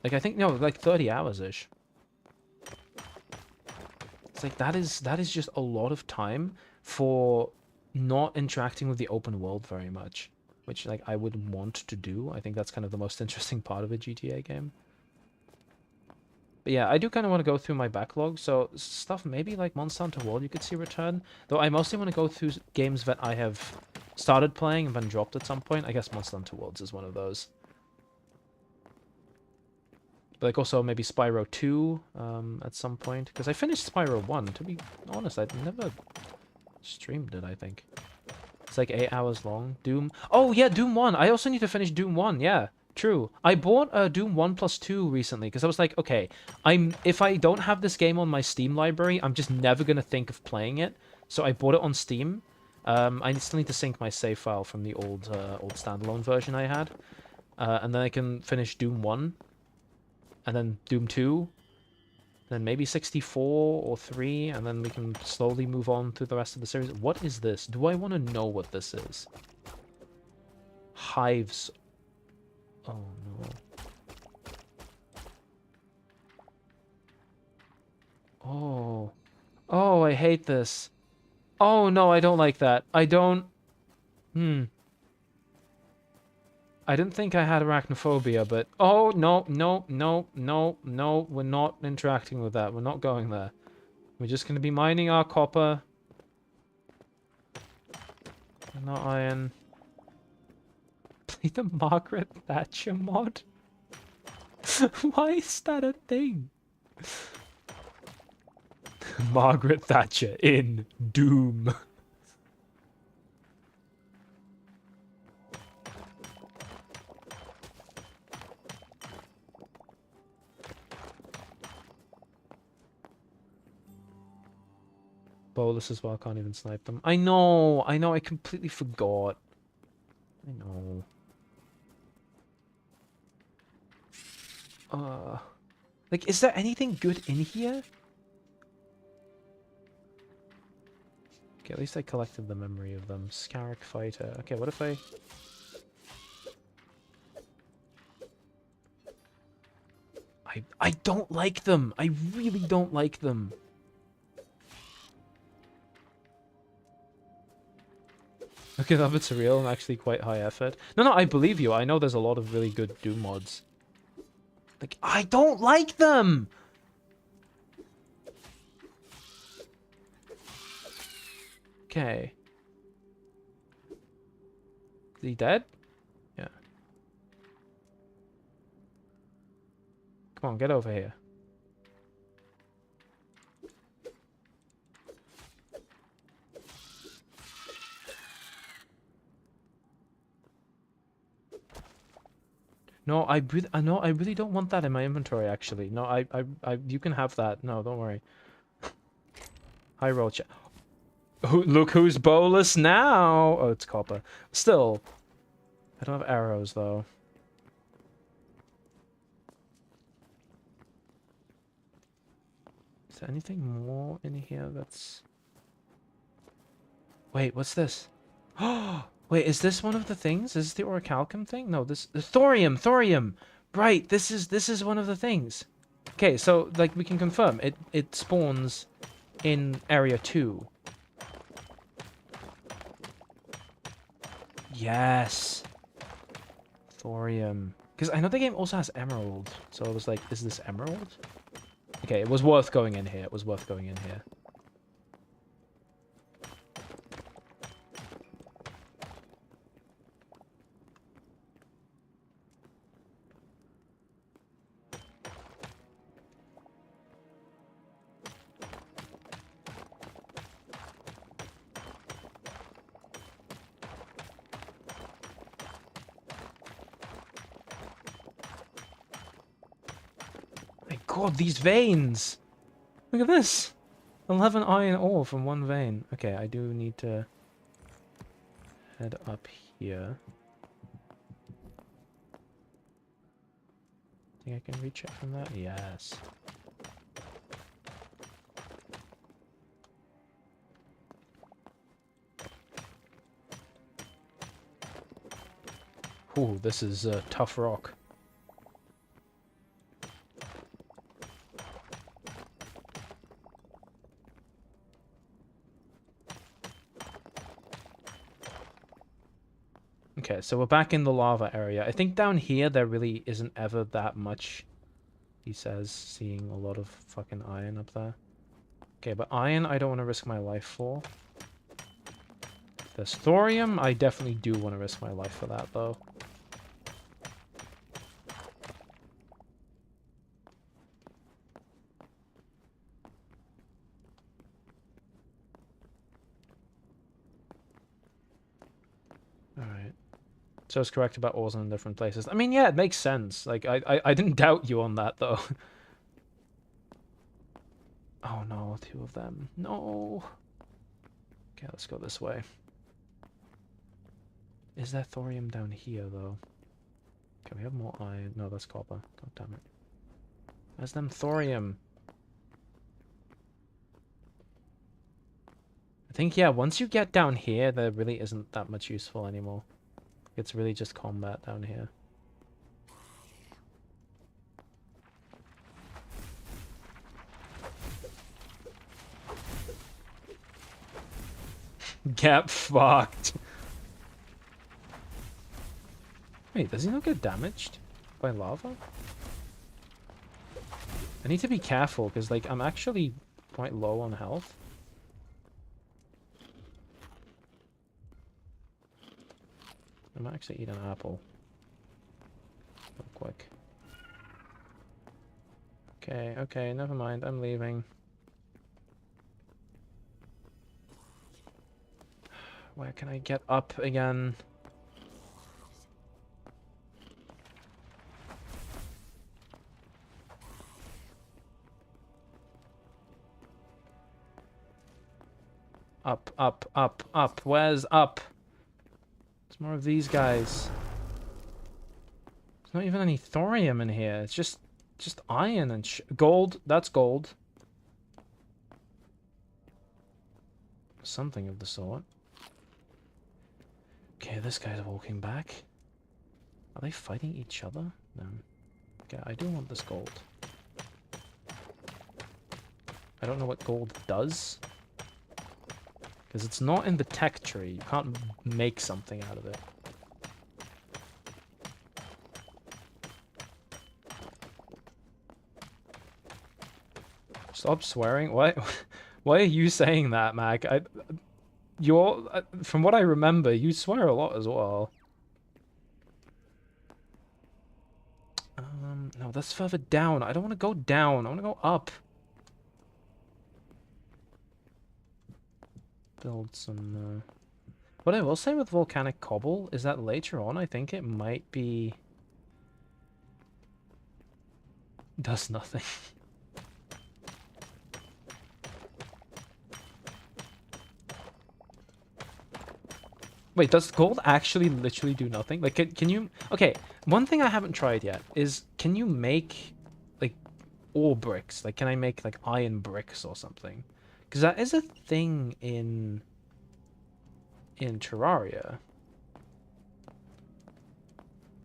Like, I think, no, like 30 hours-ish. It's like, that is just a lot of time for not interacting with the open world very much. Which, like, I would want to do. I think that's kind of the most interesting part of a GTA game. But yeah, I do kind of want to go through my backlog, so stuff maybe like Monster Hunter World you could see return. Though I mostly want to go through games that I have started playing and then dropped at some point. I guess Monster Hunter Worlds is one of those. But like also maybe Spyro 2 at some point. Because I finished Spyro 1, to be honest, I never streamed it, I think. It's like 8 hours long. Doom. Oh yeah, Doom 1. I also need to finish Doom 1, yeah. True. I bought Doom 1+2 recently because I was like, okay, if I don't have this game on my Steam library, I'm just never going to think of playing it. So I bought it on Steam. I still need to sync my save file from the old standalone version I had. And then I can finish Doom 1, and then Doom 2, then maybe 64 or 3, and then we can slowly move on through the rest of the series. What is this? Do I want to know what this is? Hives. Oh, no. Oh. Oh, I hate this. Oh, no, I don't like that. I don't... I didn't think I had arachnophobia, but... Oh, no, no, no, no, no. We're not interacting with that. We're not going there. We're just going to be mining our copper. And not iron. Play the Margaret Thatcher mod? Why is that a thing? Margaret Thatcher in Doom. Bolus as well, can't even snipe them. I know, I completely forgot. I know. Like, is there anything good in here? Okay, at least I collected the memory of them. Scarrick Fighter. Okay, what if I don't like them! I really don't like them! Okay, that bit's real and actually quite high effort. No, I believe you. I know there's a lot of really good Doom mods. Like, I don't like them! Okay. Is he dead? Yeah. Come on, get over here. No, I really don't want that in my inventory, actually. No, you can have that. No, don't worry. High roll check. Look who's bolus now! Oh, it's copper. Still, I don't have arrows, though. Is there anything more in here that's... Wait, what's this? Oh! Wait, is this one of the things? Is this the orichalcum thing? No, this... Thorium! Thorium! Right, this is one of the things. Okay, so, like, we can confirm. It spawns in Area 2. Yes! Thorium. Because I know the game also has emerald. So I was like, is this emerald? Okay, it was worth going in here. It was worth going in here. God, these veins! Look at this! 11 iron ore from one vein. Okay, I do need to head up here. Think I can reach it from there? Yes. Ooh, this is tough rock. Okay, so we're back in the lava area. I think down here there really isn't ever that much, he says, seeing a lot of fucking iron up there. Okay, but iron I don't want to risk my life for. There's thorium, I definitely do want to risk my life for that, though. Alright. So it's correct about ores in different places. I mean, yeah, it makes sense. Like, I didn't doubt you on that, though. Oh no, two of them. No! Okay, let's go this way. Is there thorium down here, though? Okay, we have more iron. No, that's copper. God damn it. Where's them thorium? I think, yeah, once you get down here, there really isn't that much useful anymore. It's really just combat down here. Get fucked. Wait, does he not get damaged by lava? I need to be careful, because, like, I'm actually quite low on health. I might actually eat an apple. Real quick. Okay, okay, never mind. I'm leaving. Where can I get up again? Up, up, up, up. Where's up? There's more of these guys. There's not even any thorium in here. It's just iron and gold. That's gold. Something of the sort. Okay, this guy's walking back. Are they fighting each other? No. Okay, I do want this gold. I don't know what gold does. Because it's not in the tech tree. You can't make something out of it. Stop swearing. Why? Why are you saying that, Mag? From what I remember, you swear a lot as well. No, that's further down. I don't want to go down. I want to go up. Build some. What I will say with volcanic cobble is that later on, I think it might be. Does nothing. Wait, does gold actually literally do nothing? Like, can you... Okay, one thing I haven't tried yet is, can you make, like, ore bricks? Like, can I make, like, iron bricks or something? Because that is a thing in Terraria.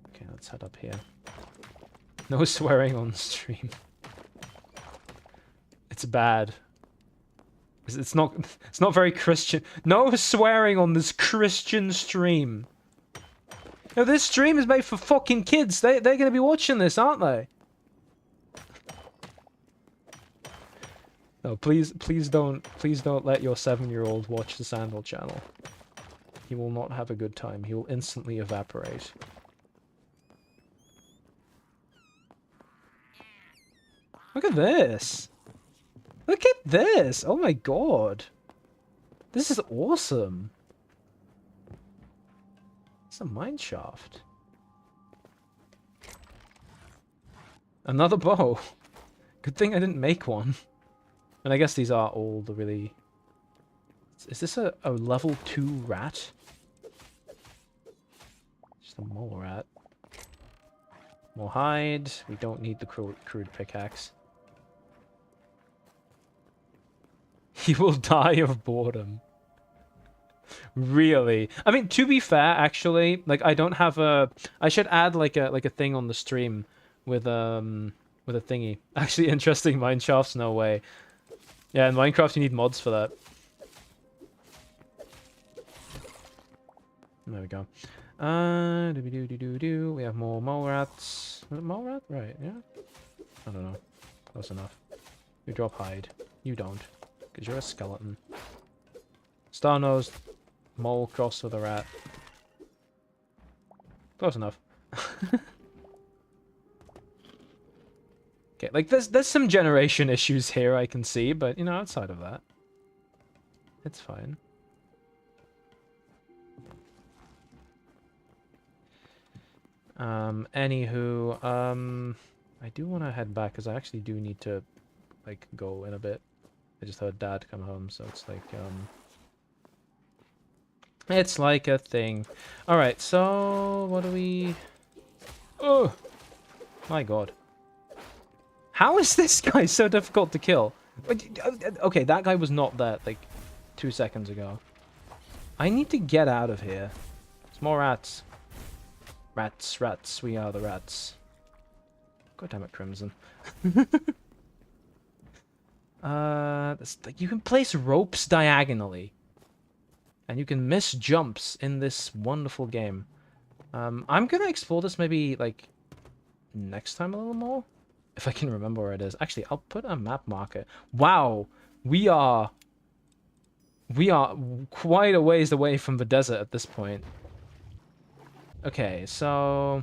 Okay, let's head up here. No swearing on stream. It's bad. It's not very Christian. No swearing on this Christian stream. Now, this stream is made for fucking kids. They're gonna be watching this, aren't they? No, please don't let your 7-year-old watch the Sandal channel. He will not have a good time. He will instantly evaporate. Look at this. Look at this! Oh my god! This is awesome! It's a mine shaft. Another bow! Good thing I didn't make one. And I guess these are all the really... Is this a level 2 rat? Just a mole rat. More hide. We don't need the crude pickaxe. He will die of boredom. Really? I mean, to be fair, actually, like I don't have a. I should add like a thing on the stream with a thingy. Actually, interesting mine shafts. No way. Yeah, in Minecraft you need mods for that. There we go. We have more mole rats. Was it mole rat? Right? Yeah. I don't know. Close enough. You drop hide. You don't. Because you're a skeleton. Star-nosed mole crossed with a rat. Close enough. Okay, like there's some generation issues here I can see, but you know, outside of that, it's fine. Anywho, I do want to head back because I actually do need to like go in a bit. I just heard Dad come home, so it's like a thing. All right, so what do we? Oh, my god. How is this guy so difficult to kill? Okay, that guy was not there, like, 2 seconds ago. I need to get out of here. There's more rats. Rats, rats, we are the rats. God damn it, Crimson. You can place ropes diagonally. And you can miss jumps in this wonderful game. I'm gonna explore this maybe, like, next time a little more. If I can remember where it is. Actually, I'll put a map marker. Wow! We are quite a ways away from the desert at this point. Okay, so...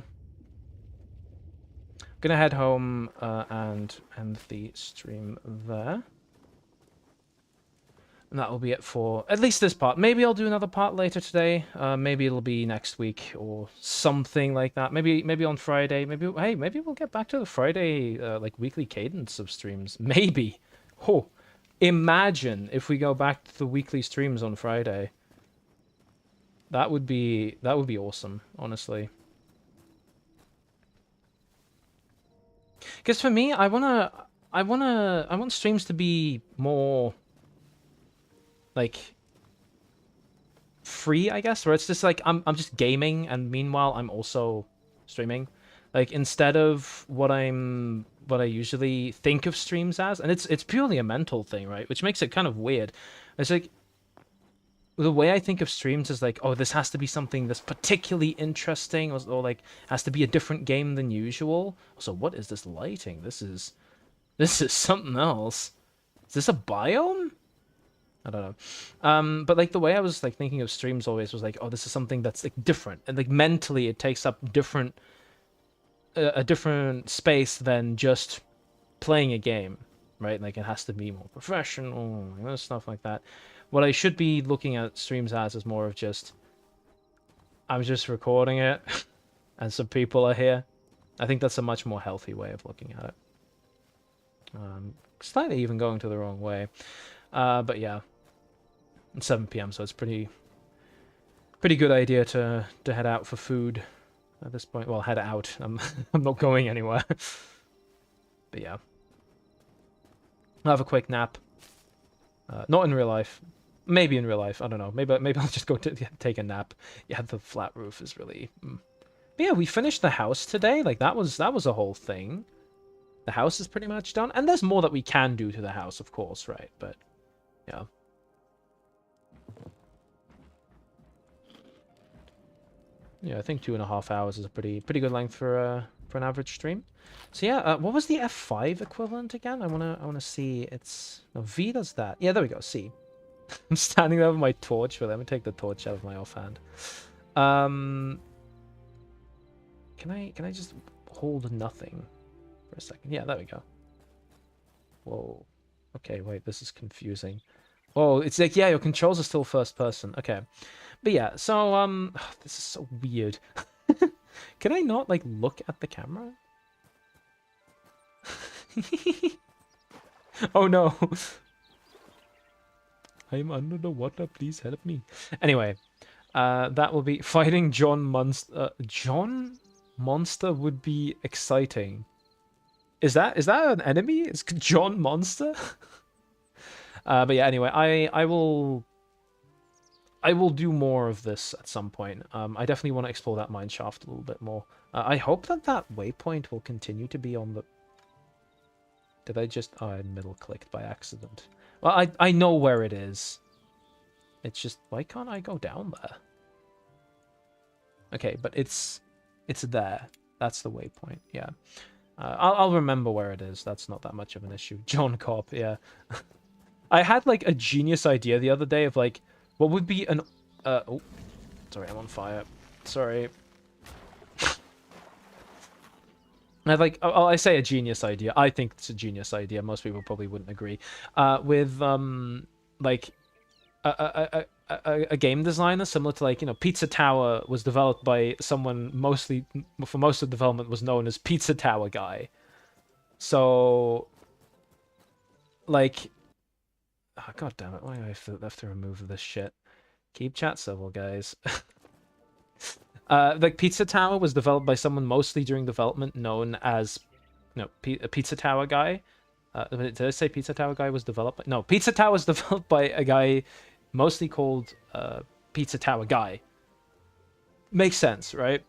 I'm gonna head home and end the stream there. And that will be it for at least this part. Maybe I'll do another part later today. Maybe it'll be next week or something like that. Maybe on Friday. Maybe we'll get back to the Friday like weekly cadence of streams. Maybe. Oh, imagine if we go back to the weekly streams on Friday. That would be awesome, honestly. Because for me, I want streams to be more like free, I guess, where it's just like I'm just gaming and meanwhile I'm also streaming. Like instead of what I usually think of streams as, and it's purely a mental thing, right? Which makes it kind of weird. It's like the way I think of streams is like, oh, this has to be something that's particularly interesting, or like has to be a different game than usual. So what is this lighting? This is something else. Is this a biome? I don't know. But like the way I was like thinking of streams always was like, oh, this is something that's like different, and like mentally it takes up a different space than just playing a game, right? Like it has to be more professional, you know, stuff like that. What I should be looking at streams as is more of just, I'm just recording it, and some people are here. I think that's a much more healthy way of looking at it. Slightly even going to the wrong way, but yeah. It's 7 p.m, so it's pretty good idea to head out for food at this point. Well, head out. I'm not going anywhere. But yeah, I'll have a quick nap. Not in real life. Maybe in real life. I don't know. Maybe I'll just go take a nap. Yeah, the flat roof is really. But yeah, we finished the house today. Like that was a whole thing. The house is pretty much done, and there's more that we can do to the house, of course, right? But yeah. Yeah, I think 2.5 hours is a pretty good length for an average stream. So yeah, what was the F5 equivalent again? I wanna see. It's no, V does that. Yeah, there we go. C. I'm standing there with my torch. Well, let me take the torch out of my offhand. Can I just hold nothing for a second? Yeah, there we go. Whoa. Okay, wait, this is confusing. Oh, it's like, yeah, your controls are still first person. Okay. But yeah, so, this is so weird. Can I not, like, look at the camera? Oh no. I'm under the water, please help me. Anyway, that will be fighting John Monster. John Monster would be exciting. Is that an enemy? It's John Monster? But yeah, anyway, I will do more of this at some point. I definitely want to explore that mine shaft a little bit more. I hope that waypoint will continue to be on the... Did I just... Oh, I middle-clicked by accident. Well, I know where it is. It's just... Why can't I go down there? Okay, but it's there. That's the waypoint, yeah. I'll remember where it is. That's not that much of an issue. John Cobb, yeah. I had, like, a genius idea the other day of, like, what would be an... oh, sorry, I'm on fire. Sorry. I say a genius idea. I think it's a genius idea. Most people probably wouldn't agree. With, like, a game designer similar to, like, you know, Pizza Tower was developed by someone mostly, for most of the development, was known as Pizza Tower Guy. So, like... Oh, God damn it, why do I have to remove this shit? Keep chat civil, guys. Like Pizza Tower was developed by someone mostly during development known as, no, a Pizza Tower guy. Did I say Pizza Tower guy was developed? No, Pizza Tower was developed by a guy mostly called Pizza Tower guy. Makes sense, right?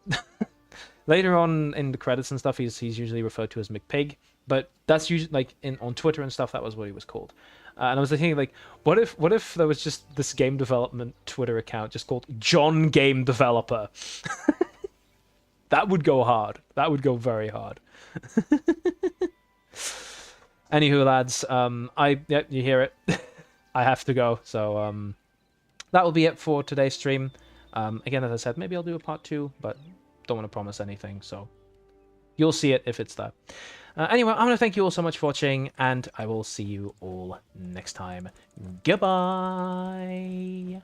Later on in the credits and stuff, he's usually referred to as McPig, but that's usually like on Twitter and stuff. That was what he was called. And I was thinking, like, what if there was just this game development Twitter account just called John Game Developer? That would go hard. That would go very hard. Anywho, lads, yeah, you hear it. I have to go, so that will be it for today's stream. Again, as I said, maybe I'll do a part 2, but don't want to promise anything, so you'll see it if it's there. Anyway, I want to thank you all so much for watching, and I will see you all next time. Goodbye!